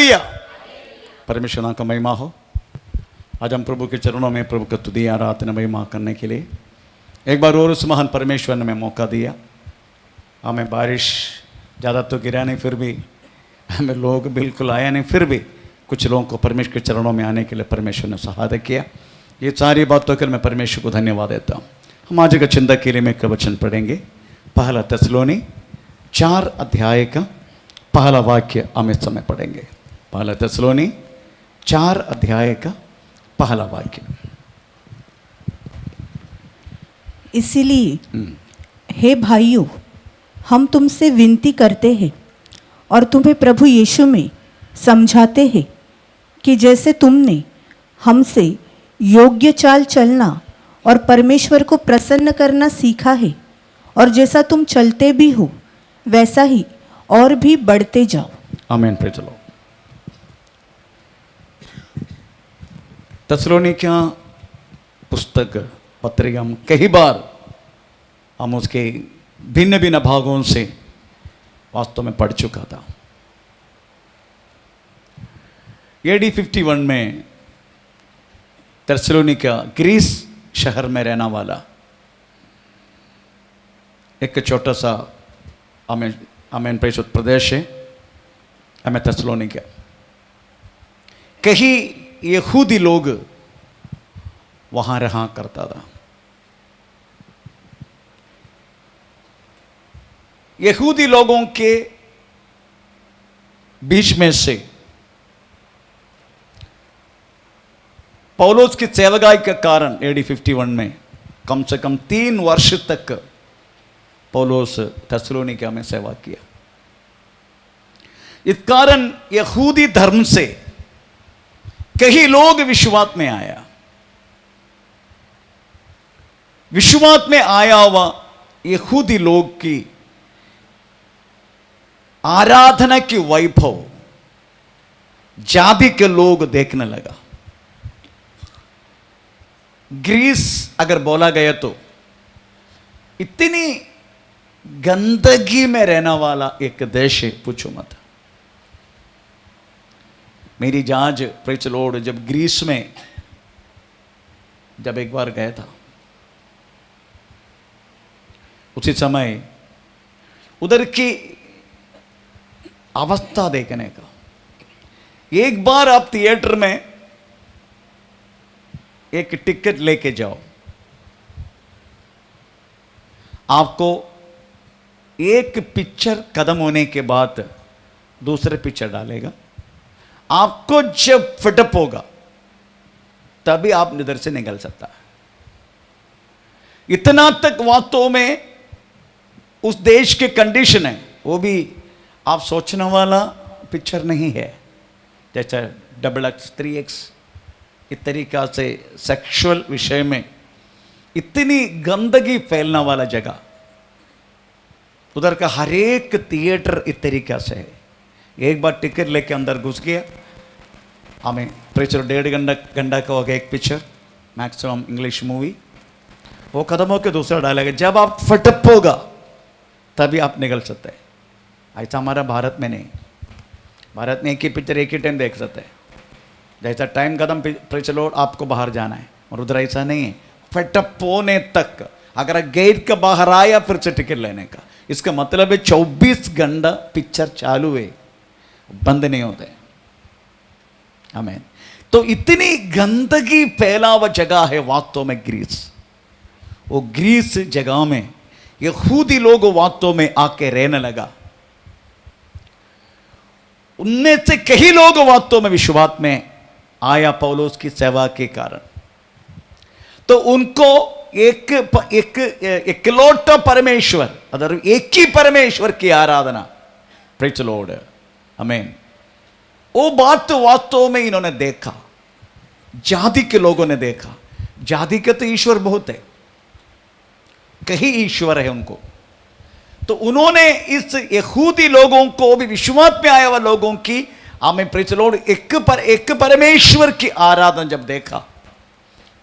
Hallelujah, परमेश्वर नाम का महिमा हो। आज हम प्रभु के चरणों में प्रभु का तुदी आराधना महिमा करने के लिए एक बार और उस महान परमेश्वर ने हमें मौका दिया। हमें बारिश ज़्यादा तो गिरा नहीं, फिर भी हमें लोग बिल्कुल आया नहीं, फिर भी कुछ लोगों को परमेश्वर के चरणों में आने के लिए परमेश्वर ने सहायता किया। ये सारी बातों के लिए मैं परमेश्वर को धन्यवाद देता हूँ। हम आज का चिंता के लिए मैं एक वचन पढ़ेंगे। पहला थिस्सलुनी 4 अध्याय का पहला वाक्य हम इस समय पढ़ेंगे। पहला थिस्सलुनी 4 अध्याय का पहला वाक्य। इसीलिए हे भाइयों, हम तुमसे विनती करते हैं और तुम्हें प्रभु यीशु में समझाते हैं कि जैसे तुमने हमसे योग्य चाल चलना और परमेश्वर को प्रसन्न करना सीखा है और जैसा तुम चलते भी हो वैसा ही और भी बढ़ते जाओ। आमीन। Praise the Lord. थिस्सलुनीकियों पुस्तक पत्रिका हम कई बार हम उसके भिन्न भिन्न भागों से वास्तव में पढ़ चुका था। AD 51 में थिस्सलुनीकियों ग्रीस शहर में रहने वाला एक छोटा सा आमीन परिशुद्ध प्रदेश है हमें थिस्सलुनीकियों। कहीं यहूदी लोग वहाँ रहा करता था। यहूदी लोगों के बीच में से पौलुस की सेवकाई के कारण AD 51 में कम से कम 3 वर्ष तक पौलुस थिस्सलुनीकियों में सेवा किया। इस कारण यहूदी धर्म से कई लोग विश्वास में आया। विश्वास में आया हुआ यहूदी लोग की आराधना की वैभव जाति के लोग देखने लगा। ग्रीस अगर बोला गया तो इतनी गंदगी में रहने वाला एक देश है, पूछो मत। मेरी जहाज प्रेज़ द लॉर्ड जब ग्रीस में जब एक बार गया था, उसी समय उधर की अवस्था देखने का। एक बार आप थिएटर में एक टिकट लेके जाओ, आपको एक पिक्चर खत्म होने के बाद दूसरे पिक्चर डालेगा। आपको जब फिटअप होगा तभी आप इधर से निकल सकता है। इतना तक वास्तव में उस देश के कंडीशन है। वो भी आप सोचने वाला पिक्चर नहीं है, जैसा XX 3X इस तरीका से सेक्सुअल विषय में इतनी गंदगी फैलने वाला जगह। उधर का हर एक थिएटर इस तरीका से है। एक बार टिकट लेके अंदर घुस गया, हमें प्रेज़ 1.5 घंटा का हो गया एक पिक्चर, मैक्सिमम इंग्लिश मूवी। वो खत्म होकर दूसरा डालेगा। जब आप फटअप होगा तभी आप निकल सकते हैं। ऐसा हमारा भारत में नहीं। भारत में एक ही पिक्चर एक ही टाइम देख सकते हैं। जैसा टाइम खत्म प्रेज़ द लॉर्ड आपको बाहर जाना है, और उधर ऐसा नहीं है। फटअप होने तक अगर गेट के बाहर आया फिर से टिकट लेने का। इसका मतलब है 24 घंटा पिक्चर चालू है, बंद नहीं होते। आमीन। तो इतनी गंदगी फैला हुआ जगह है वास्तव में ग्रीस। वो ग्रीस जगह में यहूदी लोग वास्तव में आके रहने लगा। उनमें से कई लोग वास्तव में विश्वास में आया पौलुस की सेवा के कारण। तो उनको एकलौता परमेश्वर, अदर एक ही परमेश्वर की आराधना, प्रेज़ द लॉर्ड, आमीन। वो बात तो वास्तव में इन्होंने देखा, जाति के लोगों ने देखा। जाति के तो ईश्वर बहुत है, कई ईश्वर है उनको। तो उन्होंने इस यहूदी लोगों को भी विश्वास में आया हुआ लोगों की, आमीन प्रेज़ द लॉर्ड, एक परमेश्वर की आराधना जब देखा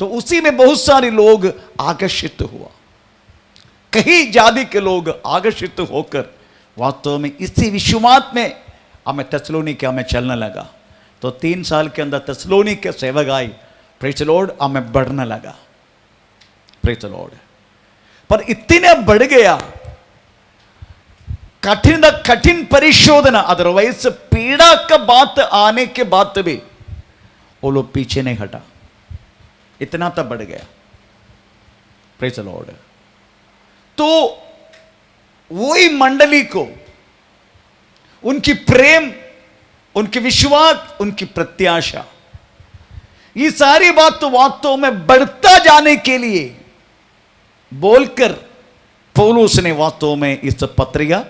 तो उसी में बहुत सारे लोग आकर्षित हुआ। कई जाति के लोग आकर्षित होकर वास्तव में इसी विश्वास में मैं तेसलोनिके में चलने लगा। तो 3 साल के अंदर तेसलोनिके सेवक आई, प्रेज द लॉर्ड, मैं बढ़ने लगा, प्रेज द लॉर्ड। पर इतने बढ़ गया, कठिन परिशोधना, अदरवाइज पीड़ा का बात आने के बाद भी वो लोग पीछे नहीं हटा, इतना तब बढ़ गया, प्रेज द लॉर्ड। तो वही मंडली को उनकी प्रेम, उनकी विश्वास, उनकी प्रत्याशा, ये सारी बात तो वास्तव में बढ़ता जाने के लिए बोलकर पौलुस ने वास्तव में इस पत्रिका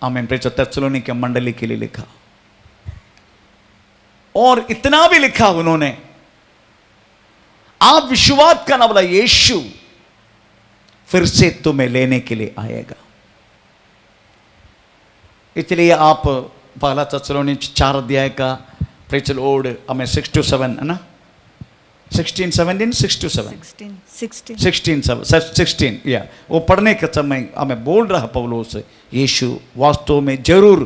आमीन तेसलोनिके मंडली के लिए लिखा। और इतना भी लिखा उन्होंने, आप विश्वास करना, बोला यीशु फिर से तुम्हें लेने के लिए आएगा। इसलिए आप पहला तेसलोनिके 4 अध्याय का प्रेज द लॉर्ड 6 to 7 है ना, 16, 17, 6 to 7, 16 या वो पढ़ने के समय हमें बोल रहा पौलुस, यीशु वास्तव में जरूर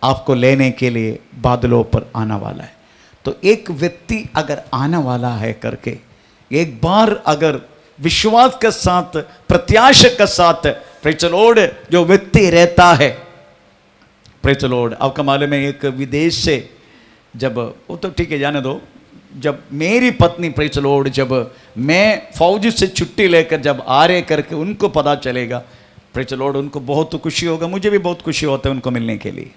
आपको लेने के लिए बादलों पर आने वाला है। तो एक व्यक्ति अगर आने वाला है करके एक बार अगर विश्वास के साथ, प्रत्याशा के साथ प्रेज द लॉर्ड जो व्यक्ति रहता है, प्रेज द लॉर्ड। आपका मालूम है एक विदेश से जब, वो तो ठीक है जाने दो, जब मेरी पत्नी प्रेज द लॉर्ड, जब मैं फौज से छुट्टी लेकर जब आ रहे करके उनको पता चलेगा, प्रेज द लॉर्ड, उनको बहुत खुशी होगा, मुझे भी बहुत खुशी होता है उनको मिलने के लिए,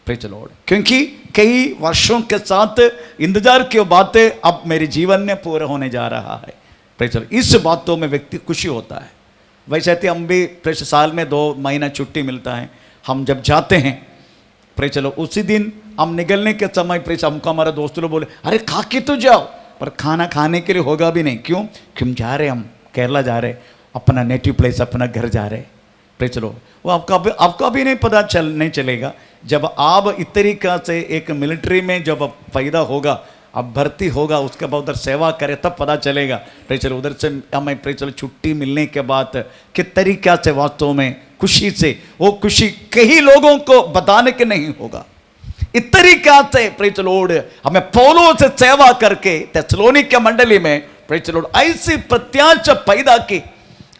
प्रेज द लॉर्ड। क्योंकि कई वर्षों के साथ इंतजार की बातें अब मेरे जीवन में पूरा होने जा रहा है, प्रेज द लॉर्ड। इस बातों में व्यक्ति खुशी होता है। वैसे हम भी प्रेज साल में 2 महीना छुट्टी मिलता है, हम जब जाते हैं प्रेज द लॉर्ड, उसी दिन हम निकलने के समय प्रेज हमको हमारे दोस्त लोग बोले, अरे खा के तो जाओ, पर खाना खाने के लिए होगा भी नहीं। क्यों जा रहे, हम केरला जा रहे, अपना नेटिव प्लेस, अपना घर जा रहे, प्रेज द लॉर्ड। वो आपका भी नहीं पता नहीं चलेगा जब आप इस तरीका से एक मिलिट्री में जब पैदा होगा, अब भर्ती होगा, उसके बाद उधर सेवा करे तब पता चलेगा, प्रेज द लॉर्ड। उधर से हमें प्रेज द लॉर्ड छुट्टी मिलने के बाद किस तरीका से वास्तव में खुशी से, वो खुशी कई लोगों को बताने के नहीं होगा। इस तरीका से प्रेज द लॉर्ड हमें पौलुस से सेवा करके तेसलोनिके मंडली में प्रेज द लॉर्ड ऐसी प्रत्याशा पैदा की,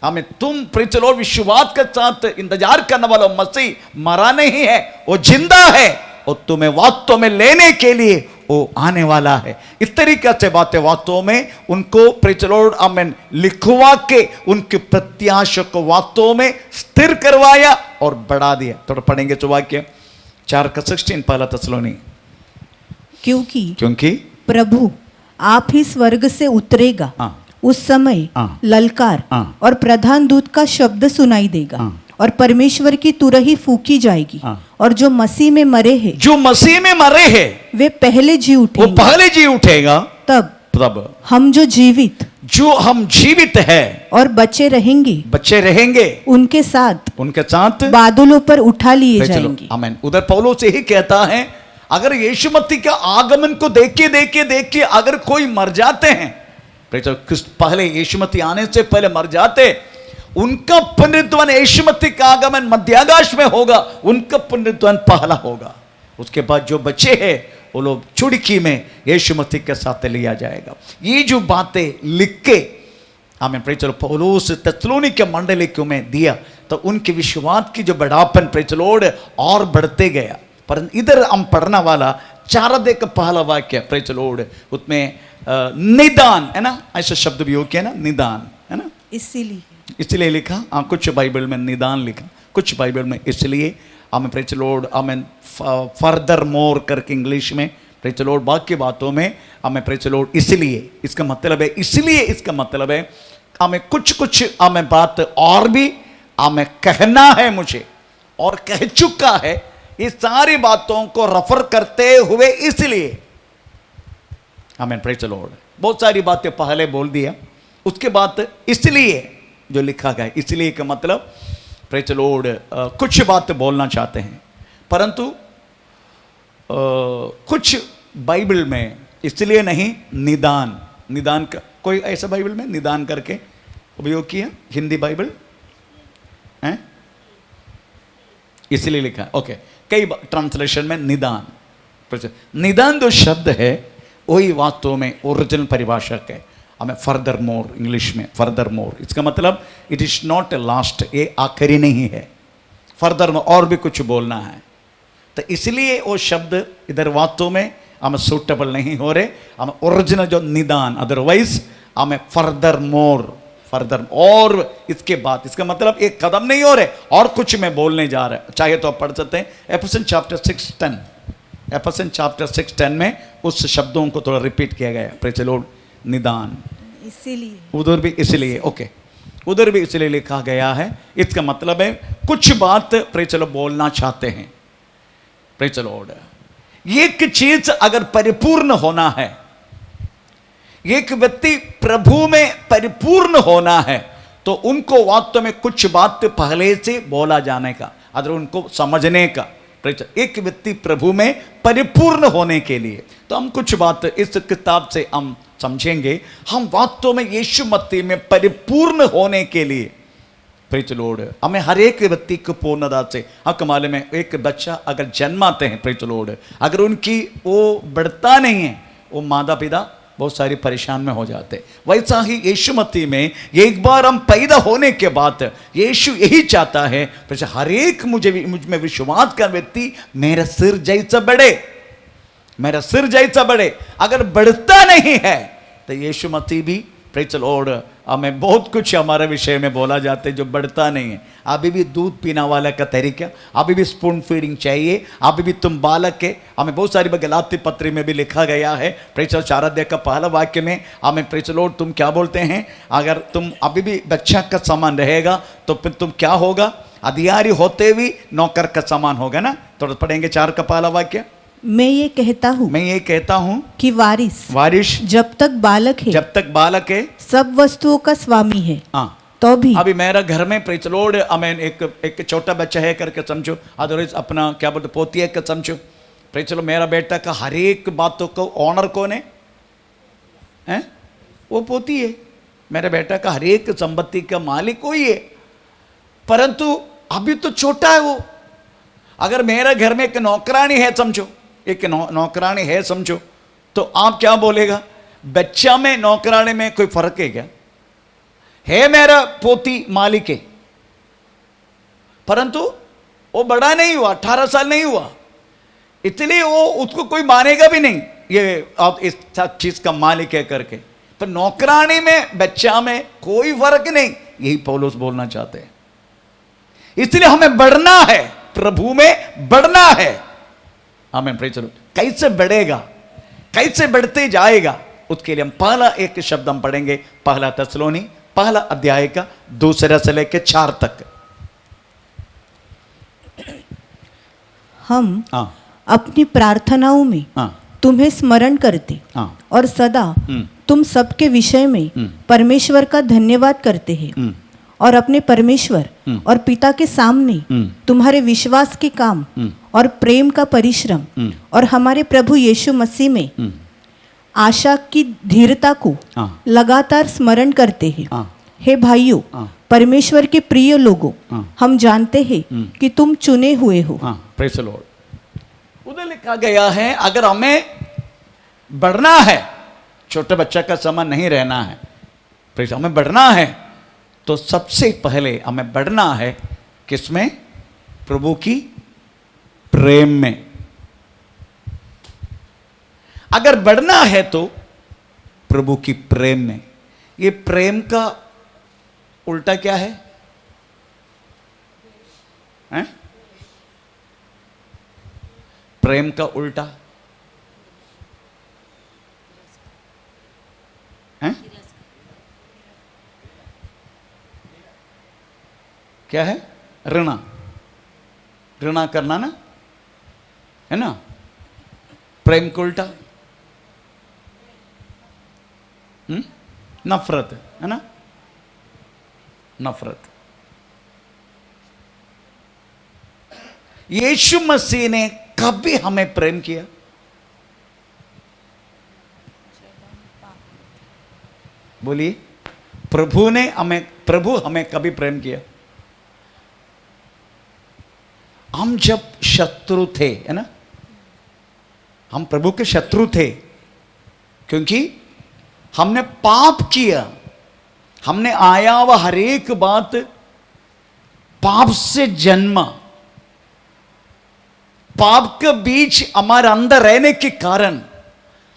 हमें तुम प्रेज द लॉर्ड विश्वास के साथ इंतजार करने वाला मसीह मरा नहीं है, वो जिंदा है और तुम्हें वास्तव में लेने के लिए वो आने वाला है। इस तरीके से बातें वास्तव में उनको प्रेज द लॉर्ड आमीन लिखवा के उनकी प्रत्याशा को वास्तव में स्थिर करवाया और बढ़ा दिया। थोड़ा पढ़ेंगे तो वाक्य 4:16 पहला तेसलोनी। क्योंकि प्रभु आप ही स्वर्ग से उतरेगा, उस समय ललकार और प्रधान दूत का शब्द सुनाई देगा और परमेश्वर की तुरही फूकी जाएगी और जो मसीह में मरे हैं वे पहले जी उठेगा तब हम जो जीवित है और बचे रहेंगे उनके साथ बादलों पर उठा लिए जाएंगे। आमीन। उधर पौलुस से ही कहता है, अगर यीशु मसीह के आगमन को देख के अगर कोई मर जाते हैं, पहले यीशु मसीह आने से पहले मर जाते, उनका पुनरुत्थान यीशु मसीह का आगमन मध्याकाश में होगा, उनका पुनरुत्थान पहला होगा। उसके बाद जो बचे हैं वो लोग चुड़की में यीशु मसीह के साथ लिया जाएगा। ये जो बातें लिख के हमें प्रेज द लॉर्ड पौलुस तेसलोनिके मंडली को में दिया, तो उनके विश्वास की जो बढ़ापन प्रेज द लॉर्ड और बढ़ते गया। पर इधर हम पढ़ने वाला 4 अध्याय का पहला वाक्य प्रेज द लॉर्ड, उसमें निदान है ना, ऐसा शब्द भी हो किया ना, निदान है ना, इसलिए लिखा। कुछ बाइबल में निदान लिखा, कुछ बाइबल में इसलिए। हमें प्रेज द लॉर्ड हमें फर्दर मोर करके इंग्लिश में प्रेज द लॉर्ड बाकी बातों में हमें प्रेज द लॉर्ड इसलिए, इसका मतलब है इसलिए, इसका मतलब है हमें कुछ हमें बात और भी हमें कहना है मुझे, और कह चुका है। इस सारी बातों को रेफर करते हुए इसलिए हमें प्रेज द लॉर्ड बहुत सारी बातें पहले बोल दिया, उसके बाद इसलिए जो लिखा गया, इसलिए का मतलब प्रेज द लॉर्ड कुछ बात बोलना चाहते हैं, परंतु कुछ बाइबल में इसलिए नहीं, निदान का कोई ऐसा बाइबल में निदान करके उपयोग किया, हिंदी बाइबल है इसलिए लिखा है। ओके, कई ट्रांसलेशन में निदान, निदान जो शब्द है वही वास्तव में ओरिजिनल परिभाषा है। हमें फर्दर मोर, इंग्लिश में फर्दर मोर, इसका मतलब it is not A last, ये आखिरी नहीं है, फर्दर और भी कुछ बोलना है। तो इसलिए वो शब्द इधर वास्तव में हमें सूटेबल नहीं हो रहे, हमें ओरिजिनल जो निदान, अदरवाइज हमें फर्दर मोर, फर्दर और इसके बाद, इसका मतलब एक कदम नहीं हो रहे और कुछ मैं बोलने जा रहा है। चाहे तो आप पढ़ सकते हैं एफेसियंस चैप्टर 6:10, एफेसियंस चैप्टर 6:10 में उस शब्दों को थोड़ा रिपीट किया गया है। प्रेज़ द लॉर्ड, निदान, इसीलिए उधर भी इसलिए, ओके, उधर भी इसलिए लिखा गया है। इसका मतलब है कुछ बात प्रेज़ द लॉर्ड बोलना चाहते हैं। प्रेज़ द लॉर्ड, एक चीज अगर परिपूर्ण होना है, एक व्यक्ति प्रभु में परिपूर्ण होना है, तो उनको वास्तव में कुछ बात पहले से बोला जाने का, अगर उनको समझने का। एक व्यक्ति प्रभु में परिपूर्ण होने के लिए तो हम कुछ बात इस किताब से हम समझेंगे। हम वास्तव में यीशु मसीह में परिपूर्ण होने के लिए, प्रेज़ द लॉर्ड, हमें हर एक व्यक्ति को पूर्णता से, हक माले में एक बच्चा अगर जन्माते हैं, प्रेज़ द लॉर्ड, अगर उनकी वो बढ़ता नहीं है, वो माता पिता बहुत सारी परेशान में हो जाते। वैसा ही यीशु मसीह में एक बार हम पैदा होने के बाद यीशु यही चाहता है, हर एक मुझ में विश्वास का व्यक्ति मेरा सिर जैसा बढ़े, मेरा सिर जैसा बढ़े। अगर बढ़ता नहीं है तो यीशु मसीह भी, प्रेज़ द लॉर्ड, हमें बहुत कुछ हमारे विषय में बोला जाता है जो बढ़ता नहीं है। अभी भी दूध पीना वाला का तरीका, अभी भी स्पून फीडिंग चाहिए, अभी भी तुम बालक है। हमें बहुत सारी गलाती पत्री में भी लिखा गया है, प्रेज़ द लॉर्ड, 4 अध्याय का पहला वाक्य में हमें, प्रेज़ द लॉर्ड, तुम क्या बोलते हैं, अगर तुम अभी भी बच्चा का समान रहेगा तो फिर तुम क्या होगा, अधिकारी होते हुए नौकर का समान होगा ना। तो पढ़ेंगे 4 का पहला वाक्य। मैं ये कहता हूँ, मैं ये कहता हूँ कि वारिस जब तक बालक है सब वस्तुओं का स्वामी है। हाँ, तो भी अभी मेरा घर में, प्रेज़ द लॉर्ड, हमें एक छोटा बच्चा है करके समझो, अदरवाइज अपना क्या बोलते पोती है कर समझो। प्रेज़ द लॉर्ड, मेरा बेटा का हर एक बातों को ऑनर कौन है? वो पोती है। मेरे बेटा का हर एक संपत्ति का मालिक वही है, परंतु अभी तो छोटा है वो। अगर मेरे घर में एक नौकरानी है समझो, एक नौकरानी है समझो, तो आप क्या बोलेगा? बच्चा में नौकरानी में कोई फर्क है क्या? है मेरा पोती मालिक है, परंतु वो बड़ा नहीं हुआ, 18 साल नहीं हुआ, इसलिए वो उसको कोई मानेगा भी नहीं ये आप इस चीज का मालिक है करके। पर नौकरानी में बच्चा में कोई फर्क नहीं, यही पौलुस बोलना चाहते हैं। इसलिए हमें बढ़ना है, प्रभु में बढ़ना है हमें। प्रेज़ द लॉर्ड, कैसे बढ़ेगा, कैसे बढ़ते जाएगा, उसके लिए हम पहला एक शब्द हम पढ़ेंगे, पहला थिस्सलुनी पहला अध्याय का 2 से लेकर 4 तक। हम अपनी प्रार्थनाओं में तुम्हें स्मरण करते और सदा तुम सबके विषय में परमेश्वर का धन्यवाद करते हैं, और अपने परमेश्वर और पिता के सामने तुम्हारे विश्वास के काम और प्रेम का परिश्रम और हमारे प्रभु यीशु मसीह में आशा की धीरता को लगातार स्मरण करते हैं। हे भाइयों, परमेश्वर के प्रिय लोगों, हम जानते हैं कि तुम चुने हुए हो। प्रेज़ द लॉर्ड, उधर लिखा गया है अगर हमें बढ़ना है, छोटे बच्चा का समान नहीं रहना है, प्रेज़, हमें बढ़ना है तो सबसे पहले हमें बढ़ना है किसमें? प्रभु की प्रेम में। अगर बढ़ना है तो प्रभु की प्रेम में। ये प्रेम का उल्टा क्या है? हैं? प्रेम का उल्टा हैं? क्या है? ऋणा, ऋणा करना ना, है ना? प्रेम को उल्टा नफरत है ना, नफरत। यीशु मसीह ने कभी हमें प्रेम किया? बोलिए, प्रभु ने हमें, प्रभु हमें कभी प्रेम किया? हम जब शत्रु थे, है ना, हम प्रभु के शत्रु थे, क्योंकि हमने पाप किया, हमने आया हुआ हर एक बात पाप से जन्मा, पाप के बीच हमारे अंदर रहने के कारण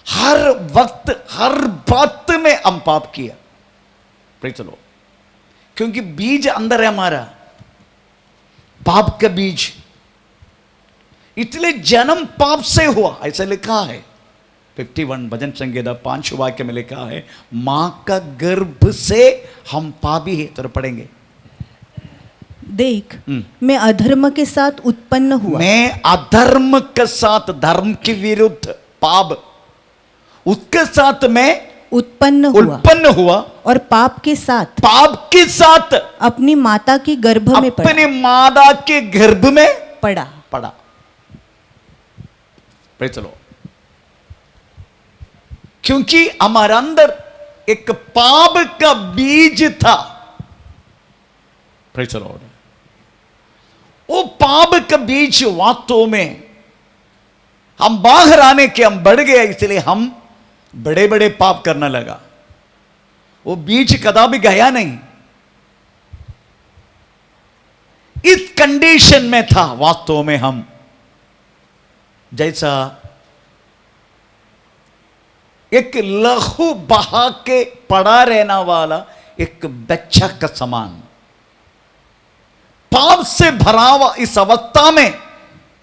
हर वक्त हर बात में हम पाप किया। Praise the Lord. क्योंकि बीज अंदर है हमारा, पाप का बीज, इसलिए जन्म पाप से हुआ, ऐसा लिखा है 51 भजन संगीता 5 वाक्य में लिखा है, मां का गर्भ से हम पापी है। तो पढ़ेंगे, देख मैं अधर्म के साथ उत्पन्न हुआ, मैं अधर्म के साथ, धर्म के विरुद्ध पाप, उसके साथ मैं उत्पन्न हुआ और पाप के साथ अपनी माता के गर्भ में अपने माता के गर्भ में पड़ा। Praise the Lord. क्योंकि हमारे अंदर एक पाप का बीज था। Praise the Lord. वो पाप का बीज वास्तव में हम बाहर आने के हम बढ़ गए, इसलिए हम बड़े बड़े पाप करने लगा। वो बीज कदापि गया नहीं, इस कंडीशन में था वास्तव में हम, जैसा एक लहू बहा के पड़ा रहना वाला एक बच्चा का समान, पाप से भरा हुआ इस अवस्था में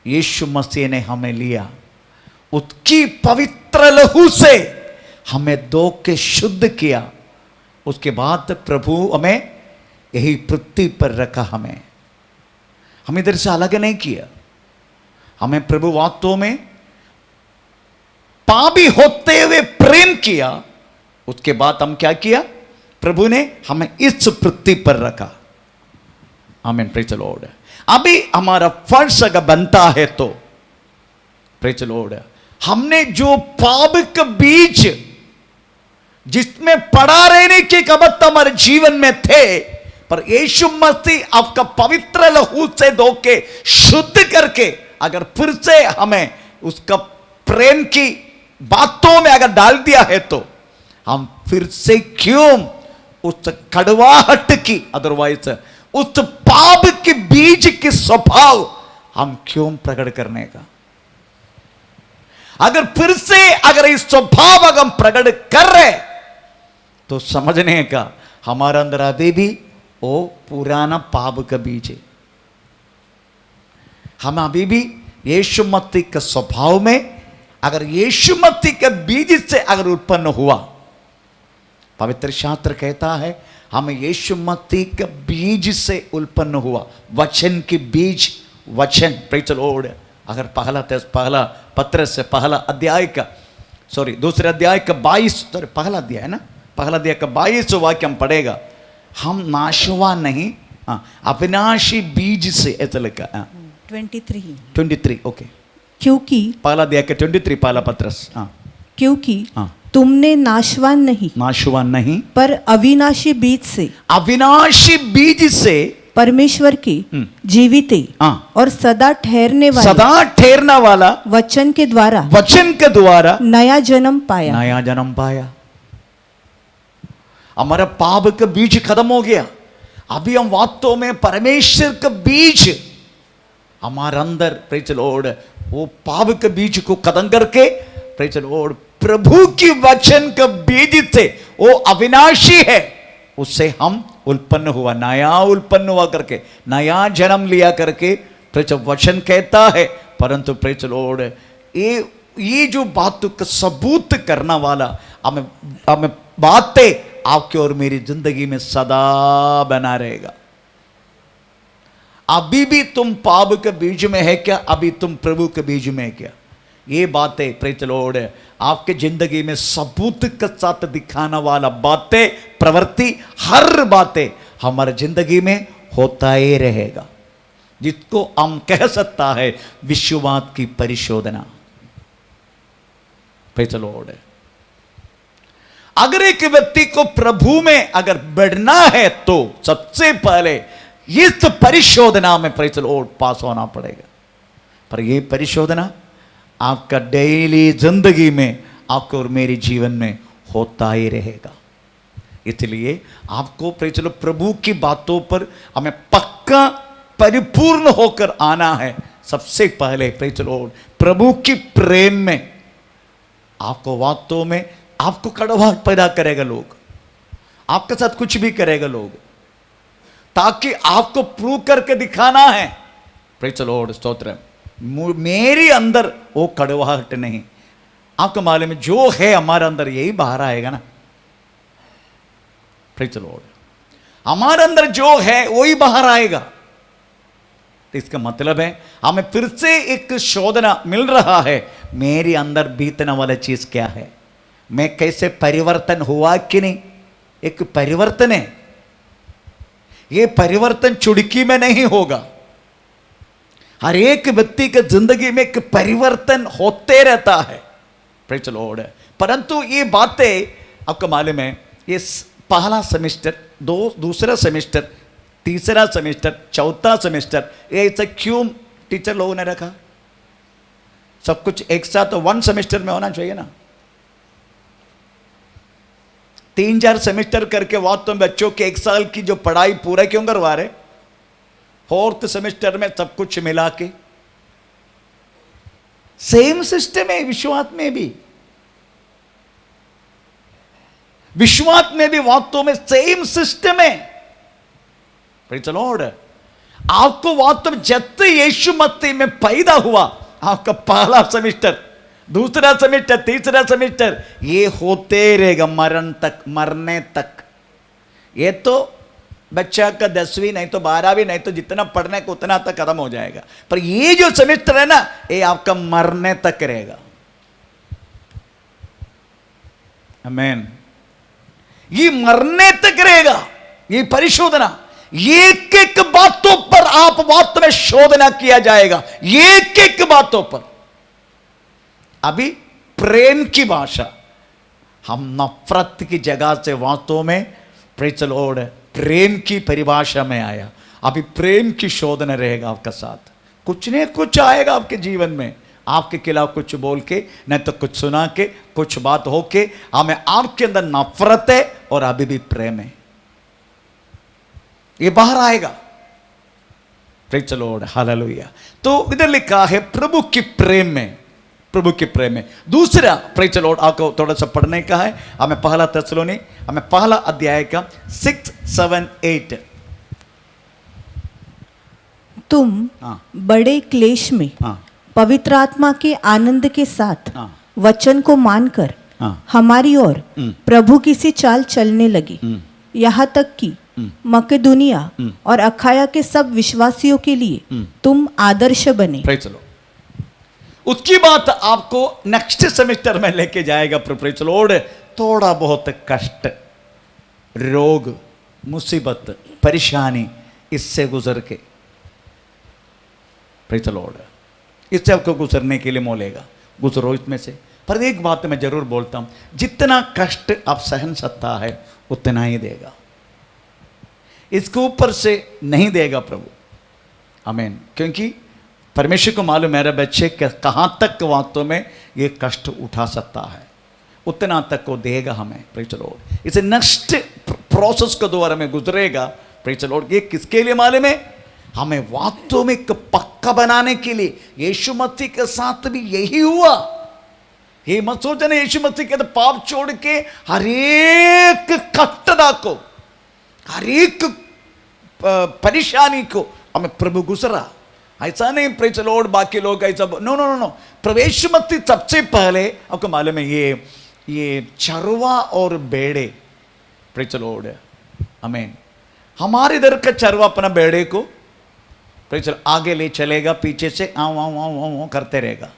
यीशु मसीह ने हमें लिया, उसकी पवित्र लहू से हमें धो के शुद्ध किया। उसके बाद प्रभु हमें यही पृथ्वी पर रखा, हमें इधर से अलग नहीं किया। हमें प्रभु वास्तव में पापी होते हुए प्रेम किया। उसके बाद हम क्या किया, प्रभु ने हमें इस पृथ्वी पर रखा। आमीन, प्रेज़ द लॉर्ड। अभी हमारा फर्ज अगर बनता है तो प्रेज़ द लॉर्ड, हमने जो पाप का बीज जिसमें पड़ा रहने के कबत हमारे जीवन में थे, पर यीशु मसीह आपका पवित्र लहू से धो के शुद्ध करके अगर फिर से हमें उसका प्रेम की बातों में अगर डाल दिया है, तो हम फिर से क्यों उस कड़वाहट की, अदरवाइज उस पाप के बीज के स्वभाव हम क्यों प्रकट करने का, अगर फिर से अगर इस स्वभाव अगर हम प्रकट कर रहे तो समझने का हमारे अंदर अभी भी वो पुराना पाप का बीज है। हम अभी भी यीशु मसीह के स्वभाव में, अगर यीशु मसीह के बीज से अगर उत्पन्न हुआ, पवित्र शास्त्र कहता है हम यीशु मसीह के बीज से उत्पन्न हुआ, वचन के बीज, वचन। Praise the Lord. अगर पहला पत्र से पहला अध्याय का दूसरे अध्याय का 22, पहला अध्याय है ना, पहला अध्याय का 22 वाक्य हम पढ़ेगा, हम नाशवान नहीं, अविनाशी बीज से, ऐसा लिखा 23 ओके, क्योंकि पहला अध्याय का 23 पहला पत्रस, क्योंकि तुमने नाशवान नहीं पर अविनाशी बीज से परमेश्वर के जीवित और सदा ठहरने वाला वचन के द्वारा नया जन्म पाया। हमारा पाप का बीज खत्म हो गया। अभी हम वास्तव में परमेश्वर का बीज हमारे अंदर, प्रेज़ द लॉर्ड, वो पाप के बीज को खत्म करके, प्रेज़ द लॉर्ड, प्रभु की वचन का बीज से, वो अविनाशी है, उससे हम उत्पन्न हुआ, नया उत्पन्न हुआ करके, नया जन्म लिया करके, प्रेज़ वचन कहता है। परंतु प्रेज़ द लॉर्ड, ये जो बातों का सबूत करना वाला हमें बातें आपके और मेरी जिंदगी में सदा बना रहेगा। अभी भी तुम पाप के बीज में है क्या, अभी तुम प्रभु के बीज में है क्या, ये बातें प्रेज़ द लॉर्ड आपके जिंदगी में सबूत के साथ दिखाना वाला बातें, प्रवृत्ति, हर बातें हमारे जिंदगी में होता ही रहेगा, जिसको हम कह सकता है विश्वास की परिशोधना। Praise the Lord. अगर एक व्यक्ति को प्रभु में अगर बढ़ना है तो सबसे पहले इस परिशोधना में प्रेज द लॉर्ड पास होना पड़ेगा। पर ये परिशोधना आपका डेली जिंदगी में, आपको और मेरे जीवन में होता ही रहेगा। इसलिए आपको प्रेज द लॉर्ड प्रभु की बातों पर हमें पक्का परिपूर्ण होकर आना है। सबसे पहले प्रेज द लॉर्ड प्रभु की प्रेम में आपको वास्तव में आपको कड़वाहट पैदा करेगा लोग, आपके साथ कुछ भी करेगा लोग, ताकि आपको प्रूव करके दिखाना है। प्रेज द लॉर्ड, स्तोत्र। मेरे अंदर वो कड़वाहट नहीं। आपको मालूम है जो है हमारे अंदर यही बाहर आएगा ना। प्रेज द लॉर्ड, हमारे अंदर जो है वही बाहर आएगा। तो इसका मतलब है हमें फिर से एक शोधना मिल रहा है, मेरे अंदर बीतने वाला चीज क्या है, मैं कैसे परिवर्तन हुआ कि नहीं। एक परिवर्तन है, ये परिवर्तन चुटकी में नहीं होगा। हर एक व्यक्ति के जिंदगी में एक परिवर्तन होते रहता है। Praise the Lord. परंतु ये बातें आपको मालूम है, ये पहला सेमेस्टर, दूसरा सेमेस्टर, तीसरा सेमेस्टर, चौथा सेमेस्टर, ये ऐसा क्यों टीचर लोगों ने रखा? सब कुछ एक साथ तो 1 सेमेस्टर में होना चाहिए ना। 3-4 सेमेस्टर करके वास्तव में बच्चों के 1 साल की जो पढ़ाई पूरा क्यों करवा रहे? 4th सेमेस्टर में सब कुछ मिला के। सेम सिस्टम है विश्वास में भी। विश्वास में भी वास्तव में सेम सिस्टम है। Praise the Lord. आपको वास्तव में जब यीशु मसीह में पैदा हुआ, आपका पहला सेमेस्टर, दूसरा सेमेस्टर, तीसरा सेमेस्टर, ये होते रहेगा मरण तक, मरने तक। ये तो बच्चा का 10वीं नहीं तो 12वीं नहीं तो जितना पढ़ने को उतना तक खत्म हो जाएगा। पर ये जो सेमेस्टर है ना, ये आपका मरने तक रहेगा। आमीन। ये मरने तक रहेगा। ये परिशोधना, एक एक बातों पर आप वास्तव में शोधना किया जाएगा, एक एक बातों पर। अभी प्रेम की भाषा, हम नफरत की जगह से वास्तव में प्रेज द लॉर्ड प्रेम की परिभाषा में आया। अभी प्रेम की शोधना रहेगा आपका साथ। कुछ नहीं कुछ आएगा आपके जीवन में, आपके खिलाफ कुछ बोल के, नहीं तो कुछ सुना के, कुछ बात हो के, हमें आपके अंदर नफरत है और अभी भी प्रेम है, ये बाहर आएगा। Praise the Lord, hallelujah. तो इधर लिखा है प्रभु की प्रेम में, प्रभु के प्रेम में। दूसरा प्रेज द लॉर्ड आपको थोड़ा सा पढ़ने का है। हमें पहला थिस्सलुनी, हमें पहला अध्याय का 6, 7, 8। तुम बड़े क्लेश में पवित्र आत्मा के आनंद के साथ वचन को मानकर हमारी ओर प्रभु की सी चाल चलने लगी, यहाँ तक कि मकेदुनिया और अखाया के सब विश्वासियों के लिए तुम आदर्श बने। Praise the Lord. उसकी बात आपको नेक्स्ट सेमेस्टर में लेके जाएगा। Praise the Lord. थोड़ा बहुत कष्ट, रोग, मुसीबत, परेशानी, इससे गुजर के, प्रेज द लॉर्ड, इससे आपको गुजरने के लिए मोलेगा, गुजरो इसमें से। पर एक बात मैं जरूर बोलता हूं, जितना कष्ट आप सहन सकता है उतना ही देगा, इसके ऊपर से नहीं देगा प्रभु। आमीन। क्योंकि परमेश्वर को मालूम मेरे बच्चे कहां तक वास्तव में ये कष्ट उठा सकता है, उतना तक को देगा हमें। Praise the Lord. इसे नेक्स्ट प्रोसेस के द्वारा में गुजरेगा। Praise the Lord. ये किसके लिए मालूम है? हमें वास्तव में एक पक्का बनाने के लिए। यीशु मसीह के साथ भी यही हुआ। ये मत सोचना यीशु मसीह के तो पाप छोड़ के हर एक कष्टता को, हर एक परेशानी को हमें प्रभु गुजरा। ऐसा नहीं प्रेज द लॉर्ड बाकी लोग ऐसा, नो नो नो नो। प्रवेश मत सबसे पहले आपको मालूम है ये चरवा और बेड़े, प्रेज द लॉर्ड, आमीन। हमारे इधर का चरवा अपना बेड़े को प्रेज द लॉर्ड आगे ले चलेगा, पीछे से आऊं आऊं आऊं आऊं करते रहेगा।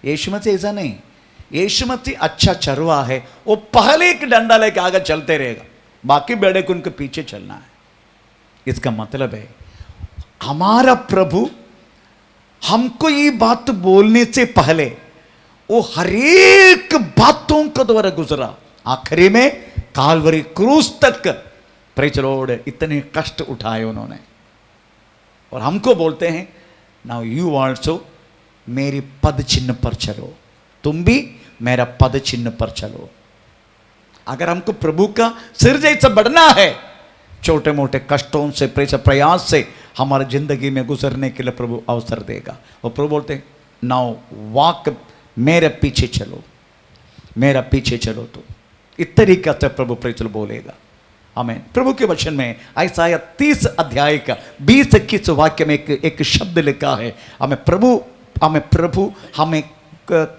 यीशु मसीह ऐसा नहीं। यीशु मसीह अच्छा चरवा है, वो पहले एक डंडा लेके आगे चलते रहेगा, बाकी बेड़े को उनके पीछे चलना है। इसका मतलब है हमारा प्रभु हमको ये बात बोलने से पहले वो हरेक बातों के द्वारा गुजरा, आखिरी में काल्वरी क्रूस तक प्रेज द लॉर्ड इतने कष्ट उठाए उन्होंने। और हमको बोलते हैं नाउ यू ऑल्सो मेरी पद चिन्ह पर चलो, तुम भी मेरा पद चिन्ह पर चलो। अगर हमको प्रभु का सिर जैसा बढ़ना है, छोटे मोटे कष्टों से प्रयास से हमारी जिंदगी में गुजरने के लिए प्रभु अवसर देगा। और प्रभु बोलते हैं नाउ वॉक, मेरे पीछे चलो, मेरा पीछे चलो। तो इस तरीके से प्रभु प्रेचल बोलेगा। आमीन। प्रभु के वचन में यशायाह 30 अध्याय का 20-21 वाक्य में एक शब्द लिखा है, हमें प्रभु हमें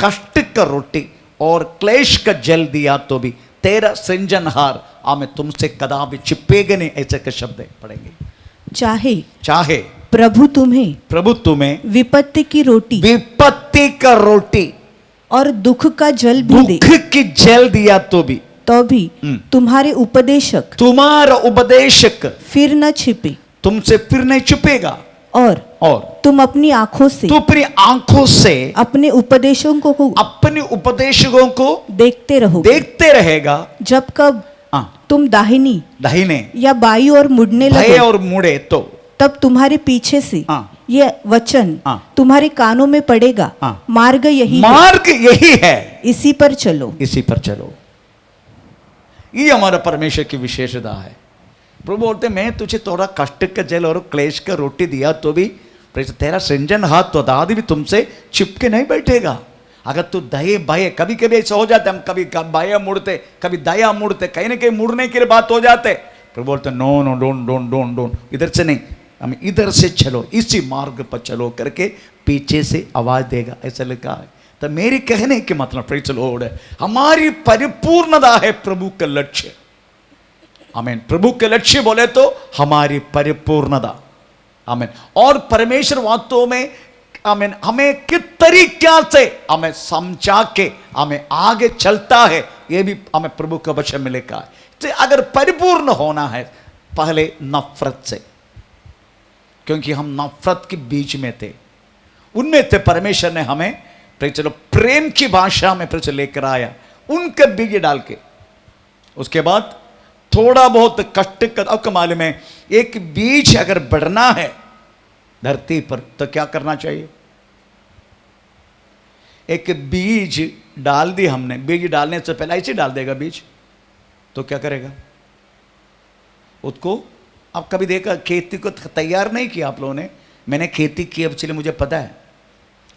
कष्ट का रोटी और क्लेश का जल दिया तो भी तेरा सृजनहार हमें तुमसे कदापि छिपेगा नहीं, ऐसे के शब्द पढ़ेंगे। चाहे प्रभु तुम्हें विपत्ति का रोटी और दुख का जल भी दे, दुख की जल दिया तो भी तुम्हारा उपदेशक फिर न छिपे, तुमसे फिर नहीं छुपेगा। और तुम अपनी आंखों से अपने उपदेशकों को देखते रहेगा। जब कब तुम दाहिने या बाई और मुड़े तो तब तुम्हारे पीछे से ये वचन तुम्हारे कानों में पड़ेगा, मार्ग यही है, इसी पर चलो। ये हमारा परमेश्वर की विशेषता है। प्रभु बोलते मैं तुझे थोड़ा कष्ट का जल और क्लेश का रोटी दिया तो भी तेरा सृजन हाथ तो दादी भी तुमसे चिपके नहीं बैठेगा। अगर तू दये बाये, कभी कभी ऐसा हो जाता है, हम कभी बाया मुड़ते, कभी दया मुड़ते, कहीं ना कहीं मुड़ने के लिए बात हो जाते। प्रभु बोलते नो डोंट, इधर से नहीं, हम इधर से चलो, इसी मार्ग पर चलो करके पीछे से आवाज देगा, ऐसा लिखा है। तो मेरी कहने के मतलब प्रेज़ द लॉर्ड, हमारी परिपूर्णता है प्रभु का लक्ष्य। आमीन। प्रभु के लक्ष्य बोले तो हमारी परिपूर्णता। आमीन। और परमेश्वर वास्तव में आमीन हमें किस तरीके से हमें समझा के हमें आगे चलता है, ये भी हमें प्रभु का वचन में लिखा है। तो अगर परिपूर्ण होना है पहले नफरत से, क्योंकि हम नफरत के बीच में थे, उनमें से परमेश्वर ने हमें प्रेम की भाषा में लेकर आया, उनके बीज डाल के। उसके बाद थोड़ा बहुत कष्ट का, आपको मालूम है एक बीज अगर बढ़ना है धरती पर तो क्या करना चाहिए? एक बीज डाल दी हमने, बीज डालने से पहले ऐसे डाल देगा बीज तो क्या करेगा उसको? आप कभी देखा खेती को तैयार नहीं किया आप लोगों ने? मैंने खेती की, अब चलिए मुझे पता है,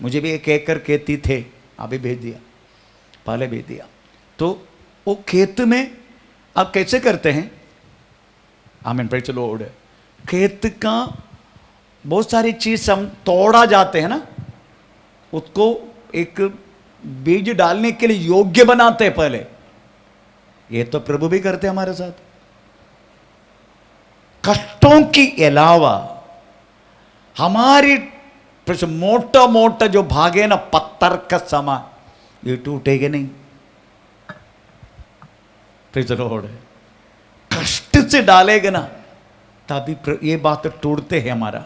मुझे भी 1 एकड़ खेती थे, अभी भेज दिया, पहले भेज दिया। तो वो खेत में आप कैसे करते हैं? आमीन, प्रेज़ द लॉर्ड। खेत का बहुत सारी चीज हम तोड़ा जाते हैं ना, उसको एक बीज डालने के लिए योग्य बनाते हैं पहले। ये तो प्रभु भी करते हैं हमारे साथ। कष्टों के अलावा हमारी मोटा मोटा जो भागे ना पत्थर का सामान, ये टूटेगा नहीं। Praise the Lord. कष्ट से डालेगा ना तभी ये बात तो टूटते हैं हमारा।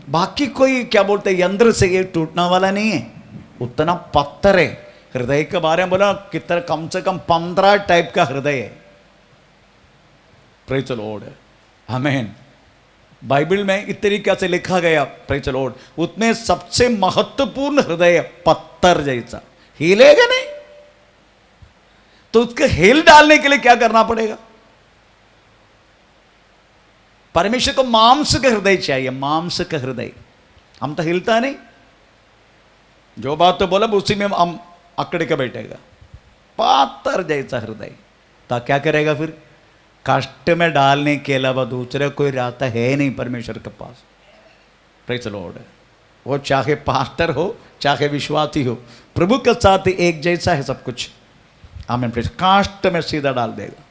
बाकी कोई क्या बोलते हैं यंत्र से ये टूटने वाला नहीं है, उतना पत्थर है। हृदय के बारे में बोला कितना, कम से कम 15 टाइप का हृदय है। Praise the Lord. आमीन। बाइबल में इस तरीके से लिखा गया, प्रेज़ द लॉर्ड, उसमें सबसे महत्वपूर्ण हृदय पत्थर जैसा, हिलेगा नहीं। तो उसके हिल डालने के लिए क्या करना पड़ेगा? परमेश्वर को मांस का हृदय चाहिए, मांस का हृदय। हम तो हिलता नहीं, जो बात तो बोला उसी में हम अकड़ के बैठेगा। पत्थर जैसा हृदय तो क्या करेगा फिर? कष्ट में डालने के अलावा दूसरे कोई रास्ता है नहीं परमेश्वर के पास। Praise the Lord. वो चाहे पास्टर हो चाहे विश्वासी हो, प्रभु के साथ एक जैसा है सब कुछ। आमीन। काष्ट में सीधा डाल देगा।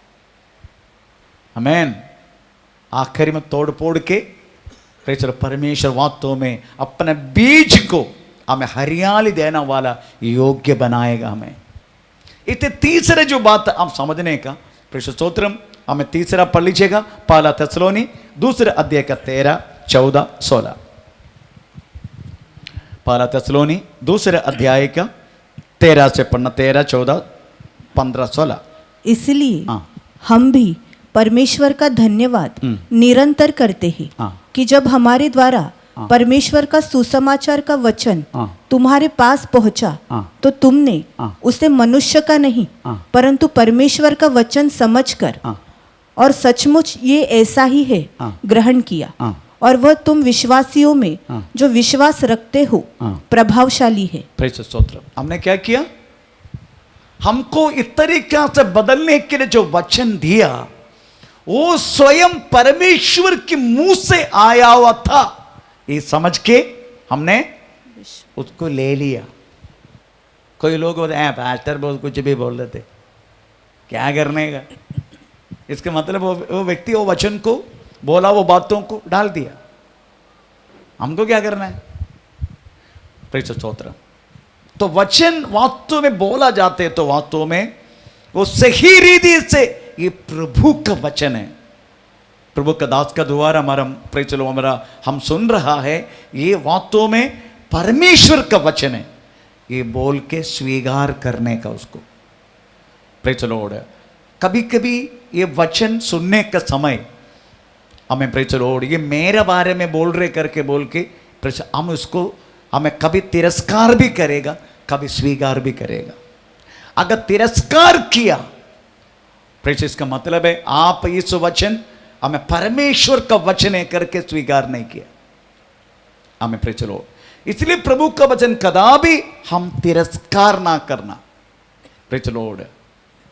आमीन। आखिरी में तोड़ फोड़ के परमेश्वर वास्तव में अपने बीज को हमें हरियाली देने वाला योग्य बनाएगा हमें। इतने तीसरे जो बात आप समझने का, प्रेषित स्तोत्रम, हमें तीसरा पढ़ लीजिएगा, पहला थिस्सलुनी 2 अध्याय का 13, 14, 16। पहला थिस्सलुनी 2 अध्याय का 13 से पढ़ना, 13, 14, 15, 16। इसलिए हम भी परमेश्वर का धन्यवाद निरंतर करते हैं कि जब हमारे द्वारा हाँ। परमेश्वर का सुसमाचार का वचन हाँ। तुम्हारे पास पहुंचा हाँ। तो तुमने हाँ। उसे मनुष्य का नहीं हाँ। परंतु परमेश्वर का वचन समझकर हाँ। और सचमुच ये ऐसा ही है हाँ। ग्रहण किया, हाँ। और वह तुम विश्वासियों में हाँ। जो विश्वास रखते हो हाँ। प्रभावशाली है। प्रेज द स्तोत्र। हमने क्या किया? हमको इस तरीका से बदलने के लिए जो वचन दिया वो स्वयं परमेश्वर के मुंह से आया हुआ था, ये समझ के हमने उसको ले लिया। कोई लोग बोलते हैं पास्टर बोल कुछ भी बोल देते, क्या करने का? इसका मतलब वो व्यक्ति वो वचन को बोला, वो बातों को डाल दिया। हमको क्या करना है? प्रेज द स्तोत्र। तो वचन वास्तव में बोला जाते तो वास्तव में वो सही रीति से ये प्रभु का वचन है, प्रभु का दास का द्वारा हमारा प्रेज लो हमारा हम सुन रहा है, ये वास्तव में परमेश्वर का वचन है, ये बोल के स्वीकार करने का उसको। Praise Lord. कभी कभी ये वचन सुनने का समय हमें प्रेज लॉर्ड ये मेरे बारे में बोल रहे करके बोल के हम उसको हमें कभी तिरस्कार भी करेगा, कभी स्वीकार भी करेगा। अगर तिरस्कार किया प्रेज इसका मतलब है आप इस वचन हमें परमेश्वर का वचन है करके स्वीकार नहीं किया, हमें प्रेज लॉर्ड। इसलिए प्रभु का वचन कदापि हम तिरस्कार ना करना। Praise Lord.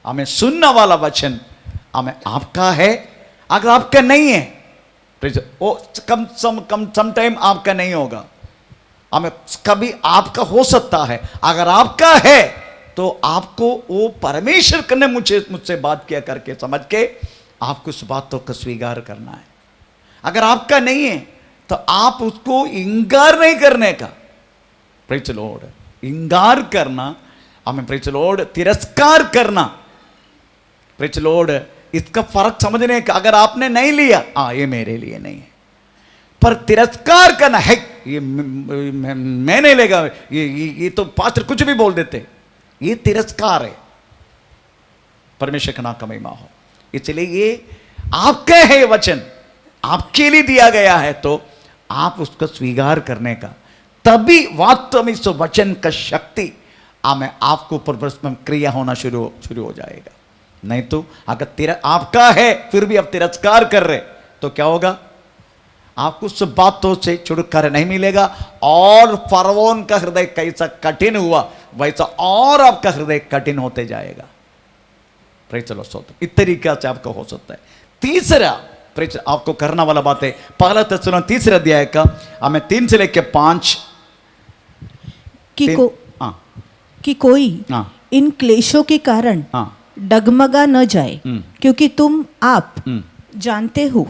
हमें सुनने वाला वचन हमें आपका है, अगर आपका नहीं है प्रेज वो कम टाइम आपका नहीं होगा, हमें कभी आपका हो सकता है। अगर आपका है तो आपको वो परमेश्वर ने मुझसे बात किया करके समझ के आपको उस बातों का स्वीकार करना है। अगर आपका नहीं है तो आप उसको इंकार नहीं करने का। Praise Lord. इंकार करना हमें प्रेज लॉर्ड, तिरस्कार करना प्रेज लॉर्ड, इसका फर्क समझने का। अगर आपने नहीं लिया ये मेरे लिए नहीं है, पर तिरस्कार करना है ये मैं नहीं लेगा, ये तो पास्टर कुछ भी बोल देते, ये तिरस्कार है। परमेश्वर का नाम का महिमा हो। इसलिए ये आपका है वचन, आपके लिए दिया गया है, तो आप उसको स्वीकार करने का, तभी वास्तव में इस वचन का शक्ति हमें आपको ऊपर क्रिया होना शुरू हो जाएगा। नहीं तो अगर आपका है फिर भी आप तिरस्कार कर रहे तो क्या होगा? आपको उस बातों से छुटकारा नहीं मिलेगा, और फरवोन का हृदय कैसा कठिन हुआ वैसा और आपका हृदय कठिन होते जाएगा। प्रेज चलो स्तोत्र। इस तरीके से आपका हो सकता है। तीसरा प्रेज आपको करना वाला बात है, पहला थिस्सलुनीके तीसरे अध्याय का हमें 3 से लेकर 5 कि कोई इन क्लेशों के कारण डगमगा न जाए, क्योंकि तुम आप जानते हो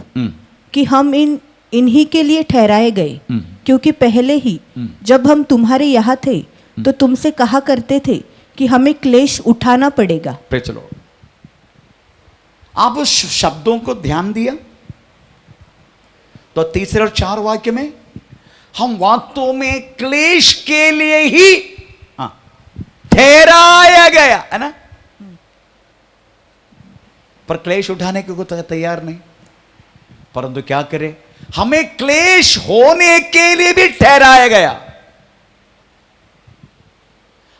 कि हम इन्हीं के लिए ठहराए गए, क्योंकि पहले ही जब हम तुम्हारे यहाँ थे तो तुमसे कहा करते थे कि हमें क्लेश उठाना पड़ेगा। चलो आप उस शब्दों को ध्यान दिया तो 3 और 4 वाक्य में हम वास्तव में क्लेश के लिए ही ठहराया गया है ना, पर क्लेश उठाने को तैयार नहीं। परंतु क्या करें, हमें क्लेश होने के लिए भी ठहराया गया।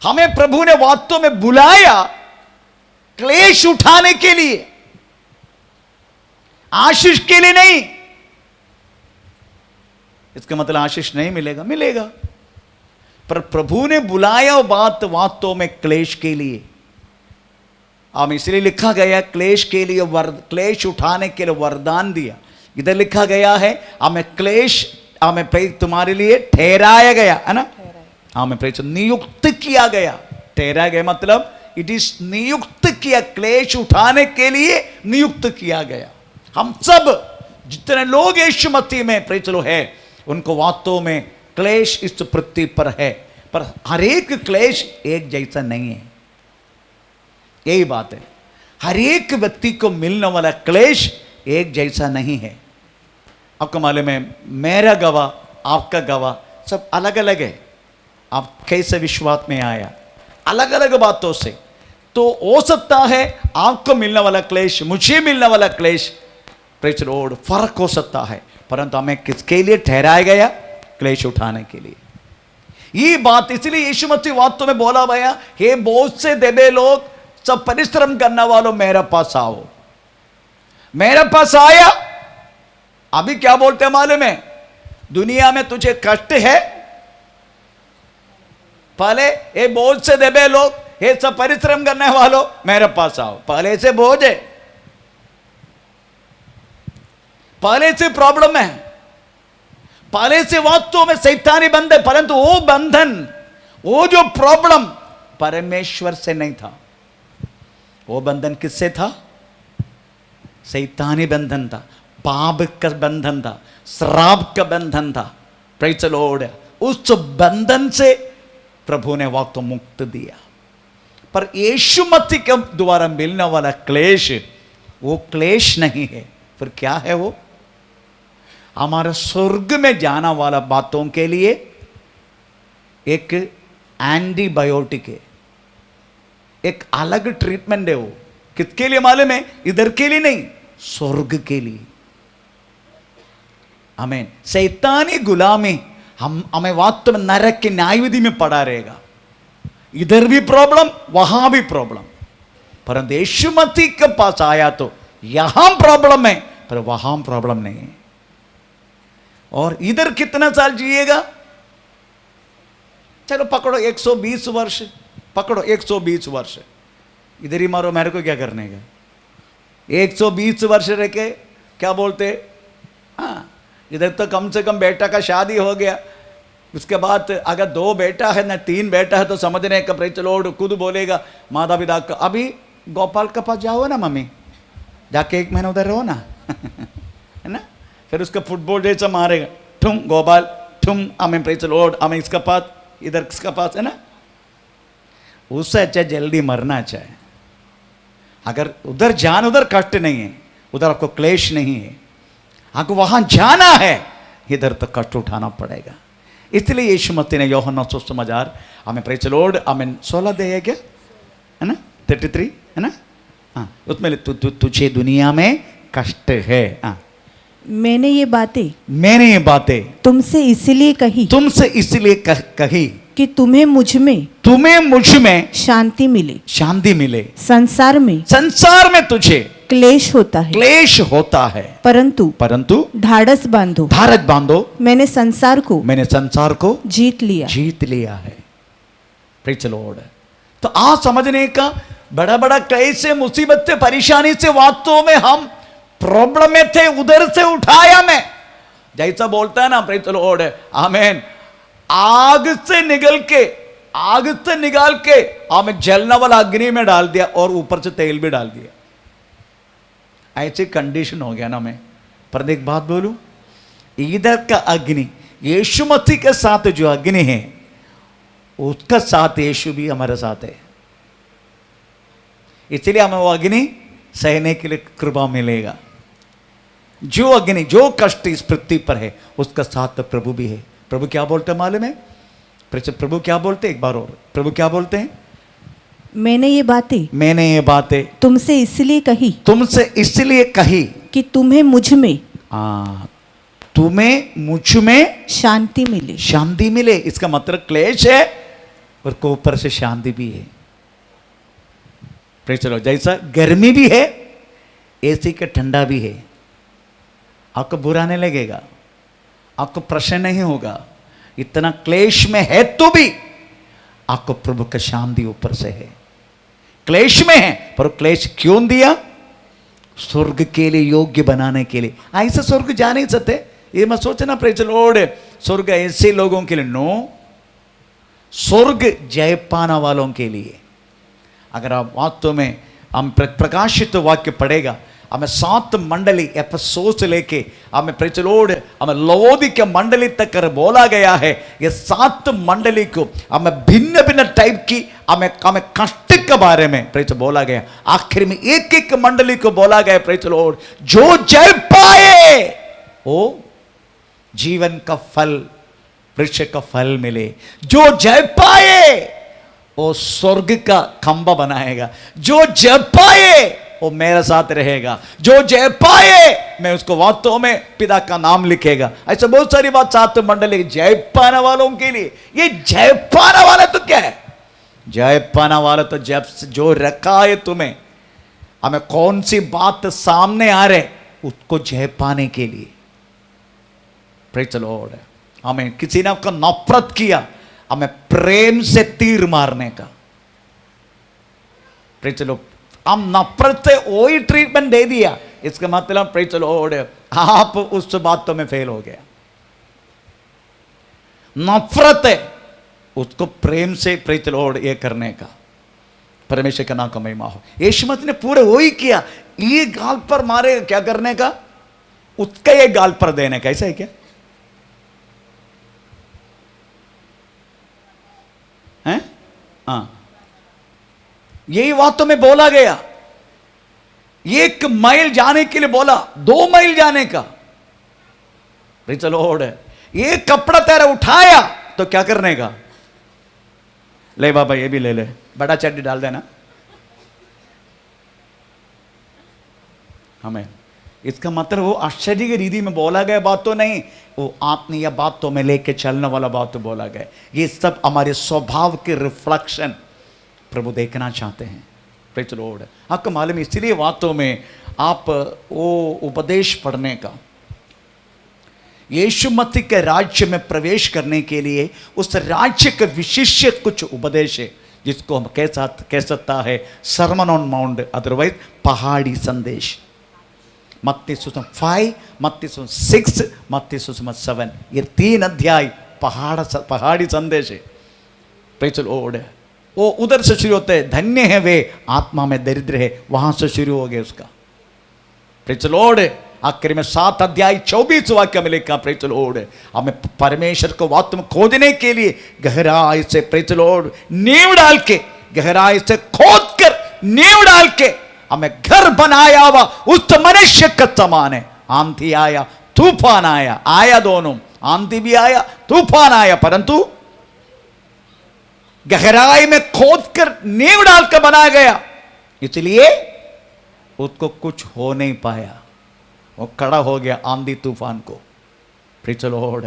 हमें प्रभु ने वास्तव में बुलाया क्लेश उठाने के लिए, आशीष के लिए नहीं। इसका मतलब आशीष नहीं मिलेगा, मिलेगा, पर प्रभु ने बुलाया बात वास्तव में क्लेश के लिए। अब इसलिए लिखा गया क्लेश के लिए क्लेश उठाने के लिए वरदान दिया। इधर लिखा गया है हमें क्लेश हमें तुम्हारे लिए ठहराया गया है ना, हमें नियुक्त किया गया। ठहराया गया मतलब इट इज नियुक्त किया, क्लेश उठाने के लिए नियुक्त किया गया। हम सब जितने लोग यीशु मसीह में प्रेचलो है उनको वास्तव में क्लेश इस पृथ्वी पर है, पर हर एक क्लेश एक जैसा नहीं है। यही बात है, हर एक व्यक्ति को मिलने वाला क्लेश एक जैसा नहीं है। आपको मालूम है मेरा गवाह आपका गवाह सब अलग अलग है। आप कैसे विश्वास में आया अलग अलग बातों से, तो हो सकता है आपको मिलने वाला क्लेश मुझे मिलने वाला क्लेश प्रेज लॉर्ड फर्क हो सकता है, परंतु हमें किसके लिए ठहराया गया? क्लेश उठाने के लिए। ये बात इसलिए यीशु मसीह वास्तव में बोला भैया, हे बहुत से देवे लोग, सब परिश्रम करने वालों मेरे पास आओ। मेरे पास आया, अभी क्या बोलते हैं मालूम है? दुनिया में तुझे कष्ट है, पहले ये बहुत से देवे लोग, ये सब परिश्रम करने वालों मेरे पास आओ। पहले से बोझ है, पहले से प्रॉब्लम है, पहले से वास्तव में शैतानी बंध है, परंतु वो बंधन, वो जो प्रॉब्लम परमेश्वर से नहीं था। वो बंधन किससे था? शैतानी बंधन था, पाप का बंधन था, श्राप का बंधन था। Praise the Lord. उस बंधन से प्रभु ने वास्तव मुक्त दिया। पर यीशु मसीह के द्वारा मिलने वाला क्लेश, वो क्लेश नहीं है, फिर क्या है? वो हमारे स्वर्ग में जाना वाला बातों के लिए एक एंटीबायोटिक है, एक अलग ट्रीटमेंट है। वो किसके लिए मालूम है? इधर के लिए नहीं, स्वर्ग के लिए। आमीन। शैतानी गुलामी हमें वास्तव में नरक के न्यायविधि में पड़ा रहेगा। इधर भी प्रॉब्लम, वहां भी प्रॉब्लम। परंतु यीशु मसीह के पास आया तो यहां प्रॉब्लम है, पर वहां प्रॉब्लम नहीं है। और इधर कितना साल जिएगा? चलो पकड़ो 120 वर्ष, पकड़ो 120 वर्ष, इधर ही मारो, मेरे को क्या करने का? 120 वर्ष रह के क्या बोलते? हाँ, इधर तो कम से कम बेटा का शादी हो गया, उसके बाद अगर 2 बेटा है ना 3 बेटा है तो समझने का प्रेज़ द लॉर्ड खुद बोलेगा माता पिता का, अभी गोपाल के पास जाओ ना मम्मी, जाके 1 महीना उधर रहो ना है ना। फिर उसका फुटबॉल जैसा मारेगा, ठुम गोपाल ठुम, हमें प्रेज़ द लॉर्ड, हमें इसका पास, इधर किसका पास है ना। उससे अच्छा जल्दी मरना चाहिए। अगर उधर जान, उधर कष्ट नहीं है, उधर आपको क्लेश नहीं है, आपको वहां जाना है, इधर तो कष्ट उठाना पड़ेगा। इसलिए यीशु मसीह ने यूहन्ना सुसमाचार हमें प्रेज़ द लॉर्ड, हमें 16 दे है क्या, है ना, 33 है ना, हाँ, उसमें तुझे दुनिया में कष्ट है। हाँ, मैंने ये बातें तुमसे इसलिए कही कि तुम्हें मुझ में शांति मिले। संसार में तुझे क्लेश होता है, परंतु ढाढ़स बांधो, मैंने संसार को जीत लिया है। Praise the Lord. तो आज समझने का बड़ा बड़ा कैसे मुसीबत से, परेशानी से वास्तव में हम प्रॉब्लम में थे, उधर से उठाया मैं, जैसा बोलता है ना प्रेज़ द लॉर्ड, आमीन, आग से निकाल के हमें जलने वाला अग्नि में डाल दिया और ऊपर से तेल भी डाल दिया। ऐसे कंडीशन हो गया ना मैं। पर एक बात बोलूं, इधर का अग्नि यीशु मसीह के साथ जो अग्नि है, उसका साथ यीशु भी हमारे साथ है, इसलिए हमें वो अग्नि सहने के लिए कृपा मिलेगा। जो अग्नि, जो कष्ट इस पृथ्वी पर है, उसका साथ तो प्रभु भी है। प्रभु क्या बोलते हैं मालूम है? प्रभु क्या बोलते हैं? एक बार और, प्रभु क्या बोलते हैं? मैंने ये बातें तुमसे इसलिए कही कि तुम्हें मुझ में शांति मिले। इसका मतलब क्लेश है और को ऊपर से शांति भी है। Praise the Lord. जैसा गर्मी भी है, एसी का ठंडा भी है, आपको बुरा नहीं लगेगा, आपको प्रश्न नहीं होगा, इतना क्लेश में है तो भी आपको प्रभु का शांति ऊपर से है। क्लेश में है, पर क्लेश क्यों दिया? स्वर्ग के लिए योग्य बनाने के लिए। ऐसे स्वर्ग जा नहीं सकते, ये मत सोचना प्रेज़ द लॉर्ड स्वर्ग ऐसे लोगों के लिए, नो, स्वर्ग जय पाने वालों के लिए। अगर आप वास्तव में हम प्रकाशित वाक्य पढ़ेगा, हमें 7 मंडली एफेसोस लेके हमें प्रेज़ द लॉर्ड, हमें लवोदिकीया मंडली तक बोला गया है। ये 7 मंडली को हमें भिन्न भिन्न टाइप की हमें कष्ट के बारे में प्रेज़ बोला गया। आखिर में एक मंडली को बोला गया प्रेज़ द लॉर्ड, जो जय पाए वो जीवन का फल, वृक्ष का फल मिले। जो जय पाए वो स्वर्ग का खंबा बनाएगा। जो जय पाए वो मेरे साथ रहेगा, जो जय पाए मैं उसको वास्तव में पिता का नाम लिखेगा। ऐसे बहुत सारी बात सात मंडली जय पाने वालों के लिए। ये जय पाने वाला तो क्या है? जय पाने वाला तो जब जो रखा है तुम्हें, हमें कौन सी बात सामने आ रहे उसको जय पाने के लिए। Praise the Lord. हमें किसी ने आपका नफरत किया, हमें प्रेम से तीर मारने का। Praise the Lord. हम नफरत से वही ट्रीटमेंट दे दिया, इसका मतलब प्रेज़ द लॉर्ड आप उस बातों में फेल हो गया। नफरत है उसको प्रेम से प्रेज़ द लॉर्ड ये करने का। परमेश्वर का नाम का महिमा हो। यीशु मसीह ने पूरे वही किया, ये गाल पर मारे क्या करने का, उसका ये गाल पर देने का। ऐसा है क्या? हैं? हाँ, यही बातों में बोला गया। 1 माइल जाने के लिए बोला, 2 माइल जाने का। Praise the Lord. ये कपड़ा तेरा उठाया तो क्या करने का? ले बाबा ये भी ले ले, बड़ा चड्डी डाल देना। हमें इसका मतलब वो आश्चर्य की रीति में बोला गया बात तो नहीं, वो आत्मीय बातों में लेके चलने वाला बात तो बोला गया। ये सब हमारे स्वभाव के रिफ्लेक्शन प्रभु देखना चाहते हैं। Praise the Lord. आपको मालूम है, इसलिए बातों में आप वो उपदेश पढ़ने का, यीशु मसीह के राज्य में प्रवेश करने के लिए उस राज्य के विशिष्ट कुछ उपदेश है, जिसको हम कह सकता है सरमन ऑन माउंट, अदरवाइज पहाड़ी संदेश। मत्ती सुसमाचार 5, मत्ती सुसमाचार 6, मत्ती सुसमाचार 7, ये 3 अध्याय पहाड़ी संदेश है। Praise the Lord. वो उधर से शुरू होते हैं, धन्य है वे आत्मा में दरिद्र है, वहां से शुरू हो गया उसका। Praise the Lord. आखिर में 7 अध्याय 24 वाक्य में लिखा। Praise the Lord. हमें परमेश्वर को वास्तव में खोजने के लिए गहराई से प्रेज़ द लॉर्ड नींव डाल के, गहराई से खोद कर नींव डाल के हमें घर बनाया हुआ उस मनुष्य का समान है। आंधी आया, तूफान आया, आया दोनों, आंधी भी आया, तूफान आया, परंतु गहराई में खोद कर नींव डालकर बनाया गया, इसलिए उसको कुछ हो नहीं पाया। वो खड़ा हो गया आंधी तूफान को। Praise the Lord.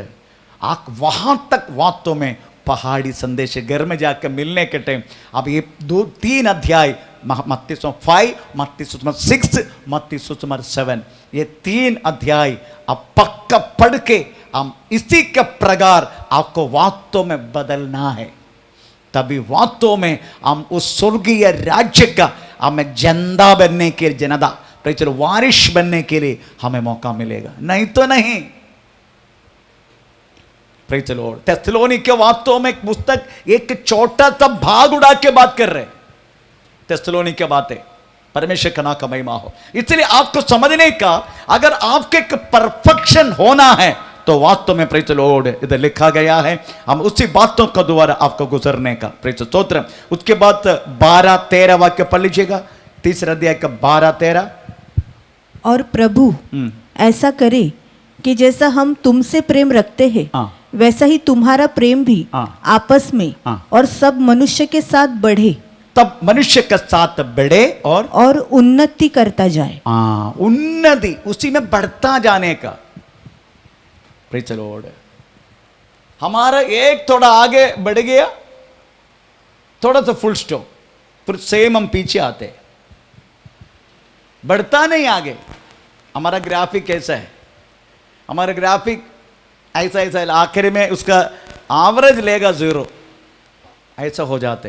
आप वहां तक वास्तव में पहाड़ी संदेश घर में जाकर मिलने के टाइम, अब ये 2-3 अध्याय मत्ती सुसमाचार 5, मत्ती सुसमाचार 6, मत्ती सुसमाचार 7, ये 3 अध्याय अब पक्का पढ़ के हम इसी के प्रकार आपको वास्तव में बदलना है। तभी वास्तव में हम उस स्वर्गीय राज्य का हमें जनता बनने के लिए, जनता प्रेज़ द लॉर्ड वारिश बनने के लिए हमें मौका मिलेगा, नहीं तो नहीं। Praise the Lord. थिस्सलुनीके वास्तव में एक पुस्तक एक छोटा सा भाग उड़ा के बात कर रहे हैं। थिस्सलुनीके बातें, परमेश्वर का नाम का महिमा हो। इसलिए आपको समझने का, अगर आपके परफेक्शन होना है तो वास्तव में प्रेज़ द लॉर्ड इधर लिखा गया है, हम उसी बातों का द्वारा आपको गुजरने का। प्रेज़ द स्तोत्र। उसके बाद 12-13 वाक्य पढ़ लीजिएगा, 3 अध्याय का 12-13। और प्रभु ऐसा करे कि जैसा हम तुमसे प्रेम रखते हैं, वैसा ही तुम्हारा प्रेम भी आपस में और सब मनुष्य के साथ बढ़े, तब मनुष्य के साथ बढ़े और उन्नति करता जाए। उन्नति उसी में बढ़ता जाने का। Praise the Lord. हमारा एक थोड़ा आगे बढ़ गया, थोड़ा सा फुल स्टॉप, फिर सेम हम पीछे आते, बढ़ता नहीं आगे। हमारा ग्राफिक कैसा है? हमारा ग्राफिक ऐसा है, आखिर में उसका एवरेज लेगा 0, ऐसा हो जाते।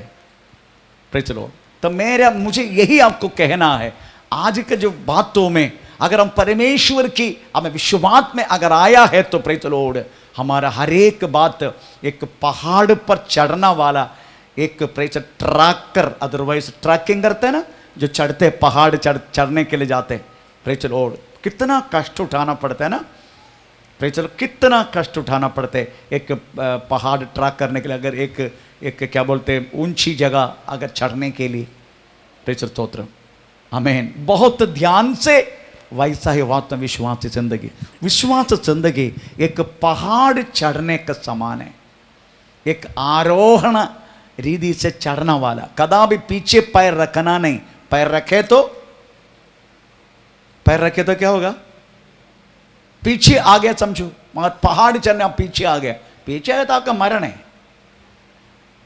Praise the Lord. तो मुझे यही आपको कहना है, आज के जो बातों में अगर हम परमेश्वर की हमें विश्वास में अगर आया है तो प्रेज़ द लॉर्ड, हमारा हर एक बात एक पहाड़ पर चढ़ना वाला एक प्रेज़ ट्रैकर, अदरवाइज ट्रैकिंग करते हैं ना, जो चढ़ते पहाड़ चढ़ने के लिए जाते। Praise the Lord. कितना कष्ट उठाना पड़ता है ना। Praise the Lord. कितना कष्ट उठाना पड़ता है एक पहाड़ ट्रैक करने के लिए, अगर एक क्या बोलते हैं ऊंची जगह अगर चढ़ने के लिए। प्रेज़ द स्तोत्र। आमीन। बहुत ध्यान से, वैसा ही वास्तव विश्वास जिंदगी, विश्वास जिंदगी एक पहाड़ चढ़ने का समान है, एक आरोहण रीति से चढ़ना वाला। कदा भी पीछे पैर रखना नहीं, पैर रखे तो पैर रखे तो क्या होगा? पीछे आ गया समझो, मगर पहाड़ चढ़ने आप पीछे आ गया, पीछे है तो आपका मरण है।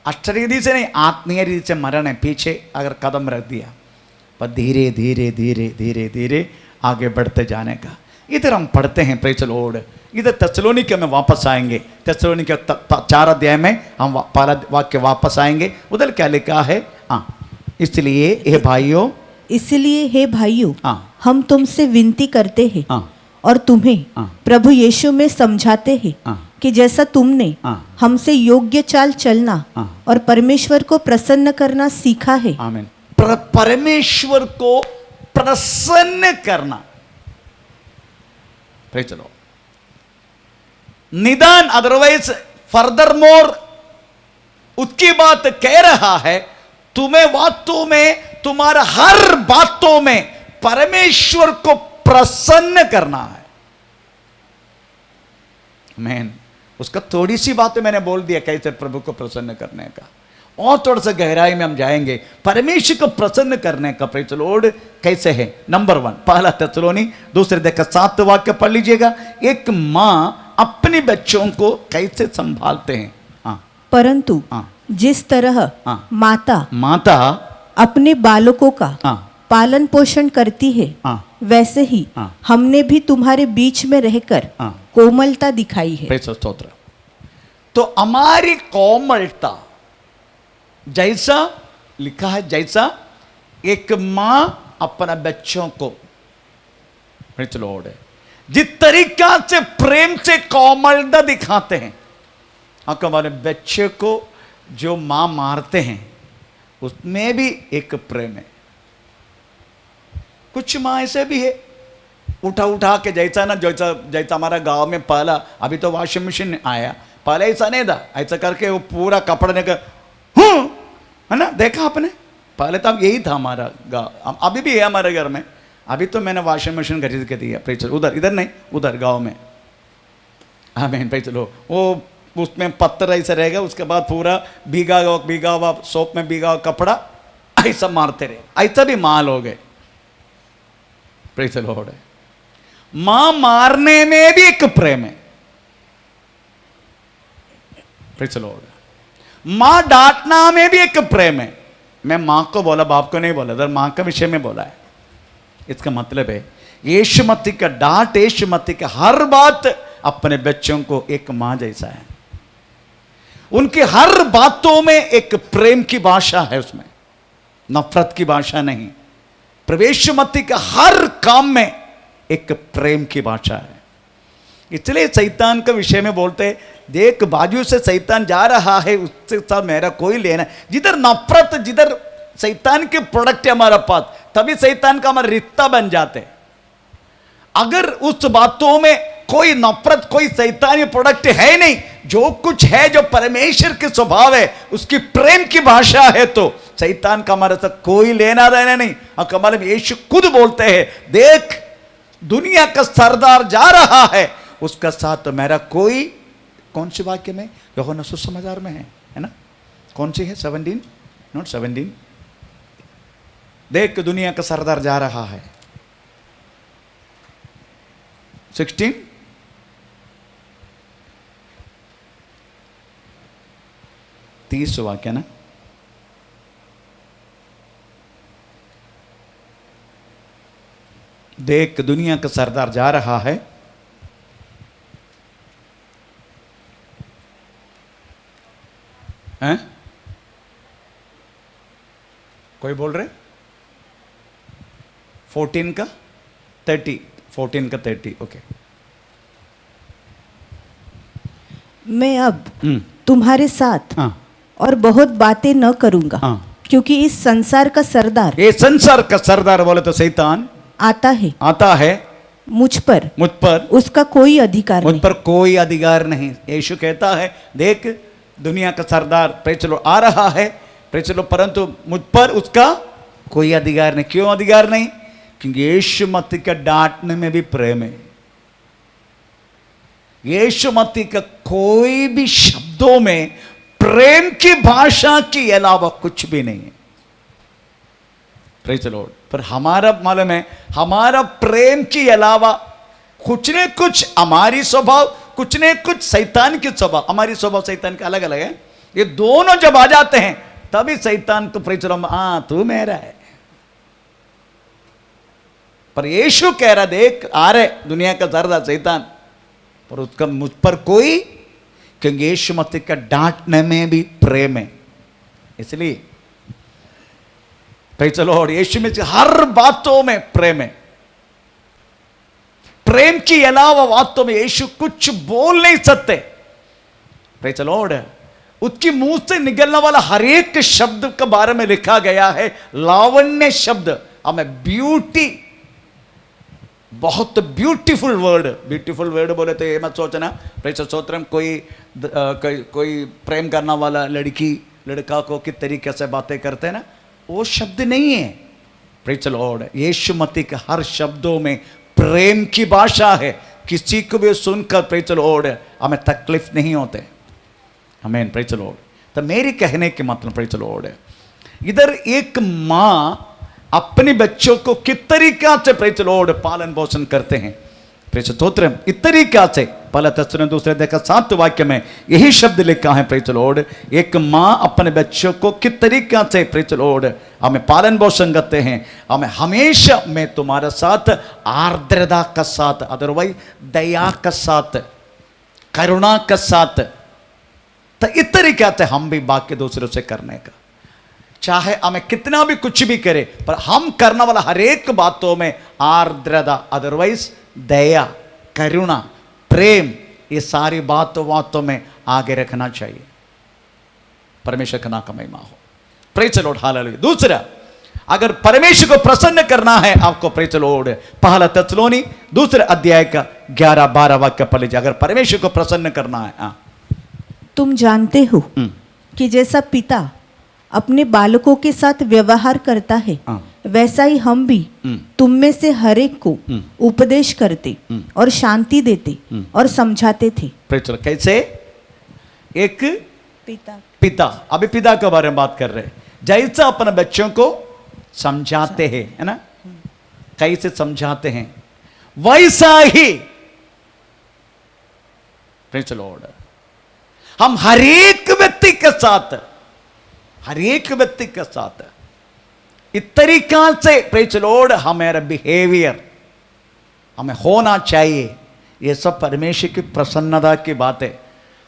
अष्टरीति से नहीं, आत्मीय रीति से मरण है। पीछे अगर कदम रख दिया, पर धीरे धीरे धीरे धीरे धीरे आगे बढ़ते जाने का। इधर हम पढ़ते हैं प्रेज़ द लॉर्ड। इधर थेसलोनिके में वापस आएंगे, थेसलोनिके 4 अध्याय में हम पहला वाक्य वापस आएंगे। उधर क्या लिखा है? इसलिए हे भाइयों, इसलिए हे भाइयों, हाँ। हम तुमसे विनती करते हैं हाँ। और तुम्हें हाँ। प्रभु यीशु में समझाते हैं हाँ। कि जैसा तुमने हाँ। हमसे योग्य चाल चलना हाँ। और परमेश्वर को प्रसन्न करना सीखा है। आमीन। परमेश्वर को प्रसन्न करना, प्रेज़ द लॉर्ड। निदान अदरवाइज फर्दर मोर उसकी बात कह रहा है, तुम्हें बातों में, तुम्हारा हर बातों में परमेश्वर को प्रसन्न करना है। आमीन। उसका थोड़ी सी बातें मैंने बोल दिया कैसे प्रभु को प्रसन्न करने का, और थोड़ा सा गहराई में हम जाएंगे। परमेश्वर को प्रसन्न करने का प्रेज़ द लॉर्ड कैसे है? नंबर 1 पहला थेसलोनी 2 देखा 7 वाक्य पढ़ लीजिएगा। एक माँ अपने बच्चों को कैसे संभालते हैं। हाँ। परंतु हाँ। जिस तरह हाँ। माता अपने बालकों का हाँ। पालन पोषण करती है, हाँ। वैसे ही हाँ। हमने भी तुम्हारे बीच में रहकर हाँ। कोमलता दिखाई है। प्रेज़ स्तोत्र। तो हमारी कोमलता, जैसा लिखा है, जैसा एक माँ अपना बच्चों को, प्रेज़ द लॉर्ड, जिस तरीका से प्रेम से कोमलता दिखाते हैं, आपका हमारे बच्चे को जो माँ मारते हैं उसमें भी एक प्रेम है। कुछ माँ ऐसे भी है, उठा उठा के जैसा ना, जैसा जैसा हमारा गांव में पहला, अभी तो वॉशिंग मशीन आया, पहले ऐसा नहीं था, ऐसा करके वो पूरा कपड़ा ने कर, है ना, देखा आपने? पहले तो अब यही था हमारा गाँव, अभी भी है हमारे घर में। अभी तो मैंने वॉशिंग मशीन खरीद के दी है, प्रेज़ उधर, इधर नहीं, उधर गांव में। आमीन। प्रेज़ लो, वो उसमें पत्थर ऐसा रहेगा, उसके बाद पूरा भीगा हुआ सोप में भीगा हुआ कपड़ा ऐसा मारते रहे, ऐसा भी माल हो गए। Praise the Lord. मां मारने में भी एक प्रेम है। Praise the Lord. मां डांटना में भी एक प्रेम है। मैं मां को बोला, बाप को नहीं बोला, इधर मां का विषय में बोला है। इसका मतलब है यीशु मसीह का डांट, यीशु मसीह का हर बात अपने बच्चों को एक मां जैसा है। उनकी हर बातों में एक प्रेम की भाषा है, उसमें नफरत की भाषा नहीं। प्रवेश मसीह का हर काम में एक प्रेम की भाषा है। इसलिए शैतान के विषय में बोलते, देख बाजू से शैतान जा रहा है, उससे साथ मेरा कोई लेना। जिधर नफरत, जिधर शैतान के प्रोडक्ट है हमारा पास, तभी शैतान का हमारा रिश्ता बन जाते। अगर उस बातों में कोई नफरत, कोई शैतानी प्रोडक्ट है नहीं, जो कुछ है जो परमेश्वर के स्वभाव है, उसकी प्रेम की भाषा है, तो शैतान का हमारे साथ कोई लेना देना नहीं। और कमाल में यीशु खुद बोलते हैं, देख दुनिया का सरदार जा रहा है, उसका साथ तो मेरा कोई, कौन सी वाक्य में? यूहन्ना सुसमाचार में है ना, कौन सी है? 17, नॉट 17। देख दुनिया का सरदार जा रहा है। 16, तीस वाक्य ना, देख दुनिया का सरदार जा रहा है, हैं? कोई बोल रहे? 14 का 30, 14 का 30, ओके। मैं अब तुम्हारे साथ हाँ। और बहुत बातें न करूंगा, हाँ। क्योंकि इस संसार का सरदार, ये संसार का सरदार बोले तो शैतान आता है मुझ पर उसका कोई अधिकार मुझ नहीं। पर कोई अधिकार नहीं। यीशु कहता है, देख दुनिया का सरदार प्रेज़ लो आ रहा है, प्रेज़ लो, परंतु मुझ पर उसका कोई अधिकार नहीं। क्यों अधिकार नहीं? क्योंकि यीशु मसीह का डांटने में भी प्रेम है। यीशु मसीह का कोई भी शब्दों में प्रेम की भाषा के अलावा कुछ भी नहीं है। Praise the Lord. पर हमारा मालूम है, हमारा प्रेम के अलावा कुछ न कुछ हमारी स्वभाव, कुछ न कुछ शैतान की स्वभाव, हमारी स्वभाव शैतान के अलग अलग है। ये दोनों जब आ जाते हैं तभी शैतान को प्रेज द लॉर्ड, हाँ तू मेरा है। पर यीशु कह रहा, देख आ रहे दुनिया का जर्दा शैतान, पर उसका मुझ पर कोई, क्योंकि यीशु मसीह का डांटने में भी प्रेम है। इसलिए प्रेज द लॉर्ड, यीशु में हर बातों में प्रेम है। प्रेम के अलावा वास्तव में यीशु कुछ बोल नहीं सकते। प्रेज द लॉर्ड, उसकी मुंह से निकलने वाला हर एक शब्द के बारे में लिखा गया है लावण्य शब्द, हमें ब्यूटी, बहुत ब्यूटीफुल वर्ड। ब्यूटीफुल वर्ड बोले तो ये मत सोचना प्रेज स्तोत्रम कोई प्रेम करने वाला लड़की लड़का को किस तरीके से बातें करते हैं ना, वो शब्द नहीं है। प्रेज द लॉर्ड, यीशु मसीह के हर शब्दों में प्रेम की भाषा है। किसी को भी सुनकर प्रेज द लॉर्ड हमें तकलीफ नहीं होते। आमीन, प्रेज द लॉर्ड। तो मेरी कहने के मतलब प्रेज द लॉर्ड, इधर एक माँ अपने बच्चों को किस तरीका से प्रेज द लॉर्ड पालन पोषण करते हैं। प्रेज स्तोत्रम इस तरीका से पहला तस्वीर दूसरे देखा 7 वाक्य में यही शब्द लिखा है प्रेज द लॉर्ड, एक माँ अपने बच्चों को किस तरीका से प्रेज द लॉर्ड हमें पालन पोषण करते हैं। हमें हमेशा मैं तुम्हारे साथ आर्द्रता का साथ, अदरवाइज दया का साथ, करुणा का साथ। तो इस तरीके से हम भी बाकी दूसरों से करने का, चाहे हमें कितना भी कुछ भी करे, पर हम करने वाला हर एक बातों में आर्द्रता, अदरवाइज दया, करुणा, प्रेम, ये सारी बातों में आगे रखना चाहिए। परमेश्वर का नाम का महिमा हो। Praise the Lord, hallelujah. दूसरा, अगर परमेश्वर को प्रसन्न करना है आपको, प्रेज द लॉर्ड, पहला थिस्सलुनी दूसरे अध्याय का 11-12 वाक्य पढ़ लीजिए। अगर परमेश्वर को प्रसन्न करना है, तुम जानते हो कि जैसा पिता अपने बालकों के साथ व्यवहार करता है, वैसा ही हम भी तुम में से हर एक को उपदेश करते और शांति देते और समझाते थे। कैसे? एक पिता, अभी पिता के बारे में बात कर रहे हैं, जैसा अपने बच्चों को समझाते हैं, है ना, कैसे समझाते हैं वैसा ही प्रेज द लॉर्ड हम हर एक व्यक्ति के साथ इस तरीका से प्रेज द लॉर्ड हमारा बिहेवियर हमें होना चाहिए। ये सब परमेश्वर की प्रसन्नता की बात है।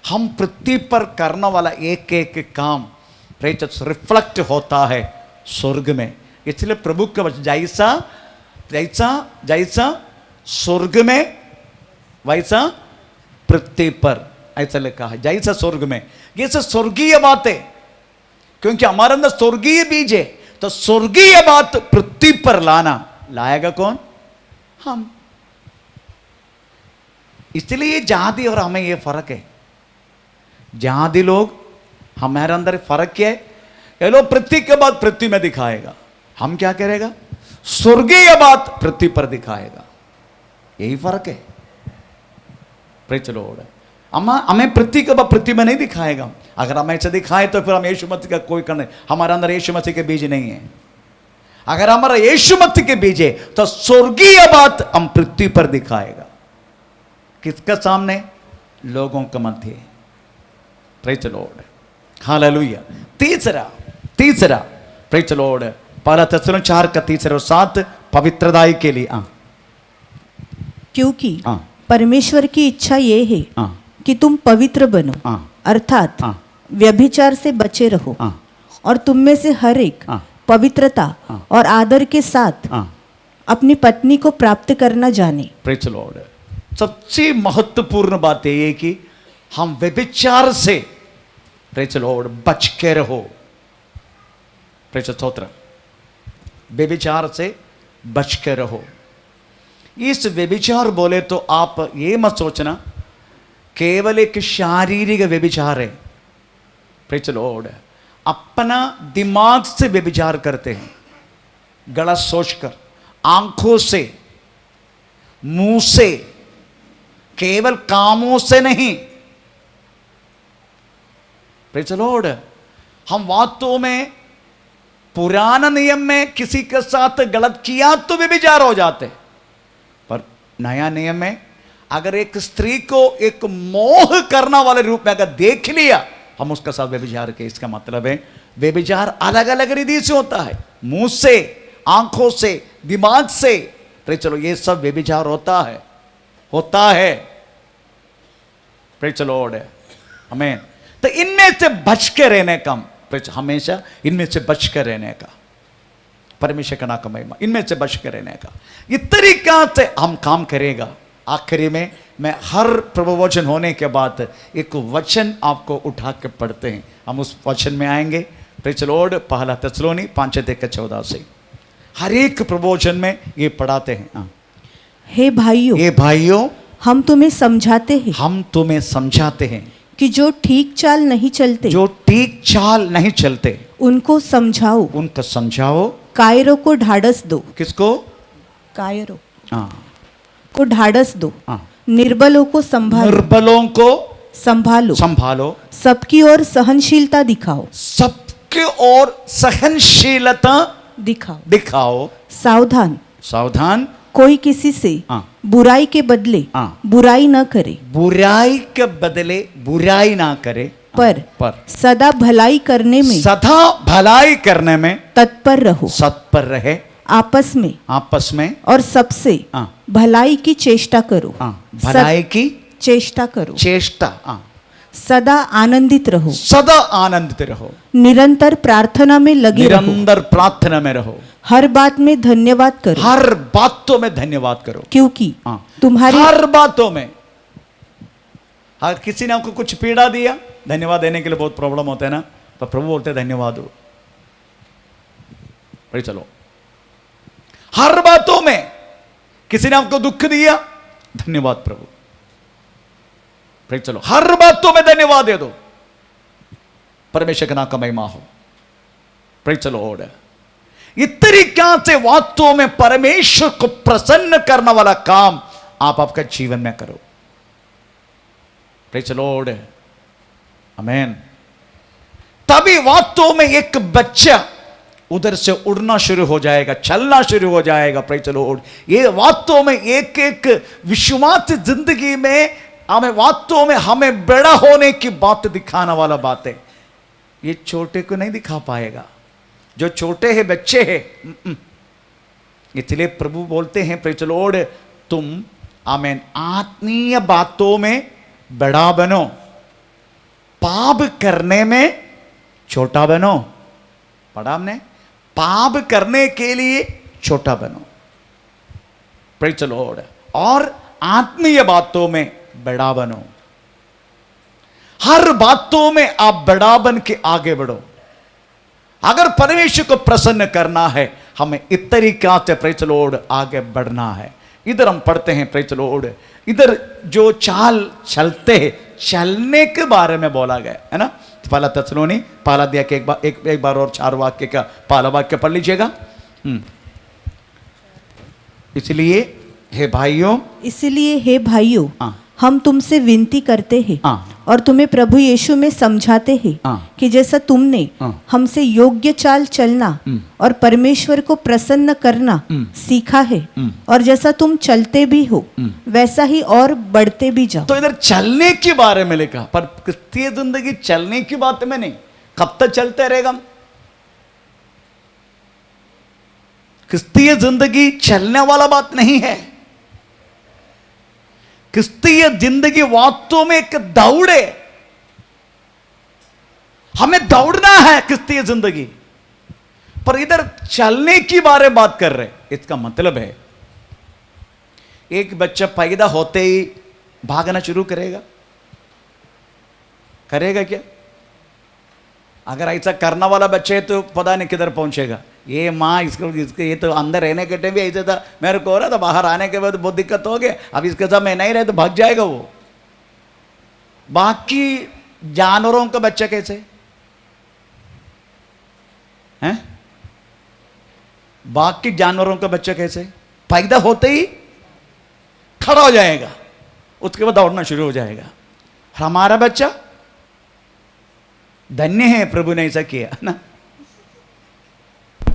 हम पृथ्वी पर करने वाला एक एक काम प्रेज रिफ्लेक्ट होता है स्वर्ग में। इसलिए प्रभु का वचन जैसा जैसा जैसा स्वर्ग में वैसा पृथ्वी पर, ऐसा लिखा है, जैसा स्वर्ग में। ये सब स्वर्गीय बात है, क्योंकि हमारे अंदर स्वर्गीय बीज है। तो स्वर्गीय बात पृथ्वी पर लाएगा कौन? हम। इसलिए जाति और हमें ये फर्क है। जाति लोग हमारे अंदर फर्क क्या है? ये लोग पृथ्वी के बाद पृथ्वी में दिखाएगा, हम क्या करेगा? स्वर्गीय बात पृथ्वी पर दिखाएगा। यही फर्क है। Praise the Lord. हमें पृथ्वी के बाद पृथ्वी में नहीं दिखाएगा। अगर हम ऐसे दिखाए तो फिर हम यीशु मसीह का कोई करने, हमारे अंदर यीशु मसीह के बीज नहीं है। अगर हमारा यीशु मसीह के बीज है तो स्वर्गीय बात हम पृथ्वी पर दिखाएगा। किसके सामने? लोगों के मध्य। Praise the Lord, hallelujah. तीसरा प्रेज द लॉर्ड, पहला थिस्सलुनी 4 का 3 और 7 पवित्रता के लिए। क्योंकि परमेश्वर की इच्छा ये है कि तुम पवित्र बनो, अर्थात व्यभिचार से बचे रहो, और तुम में से हर एक पवित्रता और आदर के साथ अपनी पत्नी को प्राप्त करना जाने। Praise the Lord. सबसे महत्वपूर्ण बात यह है कि हम व्यभिचार से प्रेज द लॉर्ड बच के रहो। प्रेज स्तोत्र। व्यभिचार से बच के रहो। इस व्यभिचार बोले तो आप ये मत सोचना केवल एक शारीरिक व्यभिचार है। Praise the Lord. अपना दिमाग से व्यभिचार करते हैं, गलत सोचकर, आंखों से, मुंह से, केवल कामों से नहीं। Praise the Lord. हम वास्तव में पुराना नियम में किसी के साथ गलत किया तो व्यभिचार हो जाते, पर नया नियम में अगर एक स्त्री को एक मोह करने वाले रूप में अगर देख लिया हम उसके साथ व्यभिचार के, इसका मतलब है व्यभिचार अलग अलग रीति से होता है, मुंह से, आंखों से, दिमाग से, तो चलो ये सब व्यभिचार होता है। प्रेज द लॉर्ड, आमीन। तो इनमें से बच के रहने का, हमेशा इनमें से बच कर रहने का, परमेश्वर का नाम का महिमा, इनमें से बच कर रहने का इस तरीका से हम काम करेगा। आखिरी में मैं हर प्रवचन होने के बाद एक वचन आपको उठा के पढ़ते हैं, हम उस वचन में आएंगे। प्रेज द लॉर्ड, पहला थिस्सलुनी 5:14 से हर एक प्रवचन में ये पढ़ाते हैं। हाँ। हे भाइयों, हम तुम्हें समझाते हैं कि जो ठीक चाल नहीं चलते उनको समझाओ। कायरों को ढाढ़स दो। किसको? कायरों को ढाढ़स दो। निर्बलों को संभालो। सबकी ओर सहनशीलता दिखाओ। दिखाओ। सावधान। कोई किसी से बुराई के बदले बुराई न करे, पर सदा भलाई करने में तत्पर रहे। आपस में और सबसे भलाई की चेष्टा करो। सदा आनंदित रहो। निरंतर प्रार्थना में लगे रहो। हर बात में धन्यवाद करो। क्योंकि तुम्हारी हर बातों में, हर किसी ने आपको कुछ पीड़ा दिया, धन्यवाद देने के लिए बहुत प्रॉब्लम होता है ना, पर प्रभु बोलते धन्यवाद हो। भाई चलो, हर बातों में किसी ने आपको दुख दिया, धन्यवाद प्रभु। भाई चलो, हर बातों में धन्यवाद दे दो, परमेश्वर का नाम का महिमा हो। भाई चलो, और इस तरीका से वास्तव में परमेश्वर को प्रसन्न करने वाला काम आप आपका जीवन में करो। प्रेज़ द लॉर्ड, आमीन। तभी वास्तव में एक बच्चा उधर से उड़ना शुरू हो जाएगा, चलना शुरू हो जाएगा। प्रेज़ द लॉर्ड, ये वास्तव में एक विश्वास जिंदगी में हमें वास्तव में हमें बड़ा होने की बात दिखाने वाला बात है। ये छोटे को नहीं दिखा पाएगा, जो छोटे हैं, बच्चे हैं। इसलिए प्रभु बोलते हैं, प्रेज़ द लॉर्ड, तुम आमीन आत्मीय बातों में बड़ा बनो, पाप करने में छोटा बनो। पढ़ा हमने, पाप करने के लिए छोटा बनो। प्रेज़ द लॉर्ड, और आत्मीय बातों में बड़ा बनो। हर बातों में आप बड़ा बन के आगे बढ़ो। अगर परमेश्वर को प्रसन्न करना है, हमें इस तरीका से प्रेज़ द लॉर्ड आगे बढ़ना है। इधर हम पढ़ते हैं, प्रेज़ द लॉर्ड, इधर जो चाल चलते हैं, चलने के बारे में बोला गया है ना। पहला थिस्सलुनी पहला अध्याय के एक बार और 4 वाक्य का पहला वाक्य पढ़ लीजिएगा। इसलिए हे भाइयों, हम तुमसे विनती करते हैं और तुम्हें प्रभु यीशु में समझाते हैं कि जैसा तुमने हमसे योग्य चाल चलना और परमेश्वर को प्रसन्न करना सीखा है, और जैसा तुम चलते भी हो वैसा ही और बढ़ते भी जाओ। तो इधर चलने के बारे में लिखा, पर क्रिस्तीय जिंदगी चलने की बात में नहीं। कब तक चलते रहेगा? क्रिस्तीय जिंदगी चलने वाला बात नहीं है। क्रिस्तीय जिंदगी वास्तव में एक दौड़ है। हमें दौड़ना है क्रिस्तीय जिंदगी, पर इधर चलने की बारे में बात कर रहे। इसका मतलब है एक बच्चा पैदा होते ही भागना शुरू करेगा क्या? अगर ऐसा करने वाला बच्चे है तो पता नहीं किधर पहुंचेगा। ये माँ इसके ये तो अंदर रहने के टाइम भी ऐसा था, मेरे को हो रहा था, बाहर आने के बाद बहुत दिक्कत हो गया, अब इसके साथ मैं नहीं रहे तो भाग जाएगा वो। बाकी जानवरों का बच्चा कैसे हैं? बाकी जानवरों का बच्चा कैसे पैदा होते ही खड़ा हो जाएगा, उसके बाद दौड़ना शुरू हो जाएगा। हमारा बच्चा धन्य है, प्रभु ने ऐसा किया ना।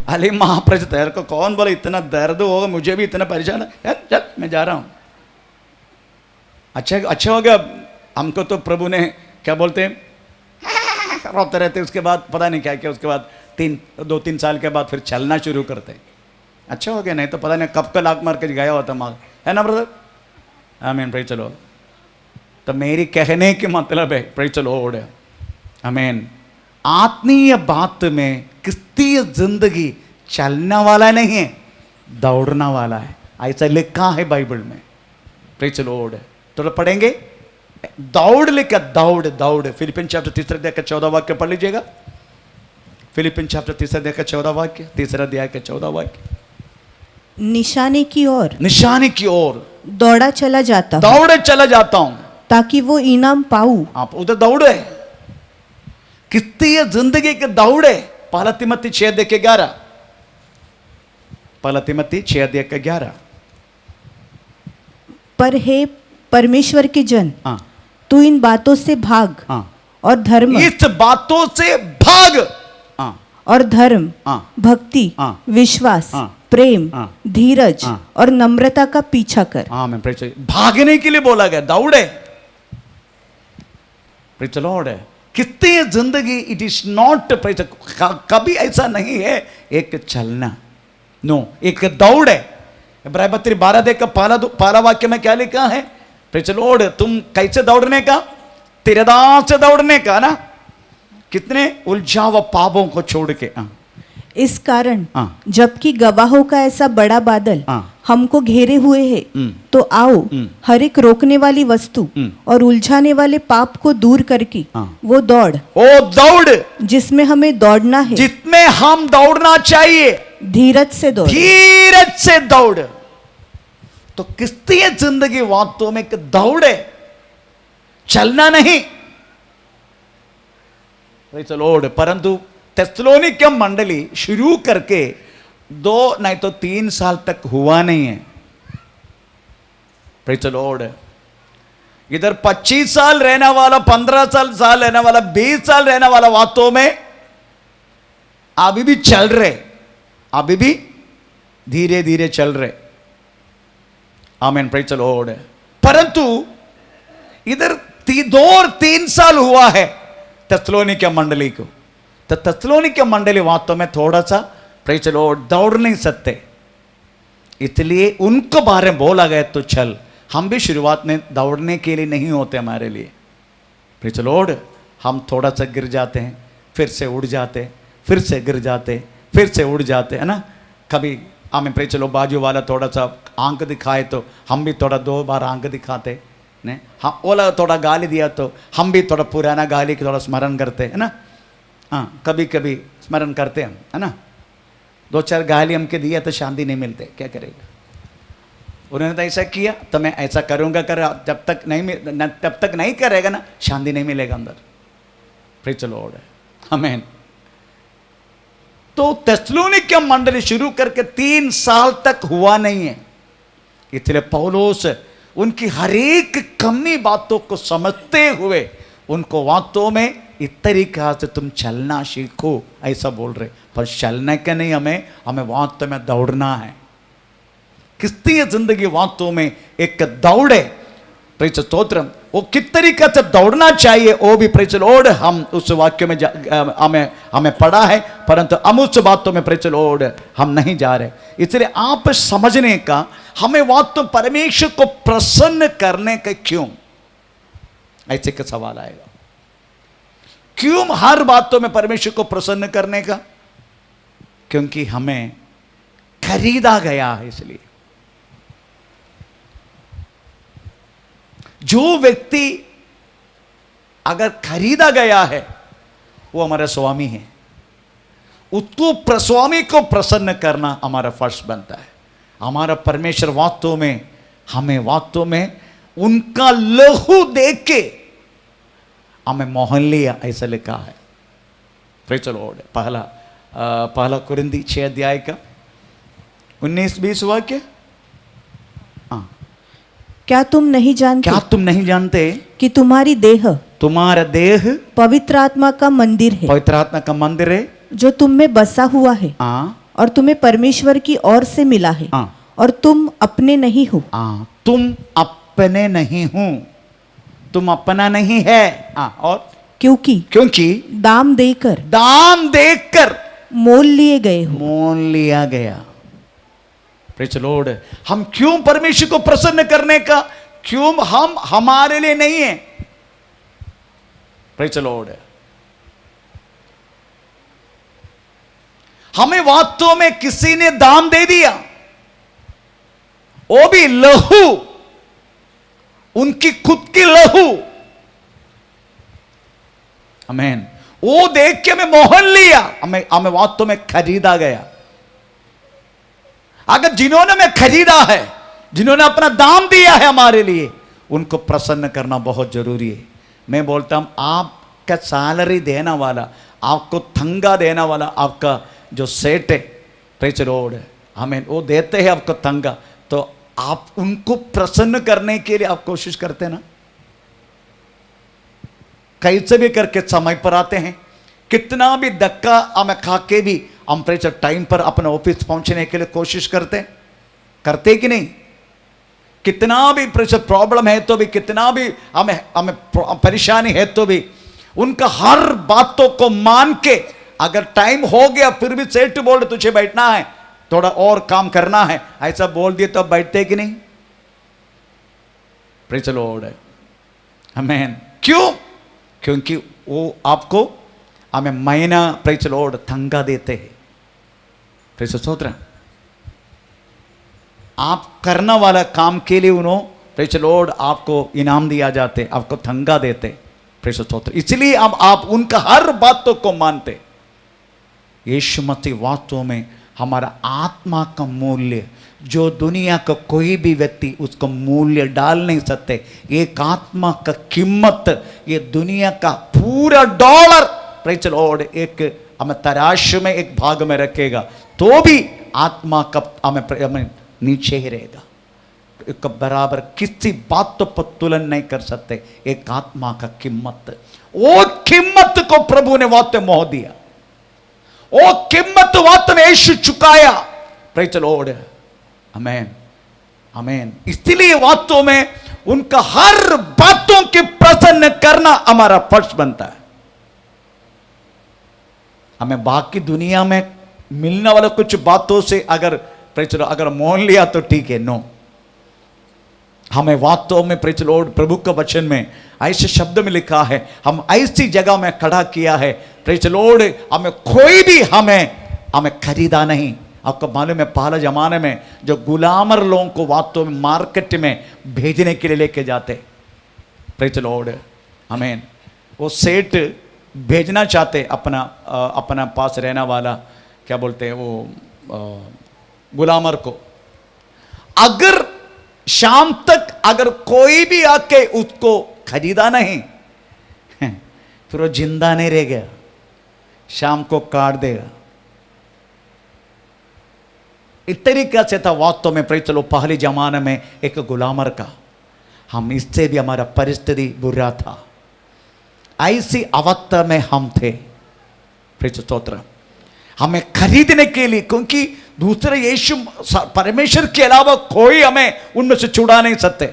अरे महाप्रभु तेरे को कौन बोला इतना दर्द होगा, मुझे भी इतना परेशान है, चल मैं जा रहा हूँ। अच्छा हो गया। हमको तो प्रभु ने क्या बोलते हैं, रोते रहते, उसके बाद पता नहीं क्या क्या, उसके बाद 2-3 साल के बाद फिर चलना शुरू करते। अच्छा हो गया, नहीं तो पता नहीं कब का लाख मार के गया होता माँ, है ना ब्रदर? आमीन, प्रेज़ द लॉर्ड। तो मेरी कहने के मतलब है, प्रेज़ द लॉर्ड, आमीन, आत्मीय बात में क्रिस्तीय जिंदगी चलने वाला नहीं है, दौड़ना वाला है। ऐसा लिखा है बाइबल में, प्रेज़ द लॉर्ड। तो पढ़ेंगे, दौड़ लिखा, दौड़ दौड़। फिलिपियन चैप्टर 3 अध्याय का 14 वाक्य पढ़ लीजिएगा। फिलिपियन चैप्टर 3 अध्याय का 14 वाक्य, 3 अध्याय का 14 वाक्य। निशाने की ओर, निशाने की ओर दौड़ा चला जाता हूं, दौड़े चला जाता हूं, ताकि वो इनाम पाऊं। आप उधर दौड़े, कितनी जिंदगी के दौड़े। पहला तिमोथी 6:11, पहला तिमोथी 6:11। पर हे परमेश्वर के जन, हाँ तू इन बातों से भाग, हाँ, और धर्म, इस बातों से भाग। हाँ और धर्म, हाँ भक्ति, हाँ, विश्वास, हाँ, प्रेम, हाँ, धीरज हाँ, और नम्रता का पीछा कर। हाँ मैं प्रेज़, भागने के लिए बोला गया, दौड़े। Praise the Lord. कितनी जिंदगी, इट इज नॉट प्रेज़, कभी ऐसा नहीं है एक चलना, नो, एक दौड़ है। इब्राहिम 12 का पहला वाक्य में क्या लिखा है? प्रेज़ द लॉर्ड, तुम कैसे दौड़ने का? तिरदार से दौड़ने का ना, कितने उलझा हुआ पापों को छोड़ के। इस कारण हाँ। जबकि गवाहों का ऐसा बड़ा बादल हाँ। हमको घेरे हुए है, तो आओ हर एक रोकने वाली वस्तु और उलझाने वाले पाप को दूर करके हाँ। वो दौड़, ओ दौड़ जिसमें हमें दौड़ना है, जितने हम दौड़ना चाहिए, धीरज से दौड़। धीरज से दौड़। तो किसती है जिंदगी वास्तव में कि दौड़े, चलना नहीं। Praise the Lord. परंतु थेसलोनिके मंडली शुरू करके 2 नहीं तो 3 साल तक हुआ नहीं है। Praise the Lord. इधर 25 साल रहने वाला, 15 साल रहने वाला, 20 साल रहने वाला वास्तव में अभी भी चल रहे, अभी भी धीरे धीरे चल रहे। आमीन, प्रेज़ द लॉर्ड। परंतु इधर 2 और 3 साल हुआ है थेसलोनिके मंडली को, तो थेसलोनिके मंडली वास्तव में थोड़ा सा, प्रेज़ द लॉर्ड, दौड़ नहीं सकते, इसलिए उनको बारे में बोला गया तो चल। हम भी शुरुआत में दौड़ने के लिए नहीं होते हमारे लिए, प्रेज़ द लॉर्ड। हम थोड़ा सा गिर जाते हैं, फिर से उड़ जाते, फिर से गिर जाते, फिर से उड़ जाते, है ना। कभी हमें प्रेज़ द लॉर्ड बाजू वाला थोड़ा सा आंख दिखाए तो हम भी थोड़ा 2 बार आंख दिखाते, ने हाँ, ओला थोड़ा गाली दिया तो हम भी थोड़ा पुराना गाली की थोड़ा स्मरण करते, है ना। हाँ, कभी कभी स्मरण करते हम, है ना। 2-4 गाली हमके दिया तो शांति नहीं मिलते, क्या करेगा। उन्होंने तो ऐसा किया तो मैं ऐसा करूँगा, जब तक नहीं करेगा ना, शांति नहीं मिलेगा अंदर। प्रेज़ द लॉर्ड, आमीन। तो थेसलोनिके मंडली शुरू करके 3 साल तक हुआ नहीं है, इसलिए पौलुस उनकी हर एक कमी बातों को समझते हुए उनको वास्तव में इस तरीका से तुम चलना सीखो ऐसा बोल रहे। पर चलने का नहीं, हमें वास्तव में दौड़ना है। किसती जिंदगी वास्तव में एक दौड़ है। प्रेज़ स्तोत्रम। वो किस तरीके से दौड़ना चाहिए वो भी प्रेज़ लॉर्ड हम उस वाक्य में हमें पढ़ा है, परंतु हम उस बातों में प्रेज़ लॉर्ड हम नहीं जा रहे। इसलिए आप समझने का, हमें वास्तव परमेश्वर को प्रसन्न करने का क्यों, ऐसे का सवाल आएगा। क्यों हर बातों में परमेश्वर को प्रसन्न करने का? क्योंकि हमें खरीदा गया है। इसलिए जो व्यक्ति अगर खरीदा गया है वो हमारा स्वामी है, उसको स्वामी को प्रसन्न करना हमारा फर्ज बनता है। हमारा परमेश्वर वास्तव में हमें वास्तव में उनका लहू देख के हमें मोहन लिया, ऐसा लिखा है। Praise the Lord. पहला कुरिन्थी 6 अध्याय का 19-20 वाक्य। क्या तुम नहीं जानते कि तुम्हारी तुम्हारा देह पवित्र आत्मा का मंदिर है, पवित्र आत्मा का मंदिर है, जो तुम में बसा हुआ है, और तुम्हें परमेश्वर की ओर से मिला है, हाँ। और तुम अपने नहीं हो, तुम अपने नहीं हो, तुम अपना नहीं है। और क्योंकि दाम देकर मोल लिए गए हो। मोल लिया गया। Praise the Lord. हम क्यों परमेश्वर को प्रसन्न करने का, क्यों हम हमारे लिए नहीं है। Praise the Lord. हमें वास्तव में किसी ने दाम दे दिया, वो भी लहू, उनकी खुद की लहू। आमीन। वो देख के हमें मोहन लिया, हमें वास्तव में खरीदा गया। अगर जिन्होंने हमें खरीदा है, जिन्होंने अपना दाम दिया है हमारे लिए, उनको प्रसन्न करना बहुत जरूरी है। मैं बोलता हूं, आपका सैलरी देने वाला, आपको तंगा देने वाला, आपका जो सेठ है, प्रेज़ द लॉर्ड, आमीन, वो देते हैं आपको तंगा, तो आप उनको प्रसन्न करने के लिए आप कोशिश करते ना। कैसे भी करके समय पर आते हैं, कितना भी धक्का हमें खा के भी हम प्रेज़ टाइम पर अपने ऑफिस पहुंचने के लिए कोशिश करते कि नहीं। कितना भी प्रेज़ प्रॉब्लम है तो भी, कितना भी हमें परेशानी है तो भी, उनका हर बातों को मान के, अगर टाइम हो गया फिर भी सेठ बोल रहे तुझे बैठना है, थोड़ा और काम करना है, ऐसा बोल दिए तो बैठते कि नहीं। Praise the Lord. आमीन। क्यों? क्योंकि वो आपको हमें महीना प्रेज़ द लॉर्ड तंगा देते हैं। प्रेज़ द स्तोत्र। आप करने वाला काम के लिए उन्होंने प्रेज़ द लॉर्ड आपको इनाम दिया जाते, आपको तंगा देते। प्रेज़ द स्तोत्र। इसलिए अब आप उनका हर बातों को मानते। यीशु मसीह वास्तव में हमारा आत्मा का मूल्य, जो दुनिया का कोई भी व्यक्ति उसको मूल्य डाल नहीं सकते। एक आत्मा का कीमत ये दुनिया का पूरा $, प्रेज़ द लॉर्ड, एक हमें तराश में एक भाग में रखेगा तो भी आत्मा का हमें नीचे ही रहेगा। एक बराबर किसी बात तो पर तुलन नहीं कर सकते एक आत्मा का कीमत। वो कीमत को प्रभु ने वास्तव में मोह दिया, वो कीमत वास्तव में यीशु चुकाया। Praise the Lord. आमीन। आमीन। इसलिए वास्तव में उनका हर बातों के प्रसन्न करना हमारा फर्ज बनता है। हमें बाकी दुनिया में मिलने वाले कुछ बातों से अगर मोह लिया तो ठीक है, नो। हमें वास्तव में प्रेज़ द लॉर्ड प्रभु का वचन में ऐसे शब्द में लिखा है, हम ऐसी जगह में खड़ा किया है, प्रेज़ द लॉर्ड, हमें कोई भी हमें खरीदा नहीं। आपको मालूम है पहले जमाने में जो गुलामर लोगों को वास्तव में मार्केट में भेजने के लिए लेके जाते, प्रेज़ द लॉर्ड, आमीन, वो सेठ भेजना चाहते अपना पास रहने वाला, क्या बोलते हैं वो, गुलामर को। अगर शाम तक अगर कोई भी आके उसको खरीदा नहीं फिर वो जिंदा नहीं रह गया, शाम को काट देगा। इस तरीके से था वास्तव में प्रेज़ द लॉर्ड पहले जमाने में एक गुलामर का। हम इससे भी हमारा परिस्थिति बुरा था, ऐसी अवस्था में हम थे। प्रेज़ द स्तोत्र। हमें खरीदने के लिए, क्योंकि दूसरे यीशु परमेश्वर के अलावा कोई हमें उनमें से छुड़ा नहीं सकते।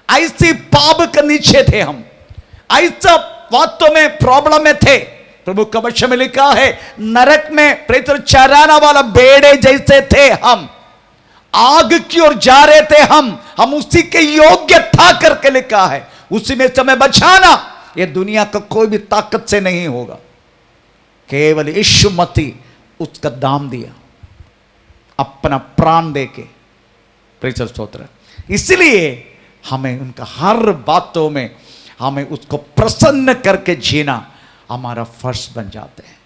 ऐसी पाप के नीचे थे हम, ऐसा वास्तव में प्रॉब्लम में थे। प्रभु का वचन में लिखा है, नरक में प्रेत चराने वाला भेड़े जैसे थे हम, आग की ओर जा रहे थे हम उसी के योग्य था करके लिखा है। उसी में समय बचाना ये दुनिया का कोई भी ताकत से नहीं होगा, केवल यीशु मसीह उसका दाम दिया अपना प्राण देके। प्रेज़ द स्तोत्र। इसलिए हमें उनका हर बातों में हमें उसको प्रसन्न करके जीना हमारा फर्ज बन जाते हैं।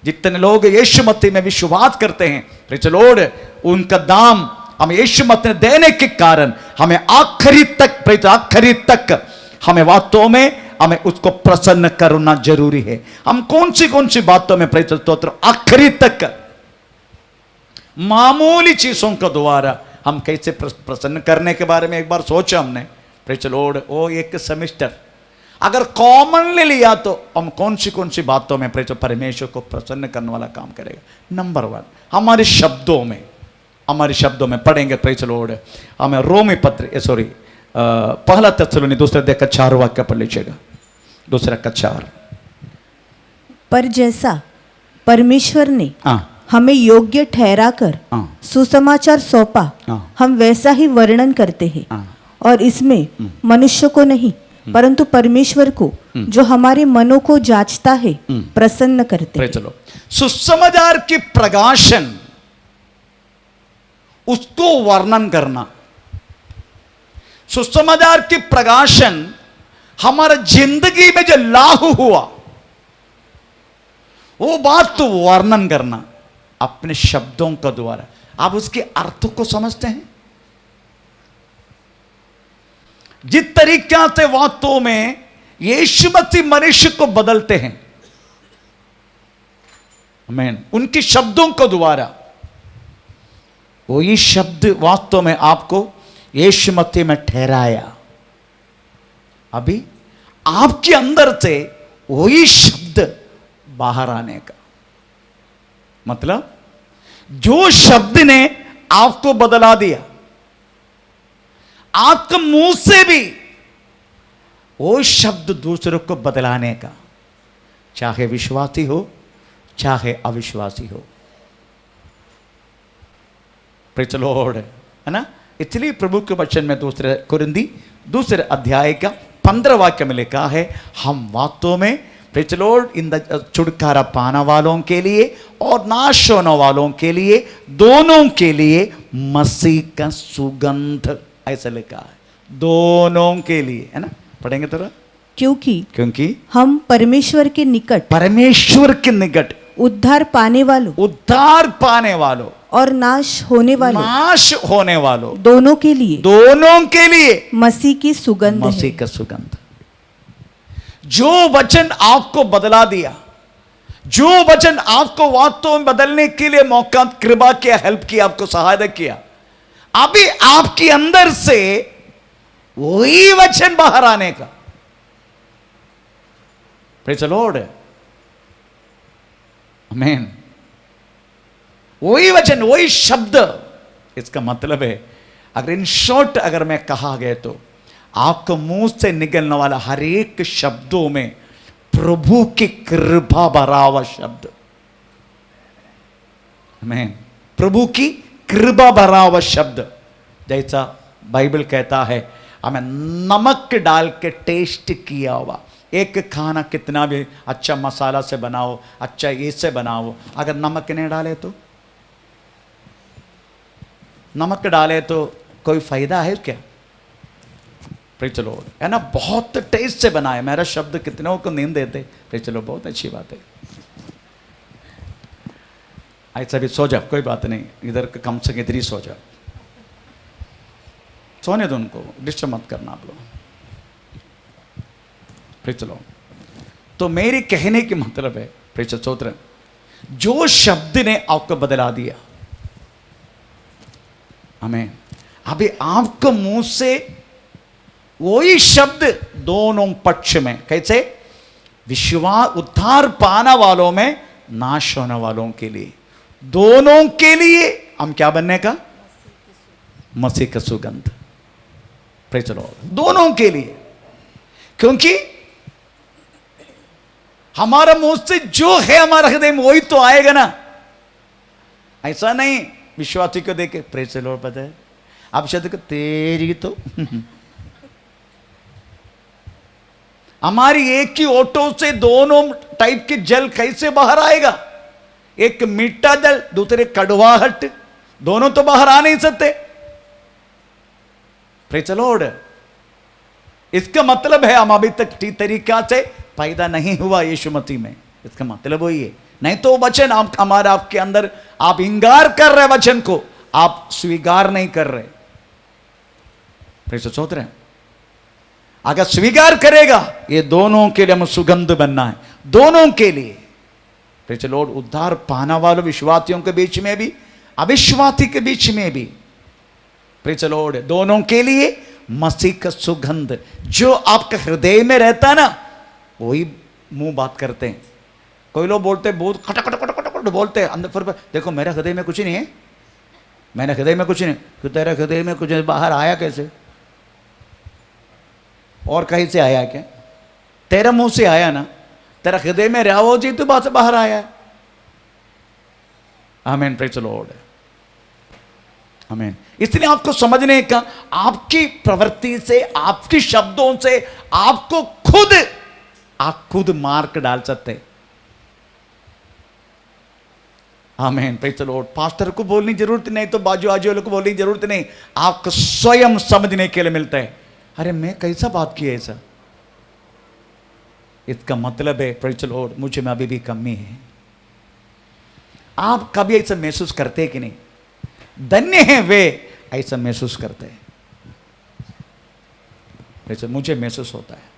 जितने लोग यीशु मसीह में विश्वास करते हैं, प्रेज़ द लॉर्ड, उनका दाम हमें यीशु मसीह ने देने के कारण हमें आखिरी तक हमें वास्तव में हमें उसको प्रसन्न करना जरूरी है। हम कौन सी बातों में प्रेज़ द स्तोत्र आखिरी तक मामूली चीजों के द्वारा हम कैसे प्रसन्न करने के बारे में एक बार सोचा हमने। प्रेज़ द लॉर्ड, वो एक सेमेस्टर अगर कॉमनली लिया तो हम कौन सी बातों में प्रेज परमेश्वर को प्रसन्न करने वाला काम करेगा? नंबर 1 हमारे शब्दों में पढ़ेंगे प्रेज लॉर्ड। हमें रोमी पत्र पहला तेसलोनी 2:4 वाक्य पढ़ लीजिएगा। 2:4 पर जैसा परमेश्वर ने हाँ हमें योग्य ठहराकर हाँ सुसमाचार सौंपा, हाँ हम वैसा ही वर्णन करते हैं। हाँ और इसमें मनुष्य को नहीं परंतु परमेश्वर को जो हमारे मनों को जांचता है प्रसन्न करते हैं। चलो सुसमाचार की प्रकाशन, उसको वर्णन करना, सुसमाचार की प्रकाशन हमारे जिंदगी में जो लागू हुआ वो बात तो वर्णन करना अपने शब्दों के द्वारा। आप उसके अर्थ को समझते हैं? जिस तरीके से वास्तव में यीशु मसीह मनुष्य को बदलते हैं, आमीन, उनके शब्दों को द्वारा, वही शब्द वास्तव में आपको यीशु मसीह में ठहराया। अभी आपके अंदर से वही शब्द बाहर आने का मतलब, जो शब्द ने आपको बदला दिया, आपके मुंह से भी वो शब्द दूसरों को बदलाने का, चाहे विश्वासी हो चाहे अविश्वासी हो। प्रेज़ द लॉर्ड, है ना? इसलिए प्रभु के वचन में 2 कुरिन्थी 2 अध्याय का 15 वाक्य में लिखा है, हम वास्तव में प्रेज़ द लॉर्ड इन छुटकारा पाने वालों के लिए और नाश होने वालों के लिए, दोनों के लिए मसीह का सुगंध, ऐसा लिखा है, दोनों के लिए, है ना? पढ़ेंगे थोड़ा। क्योंकि हम परमेश्वर के निकट उद्धार पाने वालों और नाश होने वालों दोनों के लिए मसीह की सुगंध। जो वचन आपको बदला दिया, जो वचन आपको वास्तव में बदलने के लिए मौका, कृपा किया, हेल्प किया, आपको सहायता किया, अभी आपके अंदर से वही वचन बाहर आने का। प्रेज़ द लॉर्ड, आमीन। वही वचन, वही शब्द, इसका मतलब है, अगर इन शॉर्ट अगर मैं कहा गया तो आपको मुंह से निकलने वाला हर एक शब्दों में प्रभु की कृपा भरा हुआ शब्द, आमीन, प्रभु की कृपा भरा हुआ शब्द। जैसा बाइबल कहता है, हमें नमक डाल के टेस्ट किया हुआ। एक खाना कितना भी अच्छा मसाला से बनाओ, अच्छा ये से बनाओ, अगर नमक नहीं डाले तो, नमक डाले तो कोई फायदा है क्या? प्रेज़ द लॉर्ड, है ना? बहुत टेस्ट से बनाए, मेरा शब्द कितनों को नींद देते। प्रेज़ द लॉर्ड, बहुत अच्छी बात है। ऐसा भी सो जाओ, कोई बात नहीं, इधर कम से कम इधर ही सो जाओ, सोने दो उनको, डिस्टर्ब मत करना आप लोग। Praise the Lord. तो मेरे कहने की मतलब है, प्रेज़ द स्तोत्र, जो शब्द ने आपको बदला दिया, हमें अभी आपके मुंह से वही शब्द दोनों पक्ष में, कैसे? विश्वास, उद्धार पाने वालों में, नाश होने वालों के लिए, दोनों के लिए हम क्या बनने का? मसीह का सुगंध। प्रेज़ द लॉर्ड, दोनों के लिए। क्योंकि हमारा मुंह से जो है हमारा हृदय में वही तो आएगा ना। ऐसा नहीं विश्वासी को देखे प्रेज़ द लॉर्ड पता है, आप शब्द को तेरी तो हमारी एक ही ओटो से दोनों टाइप के जल कैसे बाहर आएगा? एक मीठा जल, दूसरे कड़वाहट, दोनों तो बाहर आ नहीं सकते। प्रेज़ द लॉर्ड, इसका मतलब है हम अभी तक ठीक तरीका से पैदा नहीं हुआ यीशु मसीह में, इसका मतलब वही है। नहीं तो वचन हमारा आपके अंदर, आप इंकार कर रहे वचन को, आप स्वीकार नहीं कर रहे। प्रेज़ द स्तोत्र, अगर स्वीकार करेगा, ये दोनों के लिए हम सुगंध बनना है, दोनों के लिए। प्रेज़ द लॉर्ड, उद्धार पाने वालों विश्वासियों के बीच में भी, अविश्वासी के बीच में भी, प्रेज़ द लॉर्ड, दोनों के लिए मसीह का सुगंध जो आपका हृदय में रहता है ना, वही मुंह बात करते हैं। कोई लोग बोलते हैं बहुत खट खट खट खट खट बोलते हैं अंदर, फिर देखो मेरा हृदय में कुछ नहीं है, मेरे हृदय में कुछ नहीं। तो तेरा हृदय में कुछ बाहर आया कैसे? और कहीं से आया क्या? तेरा मुंह से आया ना, तेरा हृदय में रहा वो जी तो बात से बाहर आया है। आमीन, प्रेज़ द लॉर्ड, आमीन। इसलिए आपको समझने का, आपकी प्रवृत्ति से, आपकी शब्दों से आपको आप खुद मार्क डाल सकते हैं। आमीन, प्रेज़ द लॉर्ड। पास्टर को बोलने की जरूरत नहीं, तो बाजू आजू वालों को बोलने की जरूरत नहीं, आपको स्वयं समझने के लिए मिलता है। अरे मैं कैसा बात किया ऐसा, इसका मतलब है प्रेज़ द लॉर्ड मुझे में अभी भी कमी है। आप कभी ऐसा महसूस करते हैं कि नहीं? धन्य है वे ऐसा महसूस करते हैं। ऐसा मुझे महसूस होता है।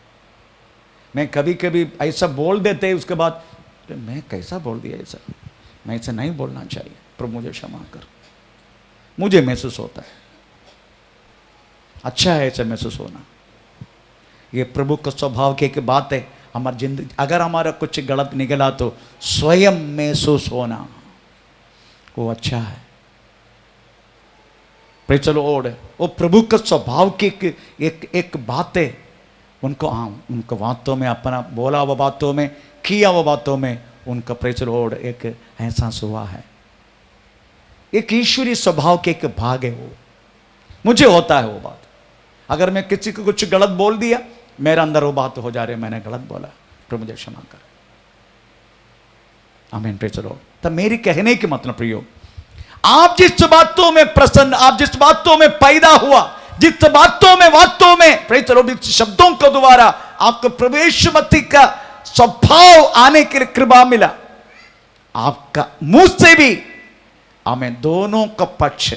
मैं कभी कभी ऐसा बोल देते हैं, उसके बाद मैं कैसा बोल दिया ऐसा, मैं ऐसा नहीं बोलना चाहिए, प्रभु मुझे क्षमा कर। मुझे महसूस होता है। अच्छा है ऐसा महसूस होना, ये प्रभु का स्वभाव की एक बात है। हमारी जिंदगी अगर हमारा कुछ गलत निकला तो स्वयं महसूस होना वो अच्छा है। Praise the Lord. वो प्रभु का स्वभाव की एक बात है। उनको बातों में, अपना बोला वो बातों में, किया वो बातों में, उनका प्रेज़ द लॉर्ड एक एहसास हुआ है। एक ईश्वरीय स्वभाव के एक भाग है वो। मुझे होता है वो बात। अगर मैं किसी को कुछ गलत बोल दिया, मेरे अंदर वो बात हो जा रही है, मैंने गलत बोला, प्रभु मुझे क्षमा कर। आमीन, प्रेज़ द लॉर्ड। तो मेरी कहने की मतलब प्रियो, आप जिस बातों में प्रसन्न, आप जिस बातों में पैदा हुआ, जिस बातों में प्रेज़ द लॉर्ड शब्दों के द्वारा आपको प्रभु यीशु मसीह का स्वभाव आने के लिए कृपा मिला, आपका मुंह से भी आमीन, दोनों का पक्ष,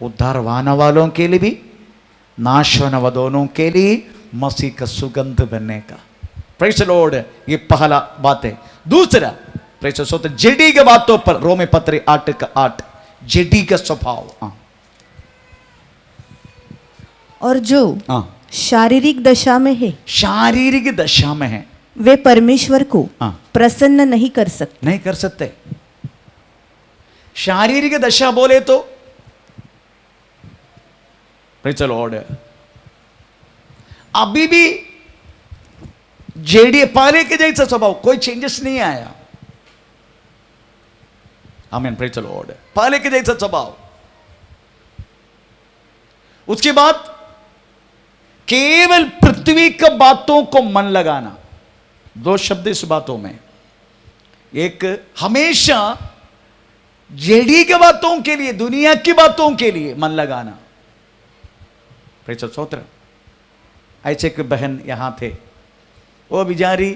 उद्धार होने वालों के लिए भी, नाश होने वाले दोनों के लिए मसीह का सुगंध बनने का। Praise the Lord. ये पहला बात है। दूसरा प्रेज़ द लॉर्ड, जेडी के बातों पर रोमे पत्र 8:8, जेडी का स्वभाव। हाँ, और जो शारीरिक दशा में है, शारीरिक दशा में है, वे परमेश्वर को हाँ, प्रसन्न नहीं कर सकते। नहीं कर सकते। शारीरिक दशा बोले तो प्रेज़ द लॉर्ड, अभी भी जेडी पहले के जैसा स्वभाव, कोई चेंजेस नहीं आया। आमीन, प्रेज़ द लॉर्ड। पहले के जैसा स्वभाव। उसके बाद केवल पृथ्वी की बातों को मन लगाना। दो शब्द इस बातों में, एक हमेशा जेडी के बातों के लिए, दुनिया की बातों के लिए मन लगाना। Praise the Lord. ऐसे एक बहन यहां थे, वो बिचारी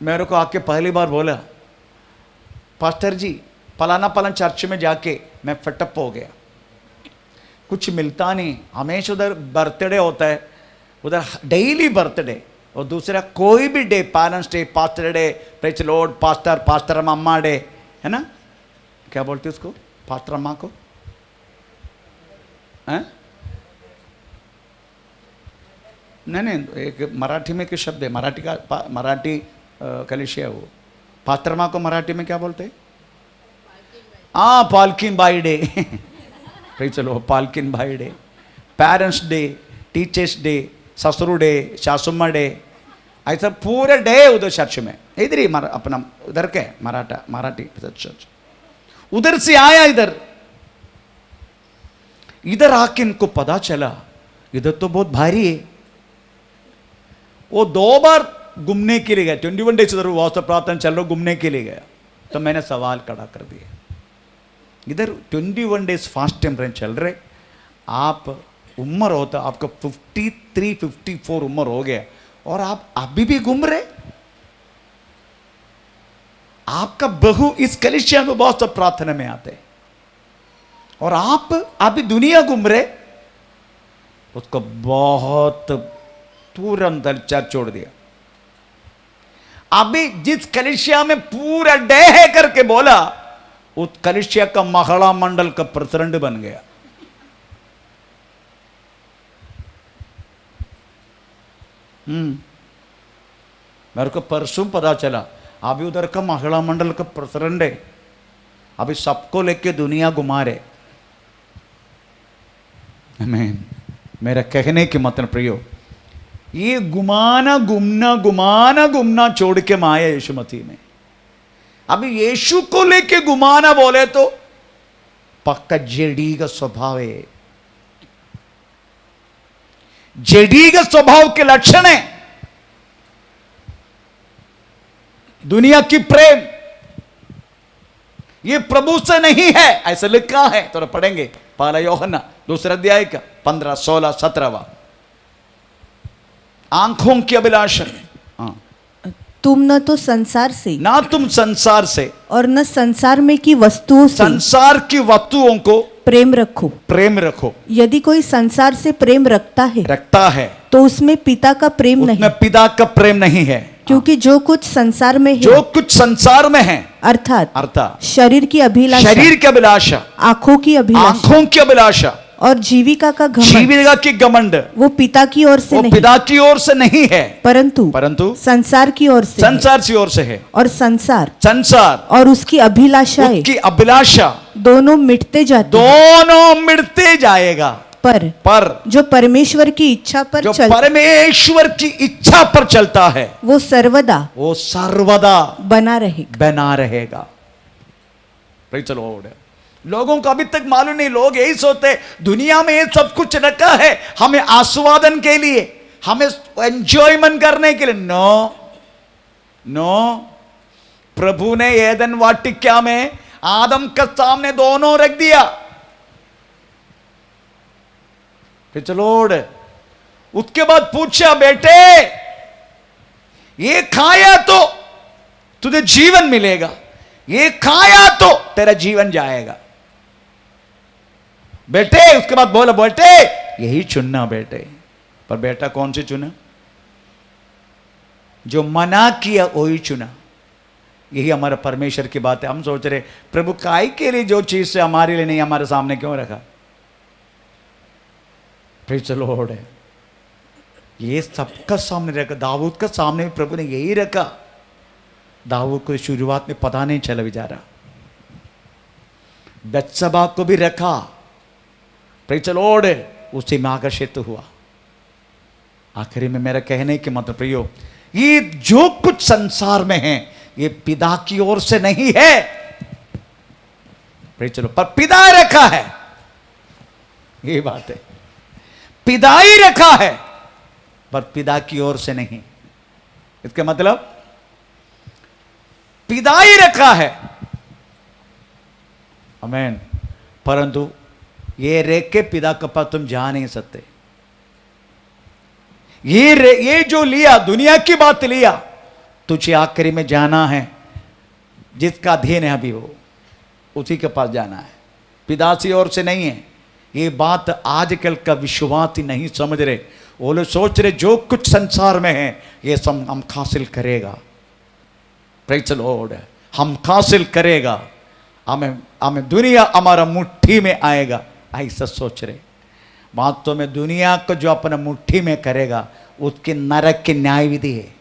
मेरे को आके पहली बार बोला, पास्टर जी फलाना चर्च में जाके मैं फटअप हो गया, कुछ मिलता नहीं, हमेशा उधर बर्थडे होता है, उधर डेली बर्थडे, और दूसरा कोई भी day, parents day, pastor day, praise the Lord, pastor अम्मा डे, है ना, क्या बोलते उसको, पास्टर अम्मा को, हैं? नहीं, एक मराठी में के शब्द है, मराठी कलिशिया वो, पास्टर माँ को मराठी में क्या बोलते हैं? पालकिन बाई डे। चलो पालकिन बाई day, parents day, teachers day, ससुर डे, सासुम्मा डे, ऐसा पूरे डे उधर चर्च में। इधर ही अपना उधर के मराठी चर्च, उधर से आया इधर आके इनको पता चला इधर तो बहुत भारी है। वो 2 बार घूमने के लिए गया, 21 डेज इधर वास्तव प्रार्थना चल रहा, घूमने के लिए गया। तो मैंने सवाल खड़ा कर दिया, इधर 21 डेज फास्ट टेम्परेचर चल रहे, आप उम्र होता आपका 53-54 उम्र हो गया और आप अभी भी घूम रहे। आपका बहू इस कलिसिया में बहुत सब प्रार्थना में आते और आप अभी दुनिया घूम रहे। उसको बहुत तुरंत चर्च छोड़ दिया। अभी जिस कलिसिया में पूरा डे है करके बोला, उस कलिसिया का महिला मंडल का प्रेसिडेंट बन गया। मेरे को परसों पता चला, अभी उधर का महिला मंडल का प्रेसिडेंट है, अभी सबको लेके दुनिया घुमा रहे। आमीन। मेरा कहने की मतलब प्रियो, ये घुमाना घूमना छोड़ के माया यीशु मसीह में। अभी यीशु को लेके घुमाना बोले तो पक्का जेडी का स्वभाव है, जेडी का स्वभाव के लक्षण है। दुनिया की प्रेम ये प्रभु से नहीं है, ऐसा लिखा है, तो पढ़ेंगे पहला यूहन्ना 2 अध्याय का 15, 16, 17। आंखों की अभिलाषा, हाँ, तुम न तो संसार से, ना तुम संसार से और न संसार में की वस्तुओं से संसार की वस्तुओं को प्रेम रखो। प्रेम रखो। यदि कोई संसार से प्रेम रखता है तो उसमें पिता का प्रेम उसमें नहीं, पिता का प्रेम नहीं है। क्योंकि जो कुछ संसार में है, जो कुछ संसार में है, अर्थात शरीर की अभिलाषा, शरीर की अभिलाषा, आंखों की अभिलाषा, आंखों की अभिलाषा और जीविका का घमंड, जीविका की घमंड, वो पिता की ओर से वो नहीं, पिता की ओर से नहीं है, परंतु संसार की ओर से, संसार की ओर से है। और संसार और उसकी अभिलाषाएं, उसकी अभिलाषा दोनों मिटते जाते हैं, दोनों मिटते जाएगा। पर जो परमेश्वर की इच्छा पर जो परमेश्वर की इच्छा पर चलता है वो सर्वदा बना रहेगा। चलो, लोगों को अभी तक मालूम नहीं, लोग यही सोचते दुनिया में ये सब कुछ रखा है हमें आस्वादन के लिए, हमें एंजॉयमेंट करने के लिए। नो, प्रभु ने एदन वाटिका में आदम के सामने दोनों रख दिया। चलो, उसके बाद पूछा, बेटे ये खाया तो तुझे जीवन मिलेगा, ये खाया तो तेरा जीवन जाएगा। बेटे, उसके बाद बोला, बेटे यही चुनना बेटे। पर बेटा कौन सी चुना? जो मना किया वही चुना। यही हमारा परमेश्वर की बात है। हम सोच रहे प्रभु काय के लिए जो चीज से हमारे लिए नहीं हमारे सामने क्यों रखा? Praise the Lord. ये सबका सामने रखा, दाऊद का सामने भी प्रभु ने यही रखा। दाऊद को शुरुआत में पता नहीं चला बेचारा, बत्सबा को भी रखा। प्रेज़ द लॉर्ड, उसी में आकर्षित हुआ। आखिरी में मेरा कहने के मतलब प्रियो, ये जो कुछ संसार में है ये पिता की ओर से नहीं है। प्रेज़ द लॉर्ड, पर पिता रखा है, ये बात है। पिता ही रखा है पर पिता की ओर से नहीं। इसका मतलब पिता ही रखा है, आमीन, परंतु ये रेख के पिता के पास तुम जा नहीं सकते। ये जो लिया, दुनिया की बात लिया, तुझे आखिरी में जाना है, जिसका अधीन है अभी वो उसी के पास जाना है, पिता की ओर से नहीं है। ये बात आजकल का विश्वास ही नहीं समझ रहे। वो लोग सोच रहे जो कुछ संसार में है ये सब हम हासिल करेगा। प्रेज़ द लॉर्ड, हम हासिल करेगा, हमें दुनिया हमारा मुट्ठी में आएगा, ऐसा सोच रहे। वास्तव में दुनिया को जो अपना मुट्ठी में करेगा उसके नरक की न्याय विधि है।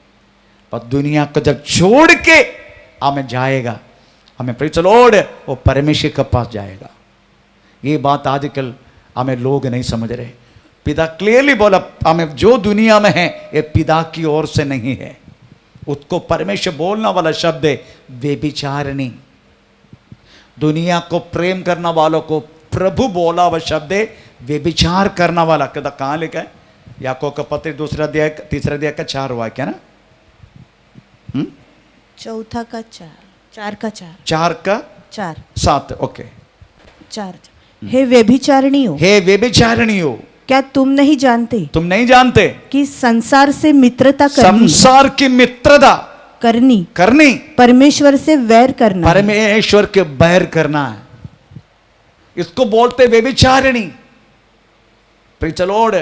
पर दुनिया को जब छोड़ के हमें जाएगा, हमें प्रेज़ द लॉर्ड वो परमेश्वर के पास जाएगा। ये बात आजकल हमें लोग नहीं समझ रहे। पिता क्लियरली बोला, हमें जो दुनिया में है ये पिता की ओर से नहीं है। उसको परमेश्वर बोलना वाला शब्द है व्यभिचारिणी। दुनिया को प्रेम करने वालों को प्रभु बोला हुआ शब्द है व्यभिचार करना वाला। कहता कहाँ लिखा है? याकूब का पत्र 2 अध्याय 3 अध्याय का 4 वाक्य ना, 4 का 4 का 4 4 का 4 7 ओके 4। हे व्यभिचारिणियों, हे व्यभिचारिणियों, क्या तुम नहीं जानते कि संसार से मित्रता करनी, संसार की मित्रता करनी परमेश्वर से वैर करना, परमेश्वर के बैर करना है। इसको बोलते व्यभिचारिणी। प्रेज़ द लॉर्ड,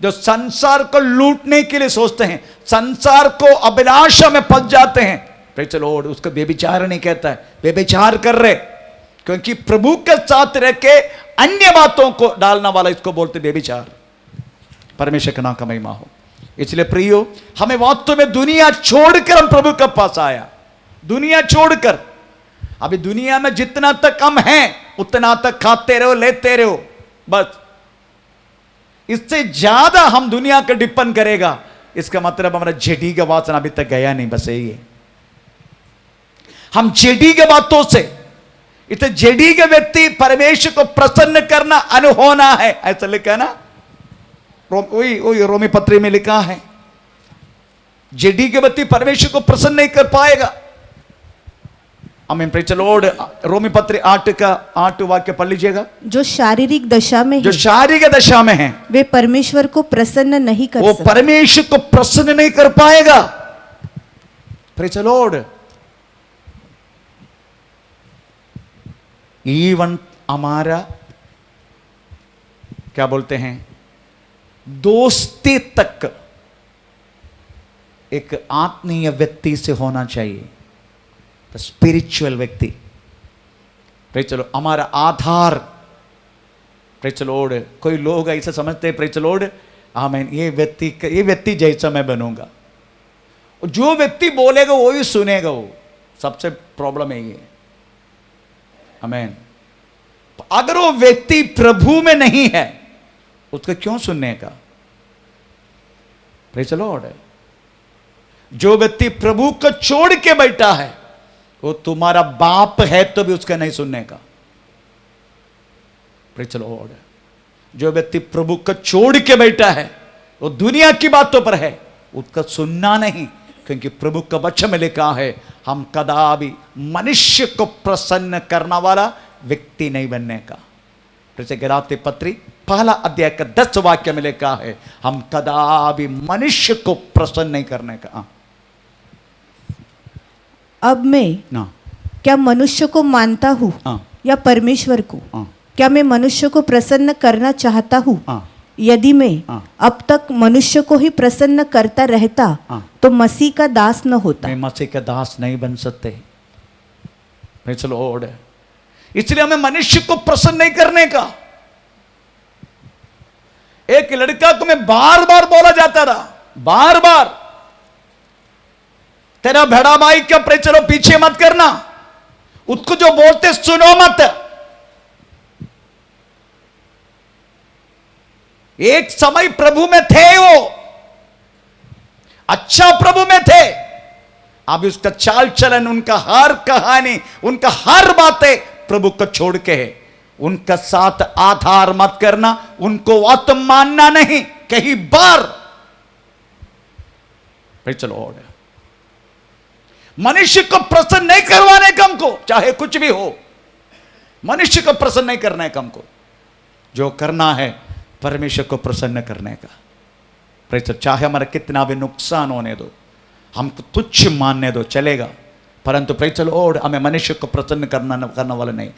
जो संसार को लूटने के लिए सोचते हैं, संसार को अभिलाषा में फंस जाते हैं, प्रेज़ द लॉर्ड, उसको व्यभिचारिणी कहता है। व्यभिचार कर रहे, क्योंकि प्रभु के साथ रह के अन्य बातों को डालना वाला इसको बोलते व्यभिचार। परमेश्वर का नाम का महिमा हो। इसलिए प्रियो, हमें वास्तव में दुनिया छोड़कर हम प्रभु के पास आया, दुनिया छोड़कर। अभी दुनिया में जितना तक हम हैं उतना तक खाते रहो, लेते रहो, बस। इससे ज्यादा हम दुनिया का डिपेंड करेगा, इसका मतलब हमारा जेडी का वासना अभी तक गया नहीं, बस यही है। हम जेडी के बातों से, इतने जेडी के व्यक्ति परमेश्वर को प्रसन्न करना अनहोना है, ऐसा लिखा है ना, वही रोमी पत्री में लिखा है। जेडी के व्यक्ति परमेश्वर को प्रसन्न नहीं कर पाएगा। आमीन, प्रेज़ द लॉर्ड। रोमी पत्री 8 का 8 वाक्य पढ़ लीजिएगा। जो शारीरिक दशा में जो है, शारीरिक दशा में है, वे परमेश्वर को प्रसन्न नहीं कर वो सकते। परमेश्वर को प्रसन्न नहीं कर पाएगा। Praise the Lord. इवन हमारा क्या बोलते हैं, दोस्ती तक एक आत्मीय व्यक्ति से होना चाहिए, स्पिरिचुअल व्यक्ति। Praise the Lord. हमारा आधार, प्रेज़ द लॉर्ड। कोई लोग ऐसे समझते हैं, प्रेज़ द लॉर्ड, आमीन, ये व्यक्ति जैसा मैं बनूंगा, जो व्यक्ति बोलेगा वो ही सुनेगा, वो सबसे प्रॉब्लम है ये। आमीन। अगर वो व्यक्ति प्रभु में नहीं है, उसको क्यों सुनने का? Praise the Lord. जो व्यक्ति प्रभु को छोड़ के बैठा है, वो तुम्हारा बाप है तो भी उसका नहीं सुनने का। Praise the Lord. जो व्यक्ति प्रभु को छोड़ के बैठा है, वो दुनिया की बातों पर है, उसका सुनना नहीं, क्योंकि प्रभु का वचन में लिखा है, हम कदापि मनुष्य को प्रसन्न करने वाला व्यक्ति नहीं बनने का। जैसे गलाती पत्री 1 अध्याय का 10 वाक्य में लिखा है, हम कदापि मनुष्य को प्रसन्न नहीं करने का। अब मैं ना, क्या मनुष्य को मानता हूँ हाँ। या परमेश्वर को? हाँ। क्या मैं मनुष्य को प्रसन्न करना चाहता हूँ? हाँ। यदि मैं हाँ। अब तक मनुष्य को ही प्रसन्न करता रहता, हाँ। तो मसीह का दास न होता। मैं मसीह का दास नहीं बन सकते। Praise the Lord. इसलिए हमें मनुष्य को प्रसन्न नहीं करने का। एक लड़का को मैं बार बार बोला जाता रहा, बार बार, तेरा भेड़ा भाई क्या, प्रेज़ द लॉर्ड, पीछे मत करना, उसको जो बोलते सुनो मत। एक समय प्रभु में थे, वो अच्छा प्रभु में थे, अब उसका चाल चलन, उनका हर कहानी, उनका हर बातें प्रभु को छोड़ के है। उनका साथ आधार मत करना, उनको बात मानना नहीं। कई बार प्रेज़ द लॉर्ड, मनुष्य को प्रसन्न नहीं करवाने का हमको, चाहे कुछ भी हो, मनुष्य को प्रसन्न नहीं करने का हमको। जो करना है परमेश्वर को प्रसन्न करने का। Praise the Lord. चाहे हमारा कितना भी नुकसान होने दो, हमको तुच्छ मानने दो, चलेगा, परंतु प्रेज़ द लॉर्ड, हमें मनुष्य को प्रसन्न करने वाला नहीं।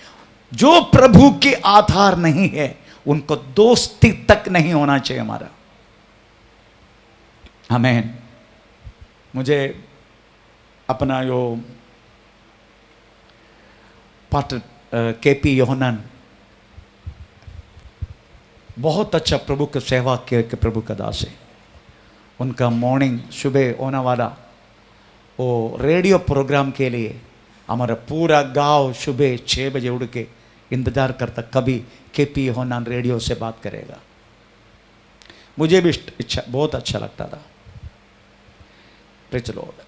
जो प्रभु के आधार नहीं है, उनको दोस्ती तक नहीं होना चाहिए हमारा। आमीन। मुझे अपना यो पास्टर केपी योहनन बहुत अच्छा प्रभु की सेवा के प्रभु का दास है। उनका मॉर्निंग सुबह होने वाला वो रेडियो प्रोग्राम के लिए हमारा पूरा गांव सुबह 6 बजे उठ के इंतज़ार करता, कभी केपी योहनन रेडियो से बात करेगा। मुझे भी बहुत अच्छा लगता था। Praise the Lord.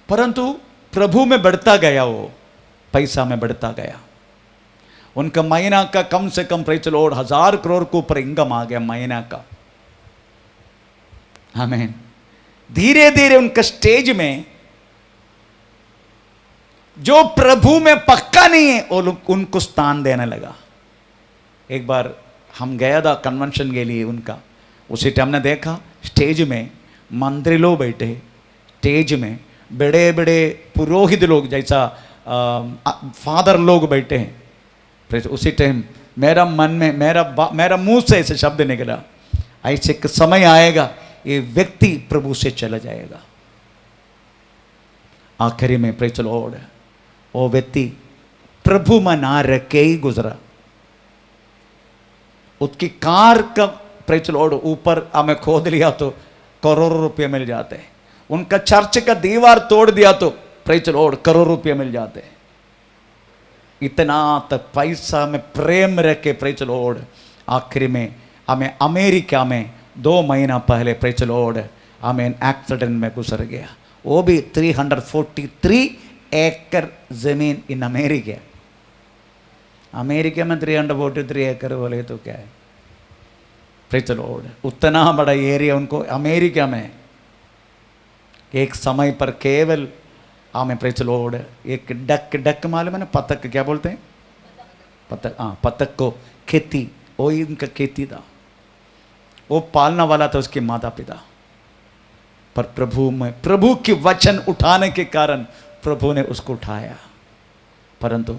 परंतु प्रभु में बढ़ता गया, वो पैसा में बढ़ता गया। उनका महीना का कम से कम, प्रेज़ द लॉर्ड, 1000 करोड़ के ऊपर इनकम आ गया महीना का। आमीन। धीरे धीरे उनका स्टेज में जो प्रभु में पक्का नहीं है, वो लोग उनको स्थान देने लगा। एक बार हम गया था कन्वेंशन के लिए उनका, उसी टाइम ने देखा स्टेज में मंत्री लोग बैठे, स्टेज में बड़े बड़े पुरोहित लोग जैसा फादर लोग बैठे हैं। फिर उसी टाइम मेरा मन में, मेरा मुंह से ऐसे शब्द निकला, ऐसे एक समय आएगा ये व्यक्ति प्रभु से चला जाएगा। आखिरी में प्रेज़ द लॉर्ड, वो व्यक्ति प्रभु में ना रख के ही गुजरा। उसकी कार का, प्रेज़ द लॉर्ड, ऊपर हमें खोद लिया तो करोड़ों रुपये मिल जाते हैं। उनका चर्च का दीवार तोड़ दिया तो प्रेज द लॉर्ड करोड़ों रुपये मिल जाते हैं। इतना तक पैसा में प्रेम रख के प्रेज द लॉर्ड आखिर में हमें अमेरिका में 2 महीना पहले प्रेज द लॉर्ड हमें एक्सीडेंट में गुजर गया। वो भी 343 एकड़ जमीन इन अमेरिका। अमेरिका में 343 एकड़ बोले तो क्या है प्रेज द लॉर्ड। उतना बड़ा एरिया उनको अमेरिका में। एक समय पर केवल हमें प्रेज द लॉर्ड एक डक मालूम है ना, पतक क्या बोलते हैं, पतक, हाँ पतक को खेती, वो इनका खेती था, वो पालना वाला था उसके माता पिता। पर प्रभु की वचन उठाने के कारण प्रभु ने उसको उठाया। परंतु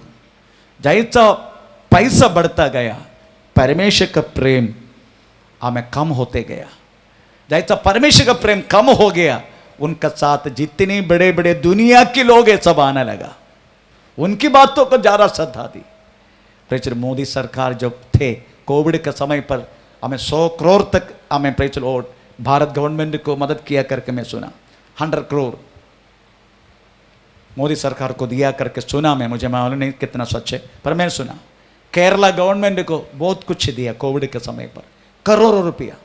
जैसा पैसा बढ़ता गया परमेश्वर का प्रेम हमें कम होते गया। जैसा परमेश्वर का प्रेम कम हो गया उनका साथ जितने बड़े बड़े दुनिया के लोग हैं सब आने लगा, उनकी बातों को ज़्यादा श्रद्धा दी। प्रेचर मोदी सरकार जब थे कोविड के समय पर हमें 100 करोड़ तक हमें प्रेचर लॉर्ड भारत गवर्नमेंट को मदद किया करके मैं सुना। 100 करोड़ मोदी सरकार को दिया करके सुना मैं, मुझे मालूम नहीं कितना सच है पर मैंने सुना। केरला गवर्नमेंट को बहुत कुछ दिया कोविड के समय पर, करोड़ों रुपया।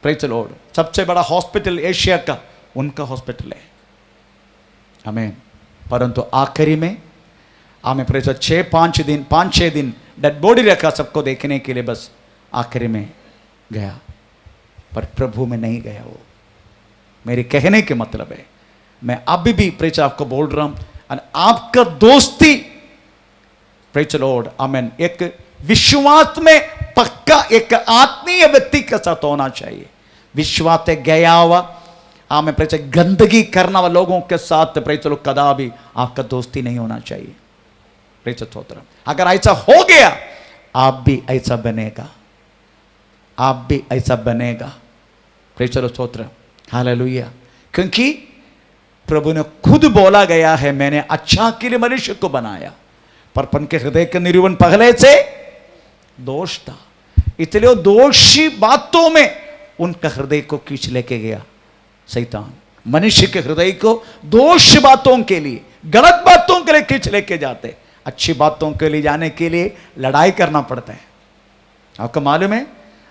Praise the Lord. सबसे बड़ा हॉस्पिटल एशिया का उनका हॉस्पिटल है, हमें। परंतु आखिरी में हमें प्रेज 5-6 दिन डेड बॉडी रखा सबको देखने के लिए, बस आखिरी में गया पर प्रभु में नहीं गया। वो मेरे कहने के मतलब है, मैं अभी भी प्रेज आपको बोल रहा हूं, आपका दोस्ती प्रेज द लॉर्ड आमेन एक विश्वास में पक्का एक आत्मीय व्यक्ति के साथ होना चाहिए। विश्वास से गया हुआ हमें प्रेज गंदगी करना वाले लोगों के साथ प्रेज लो कदा भी आपका दोस्ती नहीं होना चाहिए। प्रेज स्तोत्र। अगर ऐसा हो गया आप भी ऐसा बनेगा, आप भी ऐसा बनेगा। प्रेज स्तोत्र, हालेलुया। क्योंकि प्रभु ने खुद बोला गया है, मैंने अच्छा के लिए मनुष्य को बनाया पर उनके हृदय का निरूपण पहले से दोष था, इसलिए दोषी बातों में उनका हृदय को खींच लेके गया शैतान। मनुष्य के हृदय को दोष बातों के लिए, गलत बातों के लिए खींच लेके जाते। अच्छी बातों के लिए जाने के लिए लड़ाई करना पड़ता है, आपको मालूम है।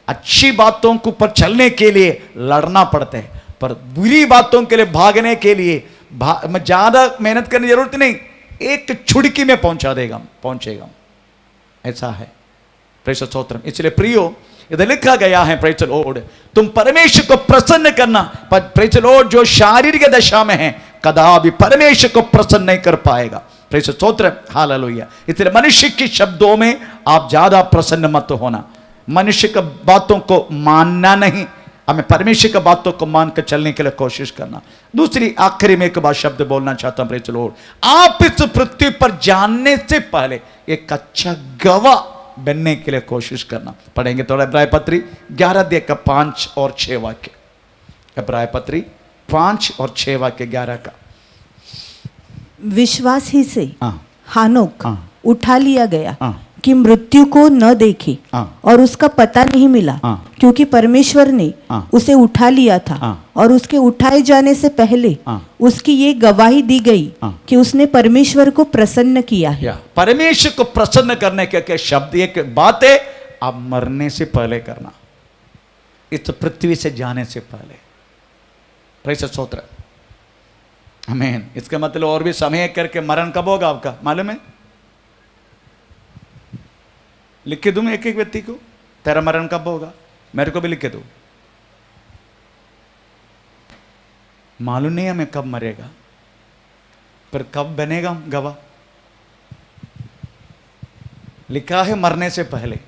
अच्छी बातों के ऊपर चलने के लिए लड़ना पड़ता है, पर बुरी बातों के लिए भागने के लिए ज्यादा मेहनत करने की जरूरत नहीं, एक छुड़की में पहुंचेगा। ऐसा है प्रेज स्तोत्रम। इसलिए प्रियो इधर लिखा गया है प्रेज लॉर्ड, तुम परमेश्वर को प्रसन्न करना, पर प्रेज लॉर्ड जो शारीरिक दशा में है कदापि परमेश्वर को प्रसन्न नहीं कर पाएगा। Praise stotram, hallelujah. इसलिए मनुष्य के शब्दों में आप ज्यादा प्रसन्न मत होना, मनुष्य की बातों को मानना नहीं, हमें परमेश्वर की बातों को मानकर चलने के लिए कोशिश करना। दूसरी आखिरी में एक बात शब्द बोलना चाहता हूं प्रेज लॉर्ड, आप इस पृथ्वी पर जानने से पहले एक अच्छा गवाह बनने के लिए कोशिश करना। पढ़ेंगे थोड़ा इब्राय पत्री 11:5 और 6 वाक्य। इब्राय पत्री 5 और 6 वाक्य 11 का। विश्वास ही से हानोक हाँ। उठा लिया गया हाँ। कि मृत्यु को न देखे हाँ। और उसका पता नहीं मिला, हाँ। क्योंकि परमेश्वर ने हाँ। उसे उठा लिया था। हाँ। और उसके उठाए जाने से पहले हाँ। उसकी ये गवाही दी गई हाँ। कि उसने परमेश्वर को प्रसन्न किया है। परमेश्वर को प्रसन्न करने के शब्द एक बात है, आप मरने से पहले करना, इस पृथ्वी से जाने से पहले। प्रेज स्तोत्र, आमीन। इसका मतलब और भी समय करके मरण कब होगा आपका मालूम है? लिख के दूं मैं एक एक व्यक्ति को, तेरा मरण कब होगा, मेरे को भी लिख के दो। मालूम नहीं हमें कब मरेगा, पर कब बनेगा गवाह लिखा है मरने से पहले।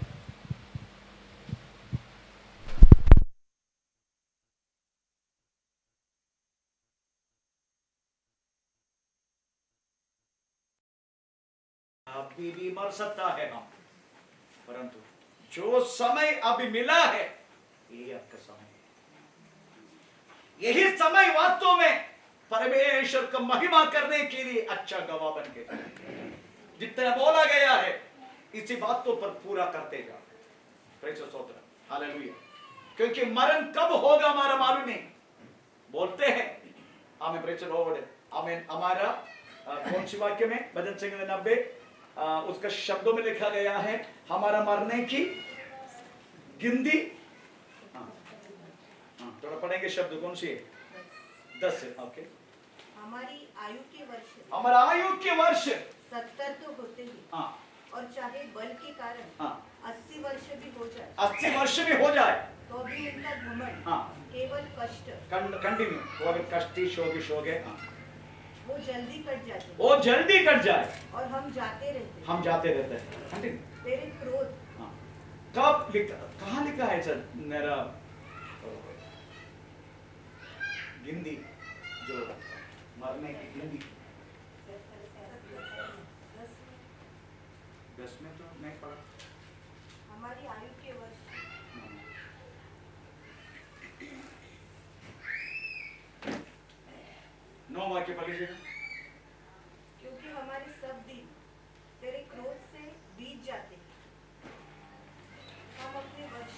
अभी भी मर सकता है हम, परंतु जो समय अभी मिला है ये आपका समय है। यही समय वास्तव में परमेश्वर को महिमा करने के लिए अच्छा गवाह बन के जितना बोला गया है इसी बातों पर पूरा करते जाओ। प्रेज स्तोत्र, हालेलुया। क्योंकि मरण कब होगा हमारा मालूम नहीं, बोलते हैं। आमेन, प्रेज द लॉर्ड। आमेन। हमारा कौन सी वाक्य में, भजन संहिता 90 उसका शब्दों में लिखा गया है, हमारा मरने की गिनती। थोड़ा पढ़ेंगे शब्द, कौन सी है? 10 है। ओके। हमारी आयु के वर्ष, हमारा आयु के वर्ष 70 तो होते ही, हाँ, और चाहे बल के कारण हाँ, 80 वर्ष भी हो जाए, 80 वर्ष भी हो जाए, तो भी उनका घमंड हाँ, केवल कष्ट, कंटिन्यू, वो अगर कष्टी शोक है, हाँ, वो जल्दी कट जाते, वो जल्दी कट जाए, और हम जाते रहते, हम जाते रहते हैं। कंटिन्यू। तेरे क्रोध, हाँ, कब लिखा, कहाँ लिखा है सर? मेरा गिनती, जो मरने की गिनती 10 में तो नहीं पढ़ा। हमारी आयु के वर्ष, 9 वाक्य पढ़ लीजिएगा। क्योंकि हमारे सब दिन तेरे क्रोध से बीत जाते हैं, हम अपने वर्ष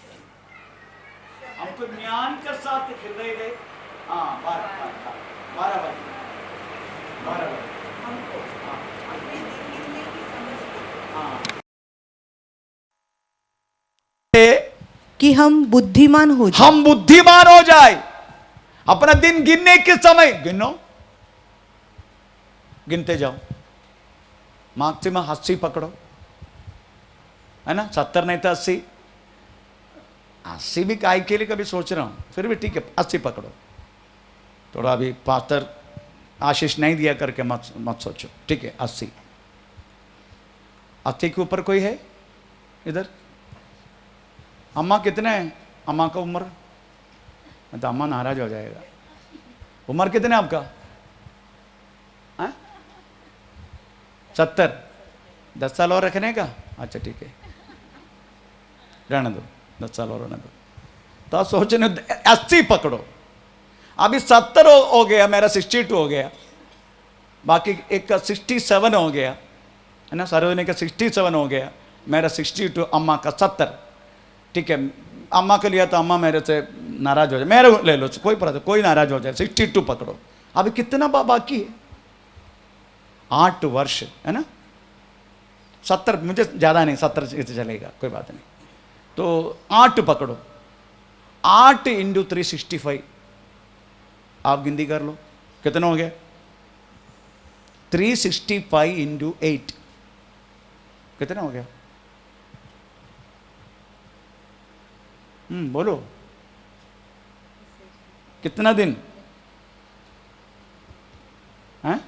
हमको ज्ञान के साथ खेल रहे गए। हाँ, 12 वाक्य, 12 वाक्य। हमको हाँ, अपने दिन गिनने की समझ दी, हाँ, कि हम बुद्धिमान हो जाए, हम बुद्धिमान हो जाए। अपना दिन गिनने के समय गिनो, गिनते जाओ, मैक्सिमम 80 पकड़ो, है ना? 70 नहीं तो 80 भी काय के लिए कभी सोच रहा हूं, फिर भी ठीक है, 80 पकड़ो। थोड़ा अभी पास्टर आशीष नहीं दिया करके मत सोचो, ठीक है? 80 के ऊपर कोई है इधर? अम्मा कितने हैं? अम्मा का उम्र, तो अम्मा नाराज हो जाएगा। उम्र कितने आपका? 70। 10 साल और रखने का? अच्छा ठीक है, रहने दो, 10 साल और रहने दो। तो आप सोचने 80 पकड़ो। अभी 70 हो गया, मेरा 62 हो गया, बाकी एक का 67 हो गया, है ना? सरोजनी का 67 हो गया, मेरा 62, अम्मा का 70। ठीक है, अम्मा के लिया तो अम्मा मेरे से नाराज हो जाए, मेरे ले लो, कोई पता, कोई नाराज हो जाए। 62 पकड़ो। अभी कितना बाकी है? 8 वर्ष, है ना? 70 मुझे ज़्यादा नहीं, 70 से चलेगा, कोई बात नहीं। तो 8 पकड़ो, 8 × 365 आप गिनती कर लो, कितना हो गया? 365 × 8 कितना हो गया? बोलो, कितना दिन है?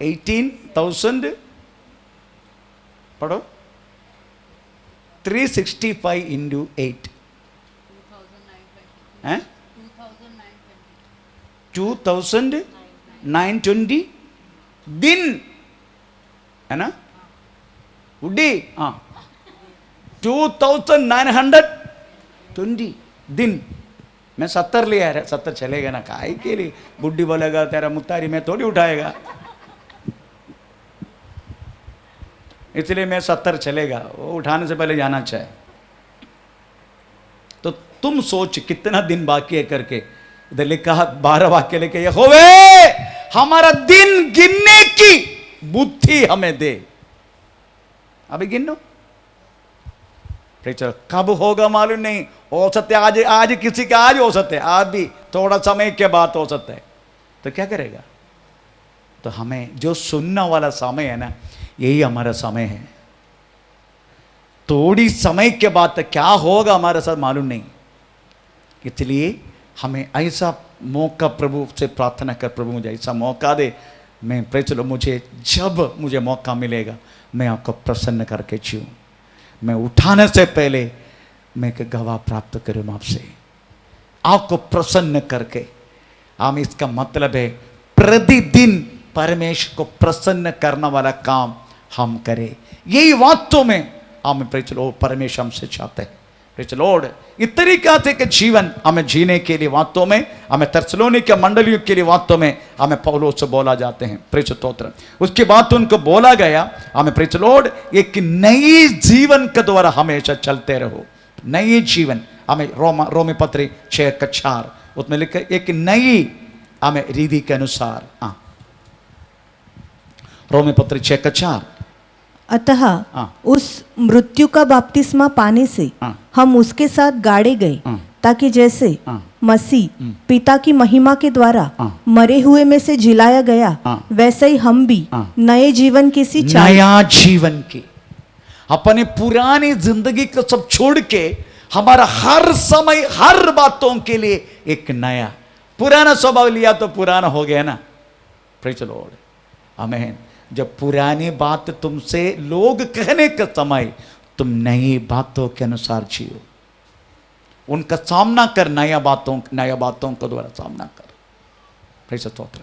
18,000 पढ़ो, 365 × 8 हैं? 2,920 दिन, है ना? उड्डी, हाँ, 2,920 दिन। मैं 70 लिया है, 70 चलेगा ना? काय के लिए बुड्ढी बोलेगा तेरा मुत्तारी में थोड़ी उठाएगा, इसलिए मैं 70 चलेगा, वो उठाने से पहले जाना चाहिए। तो तुम सोच कितना दिन बाकी है करके, इधर लिखा 12 वाक्य लेके, यहोवे हमारा दिन गिनने की बुद्धि हमें दे। अभी गिनो, कब होगा मालूम नहीं, हो सकता है आज किसी का आज हो सकता है, आज भी थोड़ा समय के बाद हो सकता है। तो क्या करेगा? तो हमें जो सुनने वाला समय है ना, यही हमारा समय है। थोड़ी समय के बाद तो क्या होगा हमारे साथ मालूम नहीं, इसलिए हमें ऐसा मौका प्रभु से प्रार्थना कर, प्रभु मुझे ऐसा मौका दे, मैं प्रेज लो, मुझे जब मुझे मौका मिलेगा मैं आपको प्रसन्न करके जीऊं, मैं उठाने से पहले मैं एक गवाह प्राप्त करूं आपसे, आपको प्रसन्न करके। हम इसका मतलब है प्रतिदिन परमेश्वर को प्रसन्न करने वाला काम हम करें, यही वास्तव में हम प्रेज लो परमेश्वर हमसे चाहते हैं। प्रेज लॉर्ड, इस तरीका से के जीवन हमें जीने के लिए वास्तव में हमें थेसलोनिके मंडलियों के लिए वास्तव में हमें पौलुस से बोला जाते हैं। प्रेज स्तोत्र। उसके बाद उनको बोला गया हमें प्रेज लॉर्ड एक नई जीवन के द्वारा हमेशा चलते रहो। नई जीवन हमें रोमी पत्री 6:4 उसमें लिखा एक नई हमें रीति के अनुसार। रोमी पत्री 6:4 अतः हाँ। उस मृत्यु का बपतिस्मा पाने से हाँ। हम उसके साथ गाड़े गए, हाँ। ताकि जैसे हाँ। मसीह पिता की महिमा के द्वारा हाँ। मरे हुए में से जिलाया गया, हाँ। वैसे ही हम भी हाँ। नए जीवन की सी चाल। नया जीवन की अपने पुरानी जिंदगी को सब छोड़ के हमारा हर समय हर बातों के लिए एक नया। पुराना स्वभाव लिया तो पुराना हो गया ना। प्रेज द लॉर्ड, आमीन। जब पुरानी बात तुमसे लोग कहने के समय तुम नई बातों के अनुसार जियो, उनका सामना कर, नया बातों को द्वारा सामना कर। प्रेज द स्तोत्र।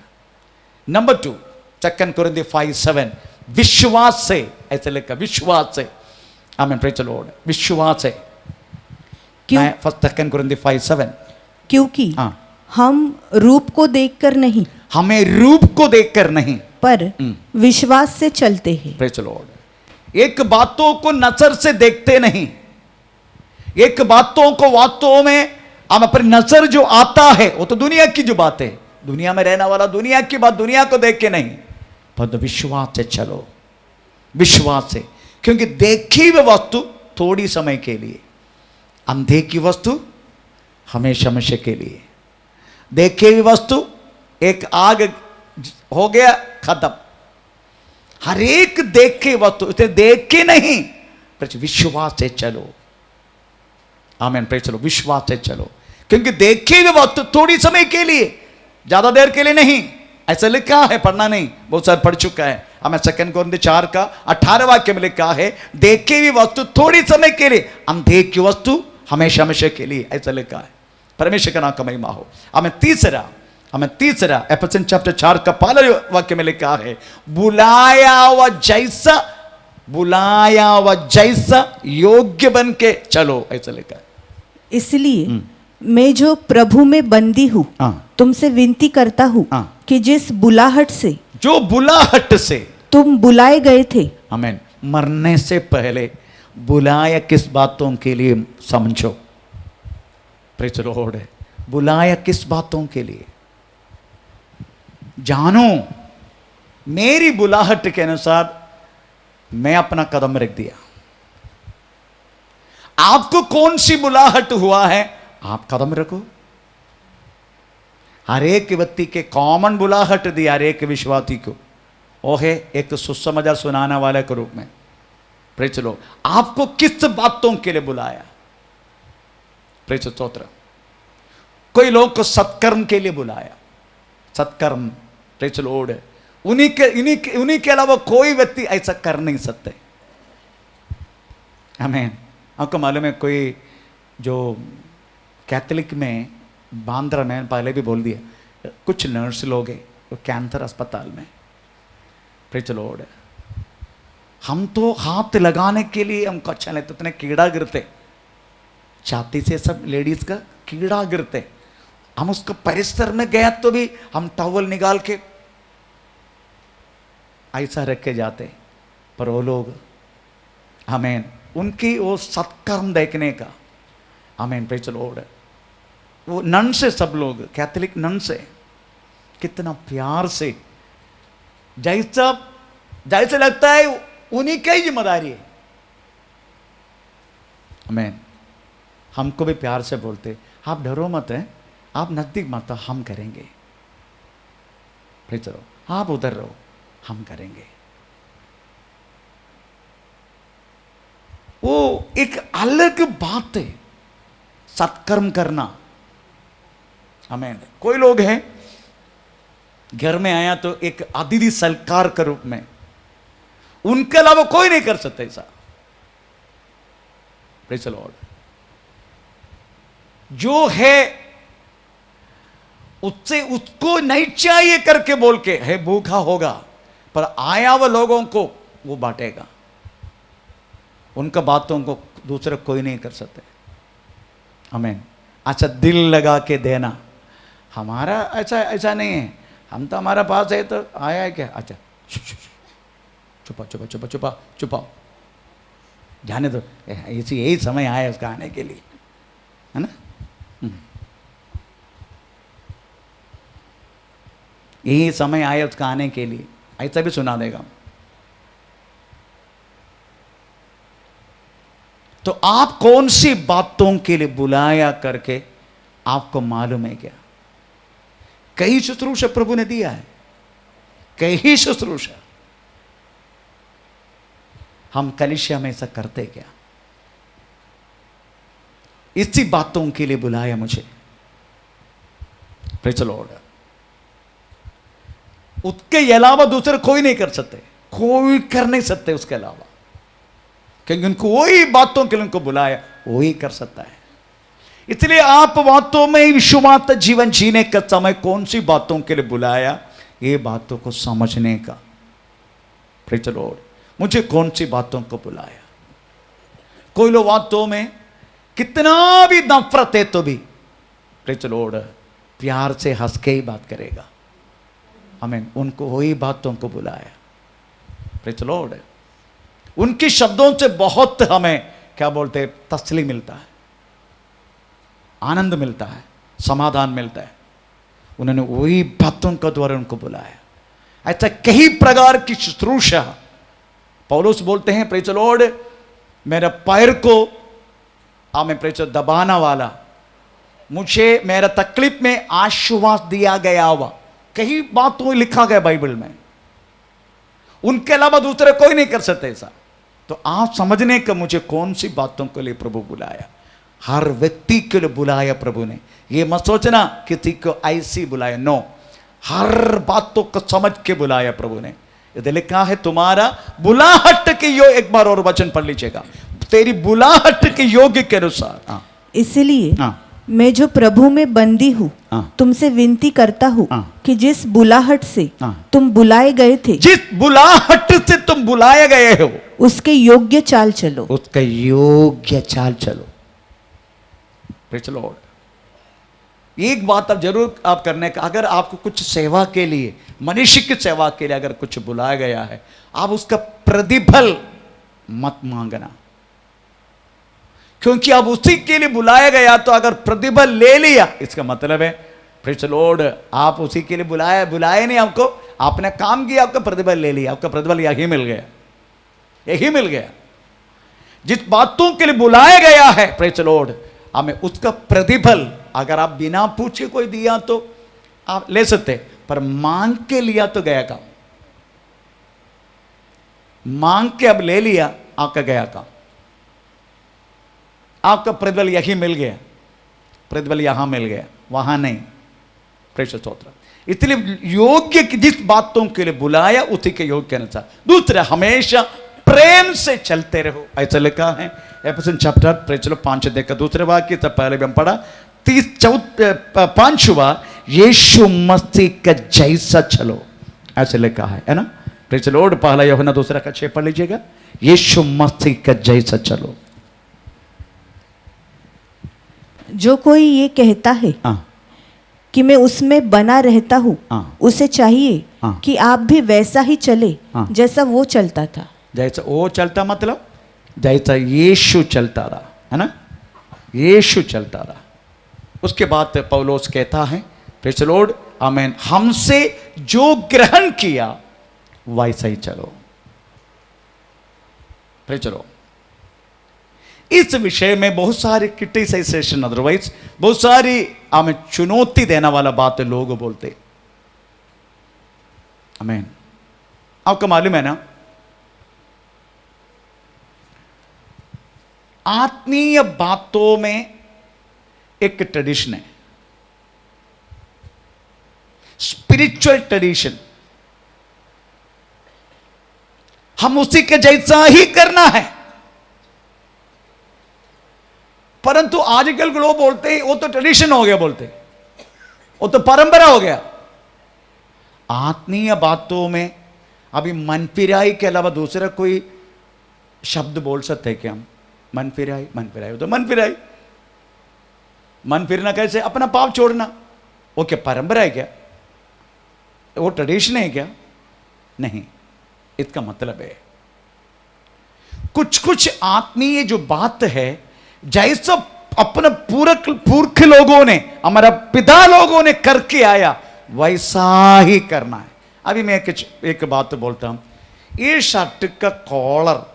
नंबर 2 2 कोरिन्थियों 5:7 विश्वास से, ऐसे लिखा विश्वास से। आमीन, प्रेज द लॉर्ड। विश्वास से क्यों? 2 कोरिन्थियों 5:7 क्योंकि हाँ। हम रूप को देखकर नहीं, हमें रूप को देखकर नहीं पर विश्वास से चलते हैं। Praise the Lord. एक बातों को नजर से देखते नहीं, एक बातों को वास्तव में हम अपनी नजर जो आता है वो तो दुनिया की जो बात है, दुनिया में रहने वाला दुनिया की बात दुनिया को देख के नहीं, पर विश्वास से चलो। विश्वास से, क्योंकि देखी हुई वस्तु थोड़ी समय के लिए, अंधे की वस्तु हमेशा हमेशा के लिए। देखी हुई वस्तु एक आग हो गया खत्म। हर एक देखे वस्तु उसे देख के नहीं, पर विश्वास से चलो। आमीन, प्रेज चलो, विश्वास से चलो। क्योंकि देखे हुए वस्तु थोड़ी समय के लिए, ज्यादा देर के लिए नहीं। ऐसा लिखा है, पढ़ना नहीं, बहुत सारा पढ़ चुका है। हमें 2 कोरिन्थियों 4:18 वाक्य में लिखा है देखे हुई वस्तु थोड़ी समय के लिए, अंधे की वस्तु हमेशा हमेशा के लिए। ऐसा लिखा है। परमेश्वर का नाम का महिमा हो। हमें तीसरा एफेसियंस चैप्टर 4 का पहला वाक्य में लिखा है बुलाया व जैसा योग्य बन के चलो। ऐसा लिखा है। इसलिए मैं जो प्रभु में बंदी हूँ हाँ। तुमसे विनती करता हूँ हाँ। कि जिस बुलाहट से जो बुलाहट से तुम बुलाए गए थे, आमीन, मरने से पहले बुलाया किस बातों के लिए समझो। Praise the Lord. बुलाया किस बातों के लिए जानो। मेरी बुलाहट के अनुसार मैं अपना कदम रख दिया। आपको कौन सी बुलाहट हुआ है, आप कदम रखो। हर एक व्यक्ति के कॉमन बुलाहट दिया हर एक विश्वासी को, वो है एक सुसमाचार सुनाने वाले के रूप में। प्रेज लो, आपको किस बातों के लिए बुलाया। प्रेज स्तोत्र। कोई लोग को सत्कर्म के लिए बुलाया, सत्कर्म। Praise Lord. उन्हीं के अलावा कोई व्यक्ति ऐसा कर नहीं सकते। आमीन। आपको मालूम है कोई जो कैथोलिक में बांद्रा में, पहले भी बोल दिया, कुछ नर्स लोग हैं वो कैंसर अस्पताल में। Praise Lord. हम तो हाथ लगाने के लिए हमको अच्छा लगता, इतने कीड़ा गिरते छाती से, सब लेडीज का कीड़ा गिरते। हम उसको परिसर में गया तो भी हम टॉवल निकाल के ऐसा रख के जाते, पर वो लोग, आमीन, उनकी वो सत्कर्म देखने का, आमीन, प्रेज द लॉर्ड। वो नन से, सब लोग कैथोलिक नन से कितना प्यार से, जैसे लगता है उन्हीं की ही जिम्मेदारी है। आमीन। हमको भी प्यार से बोलते, आप डरो मत है, आप नजदीक मत, हम करेंगे। Praise the Lord. आप उधर रहो, हम करेंगे। वो एक अलग बात है सत्कर्म करना। आमीन। कोई लोग हैं घर में आया तो एक अतिथि सत्कार के रूप में, उनके अलावा कोई नहीं कर सकता ऐसा। Praise the Lord. जो है उससे उसको नहीं चाहिए करके बोल के है भूखा होगा, पर आया हुआ लोगों को वो बांटेगा। उनका बातों को दूसरे कोई नहीं कर सकते। आमीन। अच्छा, दिल लगा के देना हमारा ऐसा नहीं है। हम तो हमारा पास है तो आया है क्या, अच्छा छुपा छुपा छुपा छुपा छुपाओ, जाने दो, इसी यही समय आया उसका आने के लिए, है ना। यही समय आया उसका आने के लिए, ऐसा भी सुना देगा। तो आप कौन सी बातों के लिए बुलाया करके आपको मालूम है क्या? कई शुश्रूषा प्रभु ने दिया है, कई शुश्रूषा। हम कलीसिया में ऐसा करते क्या? इसी बातों के लिए बुलाया मुझे, प्रेज़ द लॉर्ड। उसके अलावा दूसरे कोई नहीं कर सकते, कोई कर नहीं सकते उसके अलावा, क्योंकि उनको वही बातों के लिए उनको बुलाया, वही कर सकता है। इसलिए आप बातों में विश्वास जीवन जीने का समय कौन सी बातों के लिए बुलाया, ये बातों को समझने का। प्रेज़ द लॉर्ड, मुझे कौन सी बातों को बुलाया। कोई लोग बातों में कितना भी नफरत है तो भी प्रेज़ द लॉर्ड प्यार से हंस के ही बात करेगा। आमीन। उनको वही बातों को बुलाया, प्रेज़ द लॉर्ड। उनके शब्दों से बहुत हमें क्या बोलते हैं, तसल्ली मिलता है, आनंद मिलता है, समाधान मिलता है। उन्होंने वही बातों के द्वारा उनको बुलाया। ऐसा कई प्रकार की शुश्रूषा पौलुस बोलते हैं, प्रेज़ द लॉर्ड, मेरे पैर को हमें प्रेज़ दबाना वाला, मुझे मेरा तकलीफ में आश्वास दिया गया हुआ, कई बातों लिखा गया बाइबल में। उनके अलावा दूसरे कोई नहीं कर सकते ऐसा। तो आप समझने का मुझे कौन सी बातों के लिए प्रभु बुलाया। हर व्यक्ति के लिए बुलाया प्रभु ने। ये मत सोचना किसी को ऐसी बुलाया, नो, हर बातों को समझ के बुलाया प्रभु ने। ये लिखा है, तुम्हारा बुलाहट के योग, एक बार और वचन पढ़ लीजिएगा, तेरी बुलाहट के योग्य के अनुसार। इसलिए हाँ, मैं जो प्रभु में बंदी हूँ हाँ, तुमसे विनती करता हूँ हाँ, कि जिस बुलाहट से हाँ, तुम बुलाए गए थे, जिस बुलाहट से तुम बुलाए गए हो, उसके योग्य चाल चलो। उसका योग्य चाल चलो। Praise the Lord. एक बात अब जरूर आप करने का, अगर आपको कुछ सेवा के लिए, मनुष्य की सेवा के लिए अगर कुछ बुलाया गया है, आप उसका प्रतिफल मत मांगना, क्योंकि अब उसी के लिए बुलाया गया। तो अगर प्रतिफल ले लिया, इसका मतलब है प्रेज़ द लॉर्ड, आप उसी के लिए बुलाए नहीं आपको, आपने काम किया, आपका प्रतिफल ले लिया, आपका प्रतिफल यही मिल गया, यही मिल गया। जिस बातों के लिए बुलाया गया है प्रेज़ द लॉर्ड, हमें उसका प्रतिफल अगर आप बिना पूछे कोई दिया तो आप ले सकते, पर मांग के लिया तो गया काम, मांग के अब ले लिया, आपका गया काम, आपका प्रतिफल यही मिल गया, प्रतिफल यहां मिल गया, वहां नहीं। प्रेषित स्तोत्र। इसलिए योग्य की जिस बातों के लिए बुलाया उसी के योग्य के अनुसार। दूसरा, हमेशा प्रेम से चलते रहो, ऐसा लिखा है एफेसियन चैप्टर प्रेज़ द लॉर्ड 5 अध्याय का दूसरे वाक्य, तब पहले भी हम पढ़ा 5वां, यीशु मसीह का जैसा चलो, ऐसे लिखा है ना। Praise the Lord. पहला यूहन्ना 2 का 6 पढ़ लीजिएगा, यीशु मसीह का जैसा चलो। जो कोई ये कहता है हाँ, कि मैं उसमें बना रहता हूँ, हाँ, उसे चाहिए हाँ, कि आप भी वैसा ही चले हाँ, जैसा वो चलता था। जैसा वो चलता, मतलब जैसा यीशु चलता रहा, है ना, यीशु चलता रहा। उसके बाद पौलुस कहता है, प्रेज़ द लॉर्ड, आमीन, हमसे जो ग्रहण किया वैसा ही चलो। Praise the Lord. इस विषय में बहुत सारे क्रिटिसाइजेशन, अदरवाइज बहुत सारी हमें चुनौती देने वाला बात लोग बोलते। आमीन। आपको मालूम है ना, आत्मीय बातों में एक ट्रेडिशन है, स्पिरिचुअल ट्रेडिशन, हम उसी के जैसा ही करना है। परंतु आजकल के लोग बोलते हैं वो तो ट्रेडिशन हो गया, बोलते वो तो परंपरा हो गया। आत्मीय बातों में अभी मन फिराई के अलावा दूसरा कोई शब्द बोल सकते हैं क्या हम? मन फिराई, मन फिराई, तो मन फिराई, मन फिरना कैसे? अपना पाप छोड़ना। वो क्या परंपरा है क्या? वो ट्रेडिशन है क्या? नहीं। इसका मतलब है कुछ कुछ आत्मीय जो बात है, जैसा अपने पुरख लोगों ने, हमारा पिता लोगों ने करके आया, वैसा ही करना है। अभी मैं एक बात बोलता हूं, ये शर्ट का कॉलर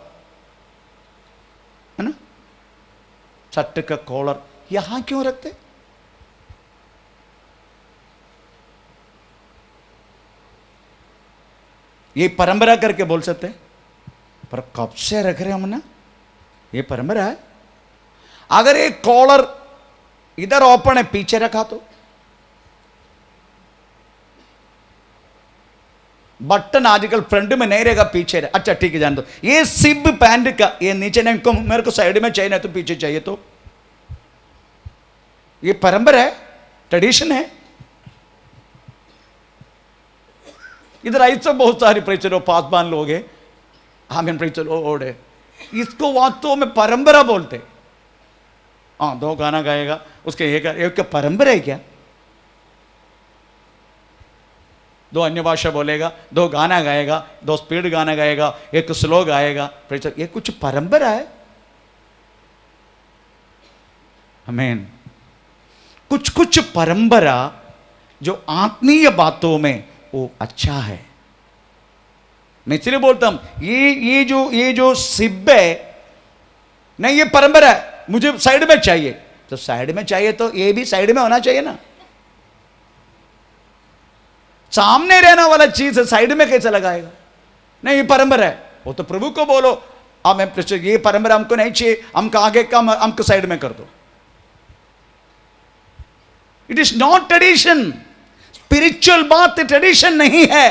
है ना, शर्ट का कॉलर यहां क्यों रखते? ये परंपरा करके बोल सकते हैं, पर कब से रख रहे हम ना, ये परंपरा है। अगर एक कॉलर इधर ओपन है, पीछे रखा तो बटन आजकल फ्रंट में नहीं रहेगा, पीछे रहे। अच्छा ठीक है, जान दो। ये सिब पैंट का ये नीचे नहीं, मेरे को साइड में चाहिए, नहीं तो पीछे चाहिए, तो ये परंपरा है, ट्रेडिशन है। इधर आई तो बहुत सारी प्रेचर पासबान लोग हैं, हमें प्रेचर ओढ़े, इसको वास्तव में परंपरा बोलते। हाँ, 2 गाना गाएगा, उसके एक परंपरा है क्या? 2 अन्य भाषा बोलेगा, 2 गाना गाएगा, 2 स्पीड गाना गाएगा, 1 स्लो गाएगा, प्रेचर, ये कुछ परंपरा है। आमीन। कुछ कुछ परंपरा जो आत्मीय बातों में वो अच्छा है। मैं इसलिए बोलता हूं, ये जो सिब है नहीं, ये परंपरा है, मुझे साइड में चाहिए, तो साइड में चाहिए तो ये भी साइड में होना चाहिए ना। सामने रहने वाला चीज साइड में कैसे लगाएगा? नहीं, ये परंपरा है, वो तो प्रभु को बोलो, अब मैं ये परंपरा हमको नहीं चाहिए, हमको आगे का हमको साइड में कर दो। It is not tradition. Spiritual बात ट्रेडिशन नहीं है।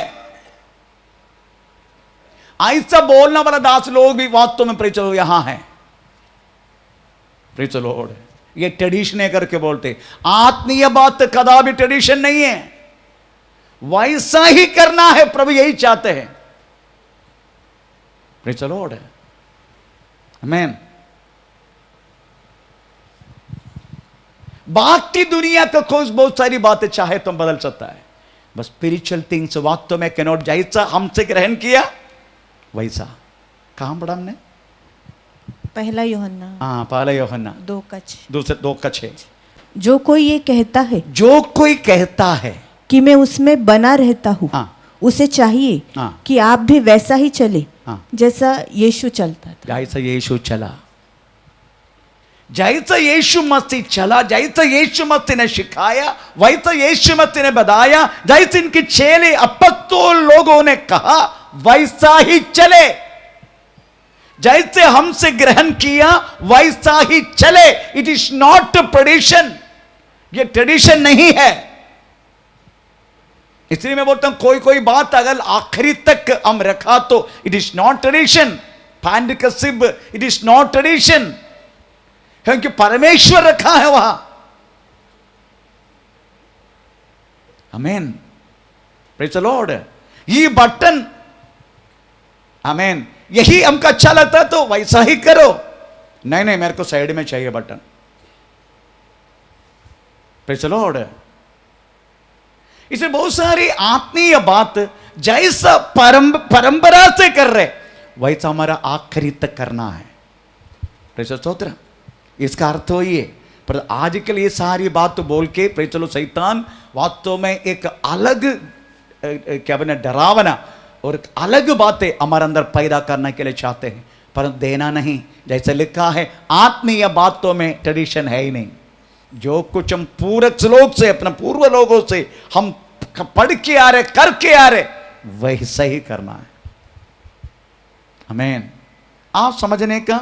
ऐसा बोलने वाला दास लोग भी वास्तव में प्रेचर यहां है, प्रेचर लॉर्ड, ये ट्रेडिशन है करके बोलते। आत्मीय बात कदा भी ट्रेडिशन नहीं है, वैसा ही करना है, प्रभु यही चाहते हैं। प्रेचर लॉर्ड है, आमीन। बाकी दुनिया का कोई बहुत सारी बातें चाहे तो बदल सकता है, बस स्पिरिचुअल थिंग्स वास्तव में कैनॉट। जैसा हमसे ग्रहण किया वैसा। कहां पढ़ा हमने? पहला यूहन्ना, हाँ, पहला यूहन्ना 2 का 6। दूसरे 2 का 6। जो कोई ये कहता है, जो कोई कहता है कि मैं उसमें बना रहता हूँ, हाँ, उसे चाहिए हाँ, कि आप भी वैसा ही चले, हाँ, जैसा यीशु चलता था। जैसा यीशु चला, जैसा यीशु मसीह चला, जैसा यीशु मसीह ने सिखाया, वैसा यीशु मसीह ने बताया, जैसे इनके चेले अपॉस्तल लोगों ने कहा, वैसा ही चले। जैसे हमसे ग्रहण किया वैसा ही चले। इट इज नॉट ट्रेडिशन, ये ट्रेडिशन नहीं है। इसलिए मैं बोलता हूं, कोई कोई बात अगर आखिरी तक हम रखा तो it is not tradition. Pant का सिब, इट इज नॉट ट्रेडिशन, क्योंकि परमेश्वर रखा है वहां। आमीन, प्रेज़ द लॉर्ड। ये बटन, आमीन, यही हमको अच्छा लगता है तो वैसा ही करो। नहीं नहीं, मेरे को साइड में चाहिए बटन। Praise the Lord. इसे बहुत सारी आत्मीय बात जैसा परंपरा से कर रहे वैसा हमारा आखिरी तक करना है। प्रेज़ द स्तोत्र। इसका अर्थ हो ये, पर आजकल ये सारी बात तो बोल के चलो शैतान वास्तव में एक अलग क्या बना डरावना और अलग बातें हमारे अंदर पैदा करने के लिए चाहते हैं, पर देना नहीं। जैसे लिखा है, आत्मीय बातों में ट्रेडिशन है ही नहीं। जो कुछ हम पूरे श्लोक से अपने पूर्व लोगों से हम पढ़ के आ रहे, करके आ रहे, वही सही करना है। आमीन। आप समझने का,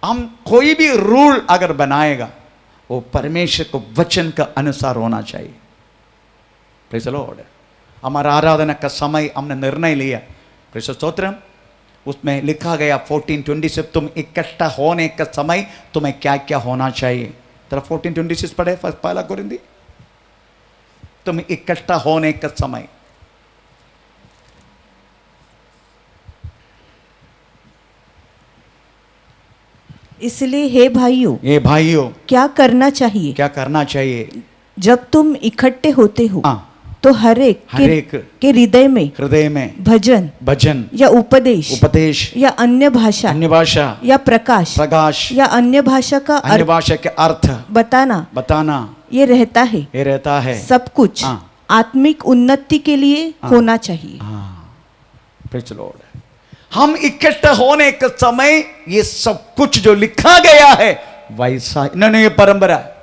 हम कोई भी रूल अगर बनाएगा वो परमेश्वर को वचन का अनुसार होना चाहिए। Praise the Lord. हमारा आराधना का समय हमने निर्णय लिया, प्रेज़ द स्तोत्रम, उसमें लिखा गया 14:26 तुम इकट्ठा होने का समय तुम्हें क्या क्या होना चाहिए। तरफ 14:26 पढ़े, पहला कोरिन्थी, तुम इकट्ठा होने का समय। इसलिए हे भाइयों, ये भाइयों, क्या करना चाहिए? क्या करना चाहिए? जब तुम इकट्ठे होते हो, हाँ, तो हर एक के हृदय में भजन या उपदेश या अन्य भाषा या प्रकाश या अन्य भाषा के अर्थ बताना ये रहता है सब कुछ आत्मिक उन्नति के लिए होना चाहिए। Praise the Lord. हम इकट्ठा होने के समय ये सब कुछ जो लिखा गया है वैसा नहीं, ये परंपरा है।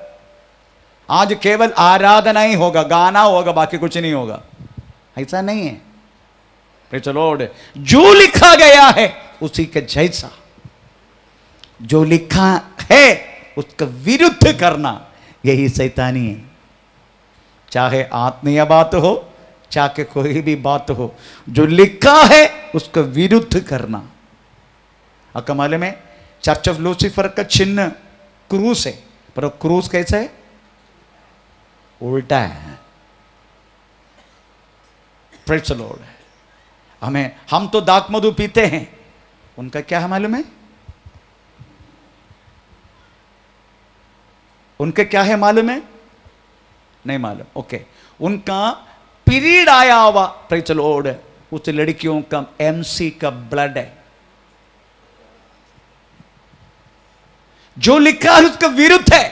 आज केवल आराधना ही होगा, गाना होगा, बाकी कुछ नहीं होगा, ऐसा नहीं है। Praise the Lord. जो लिखा गया है उसी के जैसा, जो लिखा है उसका विरुद्ध करना यही शैतानी है। चाहे आत्मीय बात हो, चाहे कोई भी बात हो, जो लिखा है उसका विरुद्ध करना। आपका मालूम है चर्च ऑफ लूसीफर का चिन्ह क्रूस है, पर वो क्रूस कैसा है? उल्टा है। Praise the Lord. हम तो दाक मधु पीते हैं, उनका क्या है मालूम है? उनका क्या है मालूम है? नहीं मालूम। ओके, उनका पीरियड आया हुआ, प्रेज़ द लॉर्ड, उस लड़कियों का MC का ब्लड है। जो लिखा है उसका विरुद्ध है।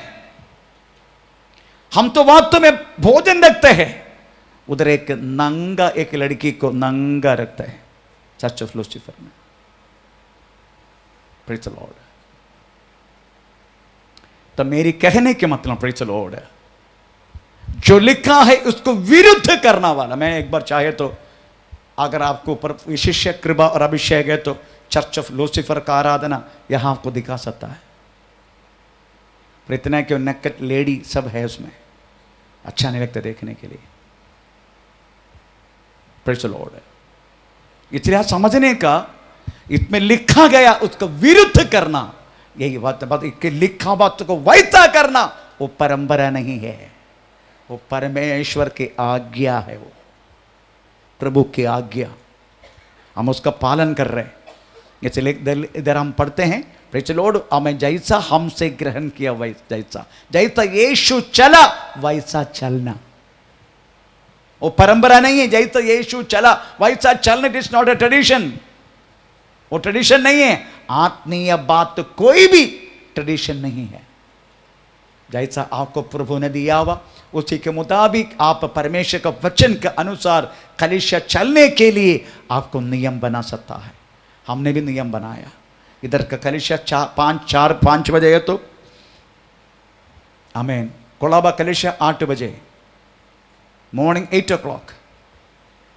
हम तो वास्तव में भोजन रखते हैं, उधर एक नंगा एक लड़की को नंगा रखता है चर्च ऑफ लूसीफर में। Praise the Lord. तो मेरी कहने के मतलब प्रेज़ द लॉर्ड, जो लिखा है उसको विरुद्ध करना वाला। मैं एक बार चाहे तो अगर आपको ऊपर विशेष कृपा और अभिषेक है तो चर्च ऑफ लूसीफर का आराधना यहां आपको दिखा सकता है। पर इतना कि नेकेड लेडी सब है उसमें, अच्छा नहीं लगता देखने के लिए। Praise the Lord. इसलिए समझने का, इसमें लिखा गया उसका विरुद्ध करना, यही बात लिखा बात को वैसा करना वो परंपरा नहीं है, वो परमेश्वर की आज्ञा है, वो प्रभु की आज्ञा, हम उसका पालन कर रहे हैं। इसलिए इधर हम पढ़ते हैं, प्रेज़ द लॉर्ड, हमें जैसा हमसे ग्रहण किया जैसा यीशु चला वैसा चलना। वो परंपरा नहीं है, जैसा यीशु चला वैसा चलना। It is not a tradition, वो ट्रेडिशन नहीं है। आत्मीय बात कोई भी ट्रेडिशन नहीं है। जैसा आपको प्रभु ने दिया हुआ उसी के मुताबिक आप परमेश्वर का वचन के अनुसार कलीसिया चलने के लिए आपको नियम बना सकता है। हमने भी नियम बनाया। इधर का कलीसिया 5 बजे है तो आमीन, कोलाबा कलीसिया 8 बजे, मॉर्निंग 8 o'clock।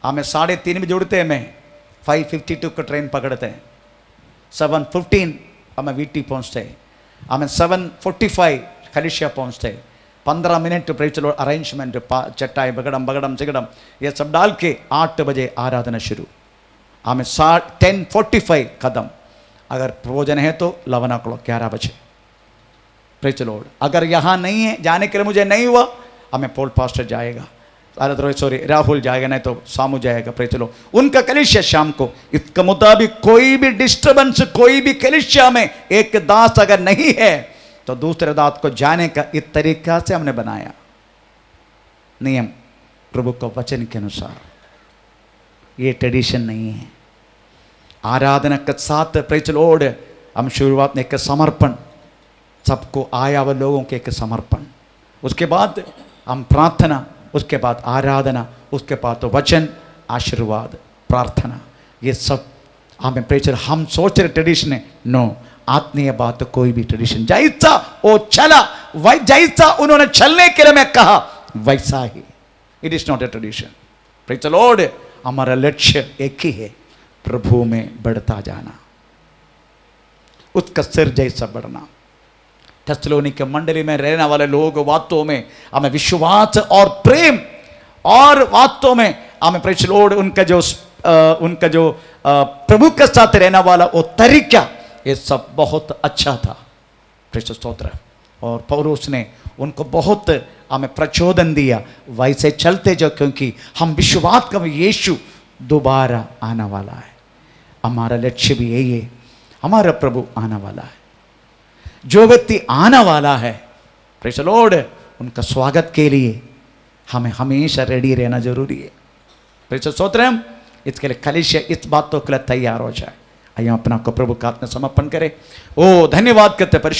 हमें 3:30 बजे उड़ते हैं, मैं 5:52 का ट्रेन पकड़ते हैं, 7:15 हमें VT पहुंचते हैं, हमें 7:45 कलीसिया पहुंचते हैं। 15 minute praise the Lord arrangement, चटाई बगड़म चिगड़म ये सब डाल के 8 बजे आराधना शुरू। हमें 10:45 कदम, अगर भोजन है तो 11 o'clock 11 बजे। Praise the Lord. अगर यहाँ नहीं है, जाने के लिए मुझे नहीं हुआ, हमें पॉल पास्टर जाएगा, राहुल जाएगा, नहीं तो सामू जाएगा। Praise the Lord. उनका कलीसिया शाम को, इसके मुताबिक कोई भी डिस्टर्बेंस कोई भी कलीसिया में एक दास अगर नहीं है तो दूसरे दास को जाने का इस तरीका से हमने बनाया नियम, प्रभु को वचन के अनुसार। ये ट्रेडिशन नहीं है। आराधना के साथ प्रेज़ द लॉर्ड हम शुरुआत में एक समर्पण, सबको आया हुआ लोगों के एक समर्पण, उसके बाद हम प्रार्थना, उसके बाद आराधना, उसके बाद तो वचन, आशीर्वाद, प्रार्थना, ये सब हमें प्रेज़। हम सोच रहे ट्रेडिशन है, नो, आत्मीय बात कोई भी ट्रेडिशन जैसा वो चला जैसा उन्होंने चलने के लिए मैं कहा वैसा ही। It is not a tradition. Praise the Lord. हमारा लक्ष्य एक ही है, प्रभु में बढ़ता जाना, उसका सिर जैसा बढ़ना। थेसलोनिके मंडली में रहने वाले लोग वास्तव में हमें विश्वास और प्रेम और वास्तव में हमें प्रेज़ द लॉर्ड उनका जो प्रभु के साथ रहने वाला वो तरीका, ये सब बहुत अच्छा था। प्रेज़ स्तोत्र। और पौलुस ने उनको बहुत हमें प्रचोदन दिया, वैसे चलते जाओ, क्योंकि हम विश्वास का यीशु दोबारा आने वाला है। हमारा लक्ष्य भी यही है, हमारा प्रभु आने वाला है। जो व्यक्ति आने वाला है, प्रेज़ द लॉर्ड, उनका स्वागत के लिए हमें हमेशा रेडी रहना जरूरी है। फिर सोच रहे हम इसके लिए कलीसिया इस बातों के लिए तैयार हो जाए। आइए अपना को प्रभु का हाथ में समर्पण करें। ओ धन्यवाद करते परिशुद्ध